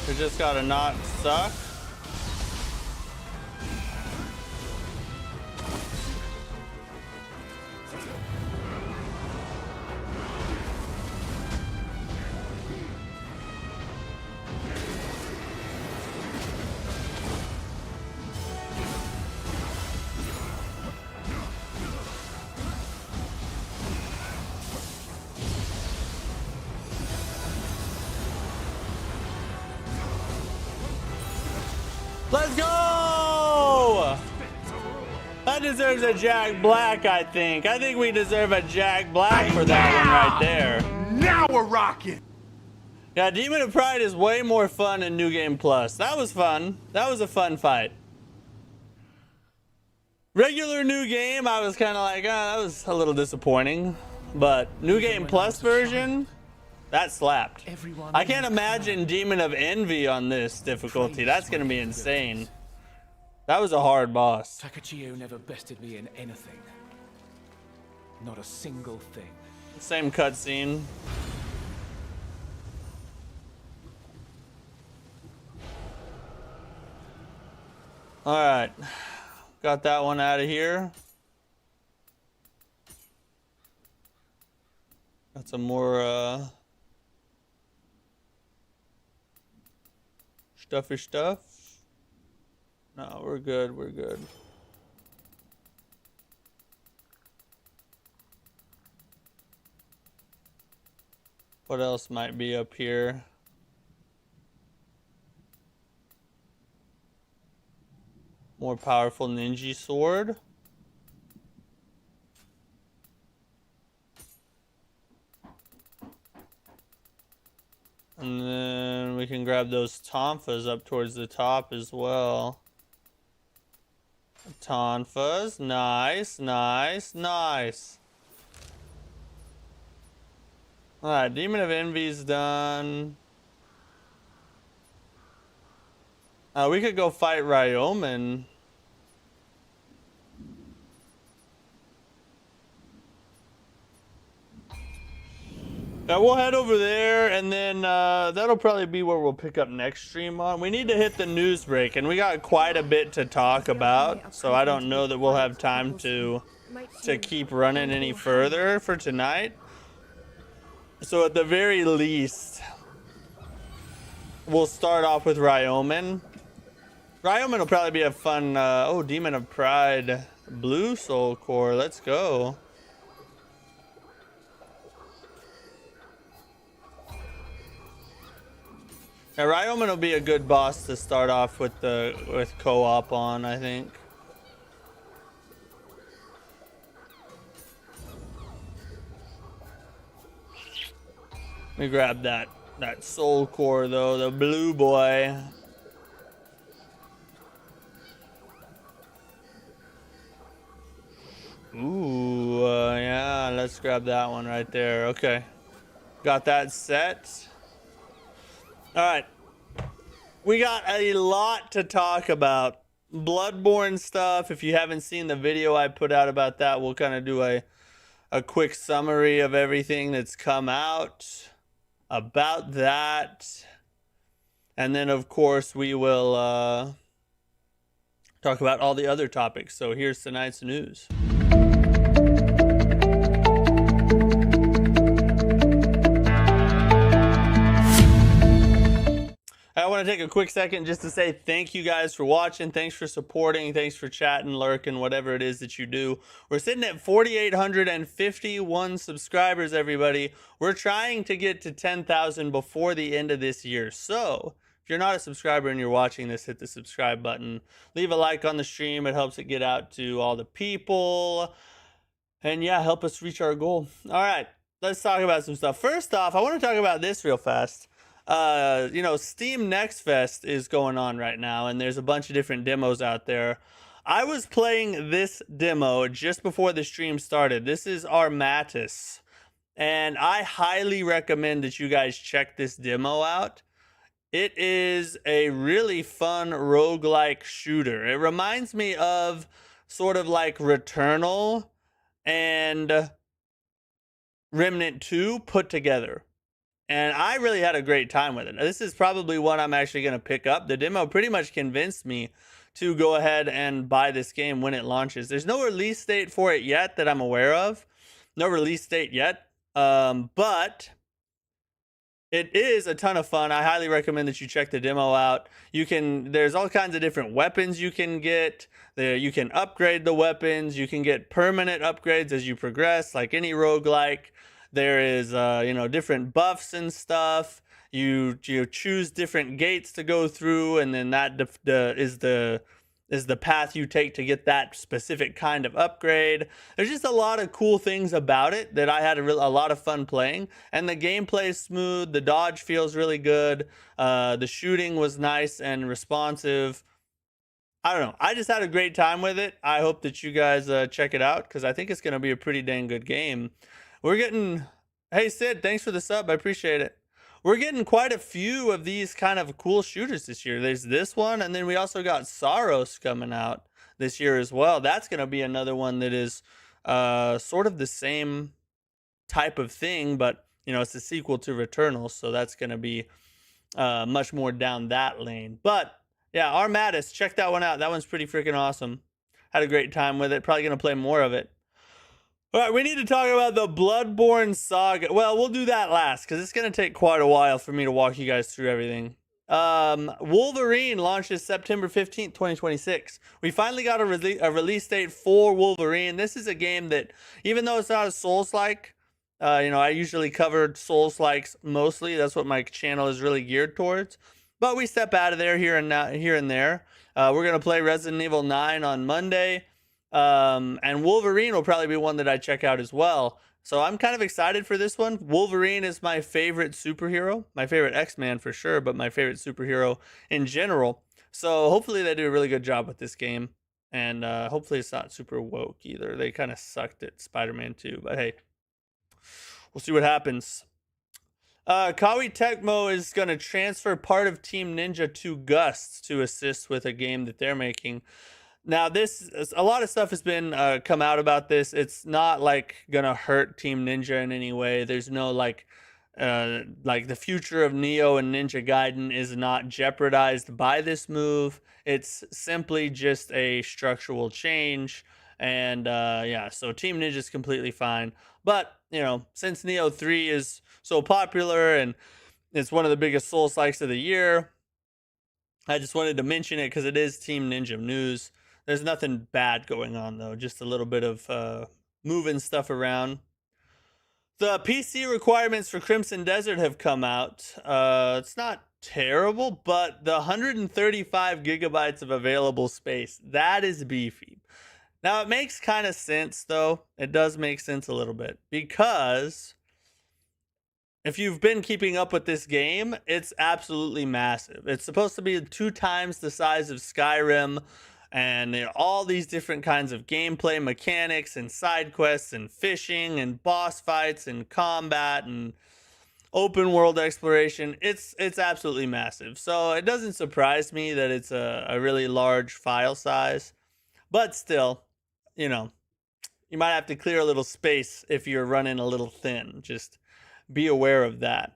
We just gotta not suck. Let's go! That deserves a Jack Black, I think. I think we deserve a Jack Black for that one right there. Now we're rocking! Yeah, Demon of Pride is way more fun in New Game Plus. That was fun. That was a fun fight. Regular new game, I was kind of like, that was a little disappointing. But new game plus version, that slapped. I can't imagine Demon of Envy on this difficulty. That's gonna be insane. That was a hard boss. Takachio never bested me in anything. Not a single thing. Same cutscene. All right, got that one out of here. Got some more stuffy stuff. No, we're good. We're good. What else might be up here? More powerful ninja sword. And then we can grab those tonfas up towards the top as well. Tonfas, nice, nice, nice. Alright, Demon of Envy's done. We could go fight Ryomen. Yeah, we'll head over there, and then that'll probably be where we'll pick up next stream on. We need to hit the news break, and we got quite a bit to talk about, so I don't know that we'll have time to keep running any further for tonight. So at the very least, we'll start off with Ryomen. Ryomen will probably be a fun, oh, Demon of Pride, Blue Soul Core, let's go. Now, Ryomen will be a good boss to start off with co-op on, I think. Let me grab that soul core though, the blue boy. Ooh, yeah, let's grab that one right there. Okay, got that set. All right, we got a lot to talk about. Bloodborne stuff. If you haven't seen the video I put out about that, we'll kind of do a quick summary of everything that's come out about that. And then, of course, we will talk about all the other topics. So here's tonight's news. I want to take a quick second just to say thank you guys for watching. Thanks for supporting. Thanks for chatting, lurking, whatever it is that you do. We're sitting at 4,851 subscribers, everybody. We're trying to get to 10,000 before the end of this year. So if you're not a subscriber and you're watching this, hit the subscribe button. Leave a like on the stream. It helps it get out to all the people. And yeah, help us reach our goal. All right, let's talk about some stuff. First off, I want to talk about this real fast. You know, Steam Next Fest is going on right now, and there's a bunch of different demos out there. I was playing this demo just before the stream started. This is Armatus, and I highly recommend that you guys check this demo out. It is a really fun roguelike shooter. It reminds me of sort of like Returnal and Remnant 2 put together. And I really had a great time with it. This is probably one I'm actually going to pick up. The demo pretty much convinced me to go ahead and buy this game when it launches. There's no release date for it yet that I'm aware of. No release date yet. But it is a ton of fun. I highly recommend that you check the demo out. There's all kinds of different weapons you can get. You can upgrade the weapons. You can get permanent upgrades as you progress, like any roguelike. There is, you know, different buffs and stuff. You choose different gates to go through, and then that is the path you take to get that specific kind of upgrade. There's just a lot of cool things about it that I had a lot of fun playing. And the gameplay is smooth. The dodge feels really good. The shooting was nice and responsive. I don't know. I just had a great time with it. I hope that you guys check it out because I think it's going to be a pretty dang good game. We're getting, hey Sid, thanks for the sub. I appreciate it. We're getting quite a few of these kind of cool shooters this year. There's this one, and then we also got Saros coming out this year as well. That's going to be another one that is sort of the same type of thing, but you know, it's a sequel to Returnal, so that's going to be much more down that lane. But yeah, Armatus, check that one out. That one's pretty freaking awesome. Had a great time with it. Probably going to play more of it. All right, we need to talk about the Bloodborne saga. Well, we'll do that last because it's going to take quite a while for me to walk you guys through everything. Wolverine launches September 15th, 2026. We finally got a release date for Wolverine. This is a game that, even though it's not a Souls-like, I usually cover Souls-likes mostly. That's what my channel is really geared towards. But we step out of there here and there. We're going to play Resident Evil 9 on Monday. And Wolverine will probably be one that I check out as well. So I'm kind of excited for this one. Wolverine is my favorite superhero. My favorite X-Man for sure, but my favorite superhero in general. So hopefully they do a really good job with this game. And hopefully it's not super woke either. They kind of sucked at Spider-Man 2. But hey, we'll see what happens. Koei Tecmo is going to transfer part of Team Ninja to Gust to assist with a game that they're making. Now, a lot of stuff has been come out about this. It's not like gonna hurt Team Ninja in any way. There's no like the future of Nioh and Ninja Gaiden is not jeopardized by this move. It's simply just a structural change, and yeah, so Team Ninja is completely fine. But you know, since Nioh 3 is so popular and it's one of the biggest Souls-likes of the year, I just wanted to mention it because it is Team Ninja news. There's nothing bad going on, though. Just a little bit of moving stuff around. The PC requirements for Crimson Desert have come out. It's not terrible, but the 135 gigabytes of available space, that is beefy. Now, it makes kind of sense, though. It does make sense a little bit. Because if you've been keeping up with this game, it's absolutely massive. It's supposed to be 2 times the size of Skyrim. And you know, all these different kinds of gameplay mechanics and side quests and fishing and boss fights and combat and open world exploration. It's absolutely massive. So it doesn't surprise me that it's a really large file size. But still, you know, you might have to clear a little space if you're running a little thin. Just be aware of that.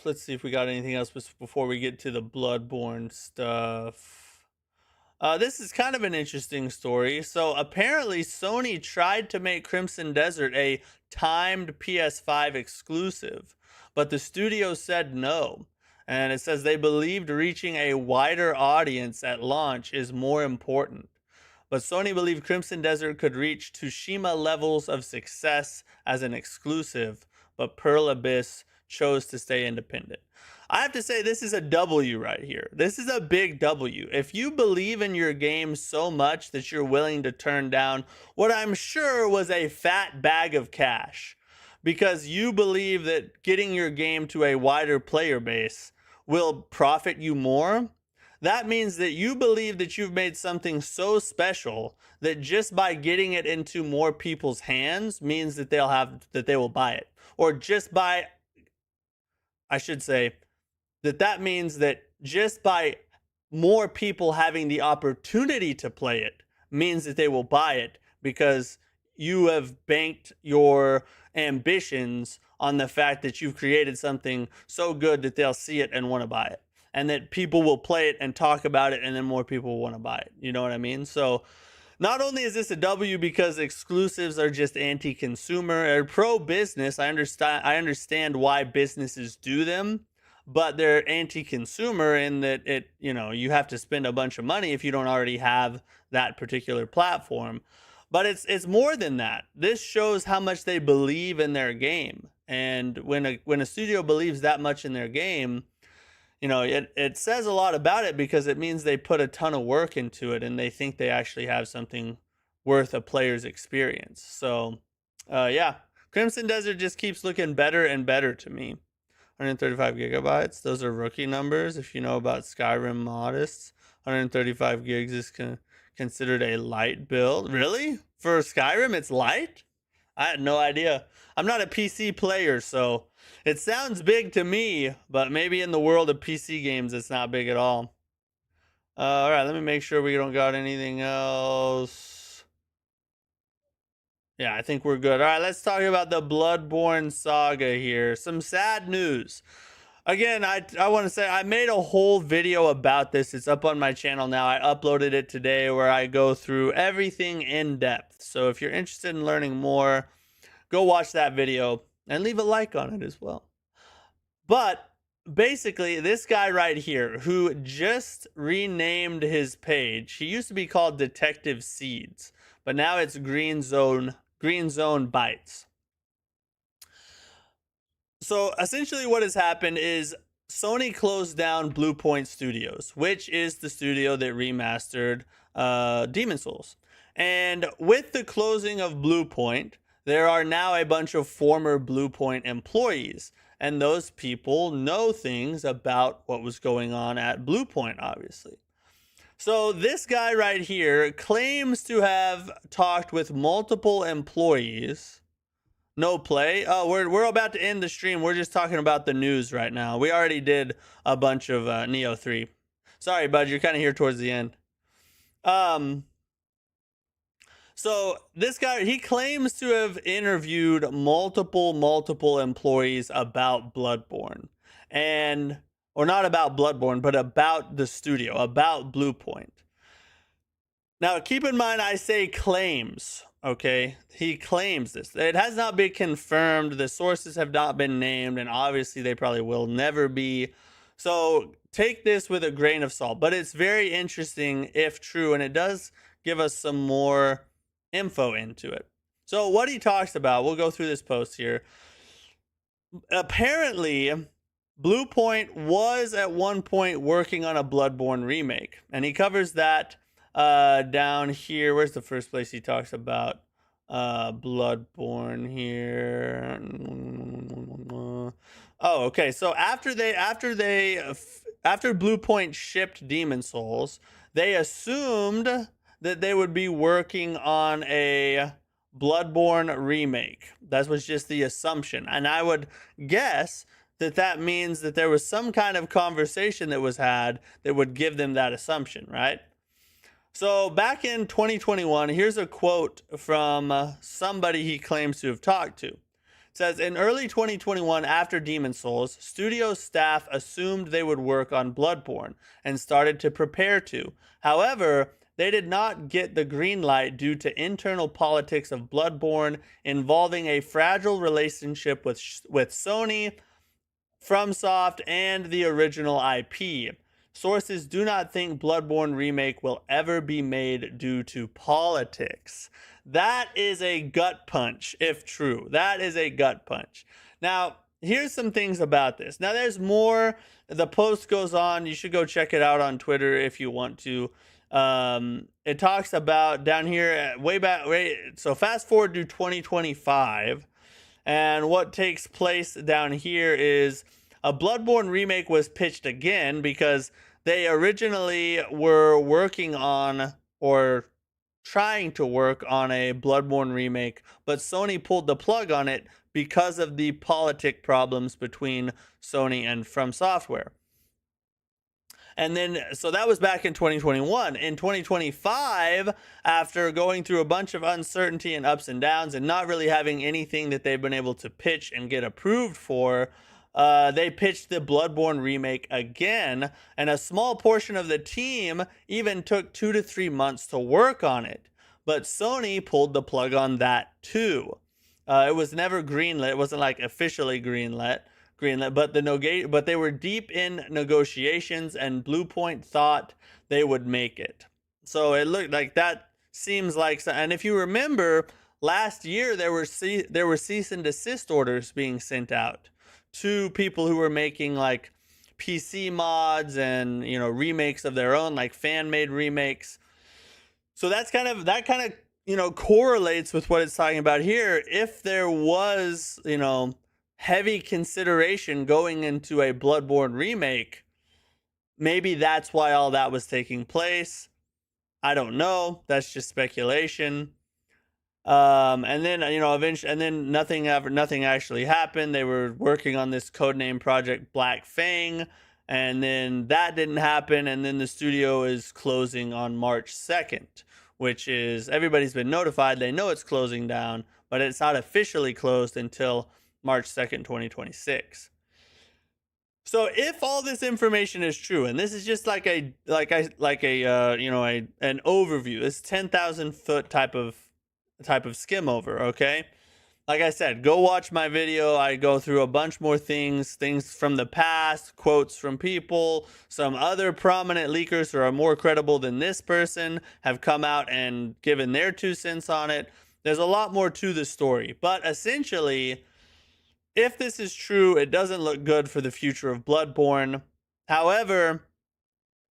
Let's see if we got anything else before we get to the Bloodborne stuff. This is kind of an interesting story. So apparently Sony tried to make Crimson Desert a timed PS5 exclusive, but the studio said no. And it says they believed reaching a wider audience at launch is more important. But Sony believed Crimson Desert could reach Tsushima levels of success as an exclusive, but Pearl Abyss chose to stay independent. I have to say, this is a W right here. This is a big W. If you believe in your game so much that you're willing to turn down what I'm sure was a fat bag of cash, because you believe that getting your game to a wider player base will profit you more, that means that you believe that you've made something so special that just by getting it into more people's hands means that they will buy it. Or just by, I should say, that means that just by more people having the opportunity to play it means that they will buy it because you have banked your ambitions on the fact that you've created something so good that they'll see it and want to buy it. And that people will play it and talk about it and then more people will want to buy it. You know what I mean? So not only is this a W because exclusives are just anti-consumer or pro-business, I understand why businesses do them, but they're anti-consumer in that you have to spend a bunch of money if you don't already have that particular platform. But it's more than that. This shows how much they believe in their game. And when a studio believes that much in their game, it says a lot about it because it means they put a ton of work into it and they think they actually have something worth a player's experience. So, yeah, Crimson Desert just keeps looking better and better to me. 135 gigabytes. Those are rookie numbers. If you know about Skyrim modists, 135 gigs is considered a light build. Really? For Skyrim, it's light? I had no idea. I'm not a PC player, so it sounds big to me, but maybe in the world of PC games, it's not big at all. All right, let me make sure we don't got anything else. Yeah, I think we're good. All right, let's talk about the Bloodborne saga here. Some sad news. Again, I want to say I made a whole video about this. It's up on my channel now. I uploaded it today where I go through everything in depth. So if you're interested in learning more, go watch that video and leave a like on it as well. But basically, this guy right here who just renamed his page, he used to be called Detective Seeds, but now it's Green Zone Bites. So essentially what has happened is Sony closed down Blue Point Studios, which is the studio that remastered Demon's Souls. And with the closing of Blue Point, there are now a bunch of former Blue Point employees. And those people know things about what was going on at Blue Point, obviously. So this guy right here claims to have talked with multiple employees. No play. Oh, we're about to end the stream. We're just talking about the news right now. We already did a bunch of Nioh 3. Sorry, bud. You're kind of here towards the end. So this guy, he claims to have interviewed multiple employees about Bloodborne, or not about Bloodborne, but about the studio, about Blue Point. Now, keep in mind, I say claims, okay? He claims this. It has not been confirmed. The sources have not been named, and obviously they probably will never be. So take this with a grain of salt, but it's very interesting if true, and it does give us some more info into it. So what he talks about, we'll go through this post here. Apparently, Blue Point was at one point working on a Bloodborne remake, and he covers that down here. Where's the first place he talks about Bloodborne here? Oh, okay. So after Blue Point shipped Demon's Souls, they assumed that they would be working on a Bloodborne remake. That was just the assumption. And I would guess that that means that there was some kind of conversation that was had that would give them that assumption, right? So back in 2021, here's a quote from somebody he claims to have talked to. It says, in early 2021, after Demon's Souls, studio staff assumed they would work on Bloodborne and started to prepare to. However, they did not get the green light due to internal politics of Bloodborne involving a fragile relationship with Sony, FromSoft, and the original IP. Sources do not think Bloodborne remake will ever be made due to politics. That is a gut punch, if true. That is a gut punch. Now, here's some things about this. Now, there's more. The post goes on. You should go check it out on Twitter if you want to. It talks about down here so fast forward to 2025, and what takes place down here is a Bloodborne remake was pitched again because they originally were working on or trying to work on a Bloodborne remake, but Sony pulled the plug on it because of the politic problems between Sony and From Software. And then, so that was back in 2021. In 2025, after going through a bunch of uncertainty and ups and downs and not really having anything that they've been able to pitch and get approved for, they pitched the Bloodborne remake again. And a small portion of the team even took 2 to 3 months to work on it. But Sony pulled the plug on that too. It was never greenlit. It wasn't like officially greenlit, but they were deep in negotiations, and Blue Point thought they would make it. So it looked like that seems like, and if you remember, last year there were cease and desist orders being sent out to people who were making like PC mods and remakes of their own, like fan-made remakes. So that kind of correlates with what it's talking about here. If there was heavy consideration going into a Bloodborne remake. Maybe that's why all that was taking place. I don't know. That's just speculation. And then eventually, and then nothing actually happened. They were working on this codename project Black Fang, and then that didn't happen. And then the studio is closing on March 2nd, which is, everybody's been notified. They know it's closing down, but it's not officially closed until March 2nd, 2026. So if all this information is true, and this is just like an overview, this 10,000 foot type of skim over, okay? Like I said, go watch my video. I go through a bunch more things from the past, quotes from people, some other prominent leakers who are more credible than this person have come out and given their 2 cents on it. There's a lot more to the story, but essentially, if this is true, it doesn't look good for the future of Bloodborne. However,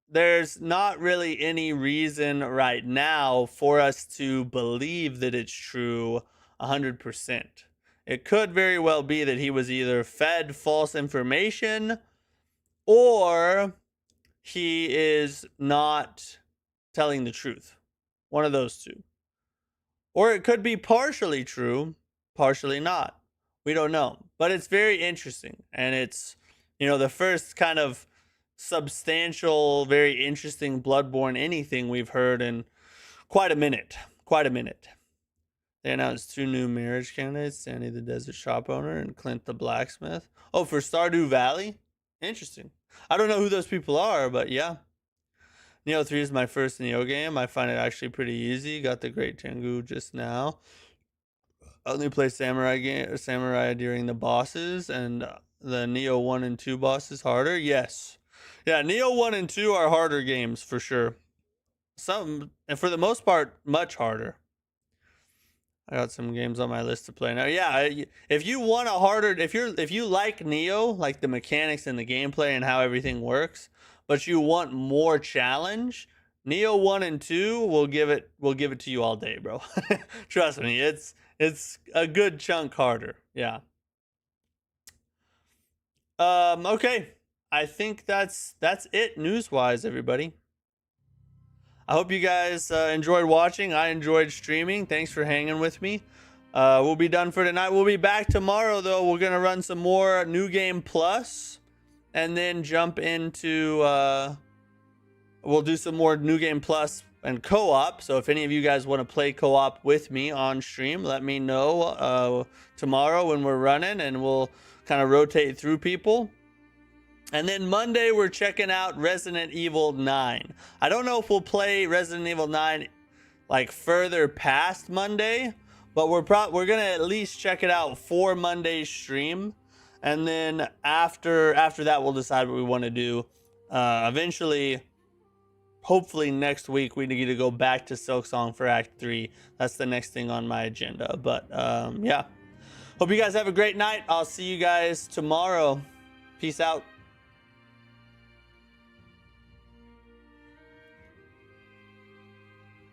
there's not really any reason right now for us to believe that it's true 100%. It could very well be that he was either fed false information or he is not telling the truth. One of those two. Or it could be partially true, partially not. We don't know. But it's very interesting. And it's, the first kind of substantial, very interesting Bloodborne anything we've heard in quite a minute. They announced 2 new marriage candidates, Sandy the desert shop owner and Clint the blacksmith. Oh, for Stardew Valley? Interesting. I don't know who those people are, but yeah. Nioh 3 is my first Nioh game. I find it actually pretty easy. Got the Great Tengu just now. Only play Samurai during the bosses, and the Nioh 1 and 2 bosses harder. Yes. Yeah, Nioh 1 and 2 are harder games for sure. And for the most part, much harder. I got some games on my list to play now. Yeah, if you want a harder, if you like Nioh, like the mechanics and the gameplay and how everything works, but you want more challenge, Nioh 1 and 2 will give it to you all day, bro. Trust me, it's a good chunk harder. Yeah. Okay. I think that's it news-wise, everybody. I hope you guys enjoyed watching. I enjoyed streaming. Thanks for hanging with me. We'll be done for tonight. We'll be back tomorrow, though. We're going to run some more New Game Plus and then jump into... we'll do some more New Game Plus and co-op. So if any of you guys want to play co-op with me on stream, let me know tomorrow when we're running, and we'll kind of rotate through people. And then Monday, we're checking out Resident Evil 9. I don't know if we'll play Resident Evil 9 like further past Monday, but we're going to at least check it out for Monday's stream. And then after that, we'll decide what we want to do. Eventually, hopefully next week, we need to go back to Silksong for Act 3. That's the next thing on my agenda. But yeah, hope you guys have a great night. I'll see you guys tomorrow. Peace out.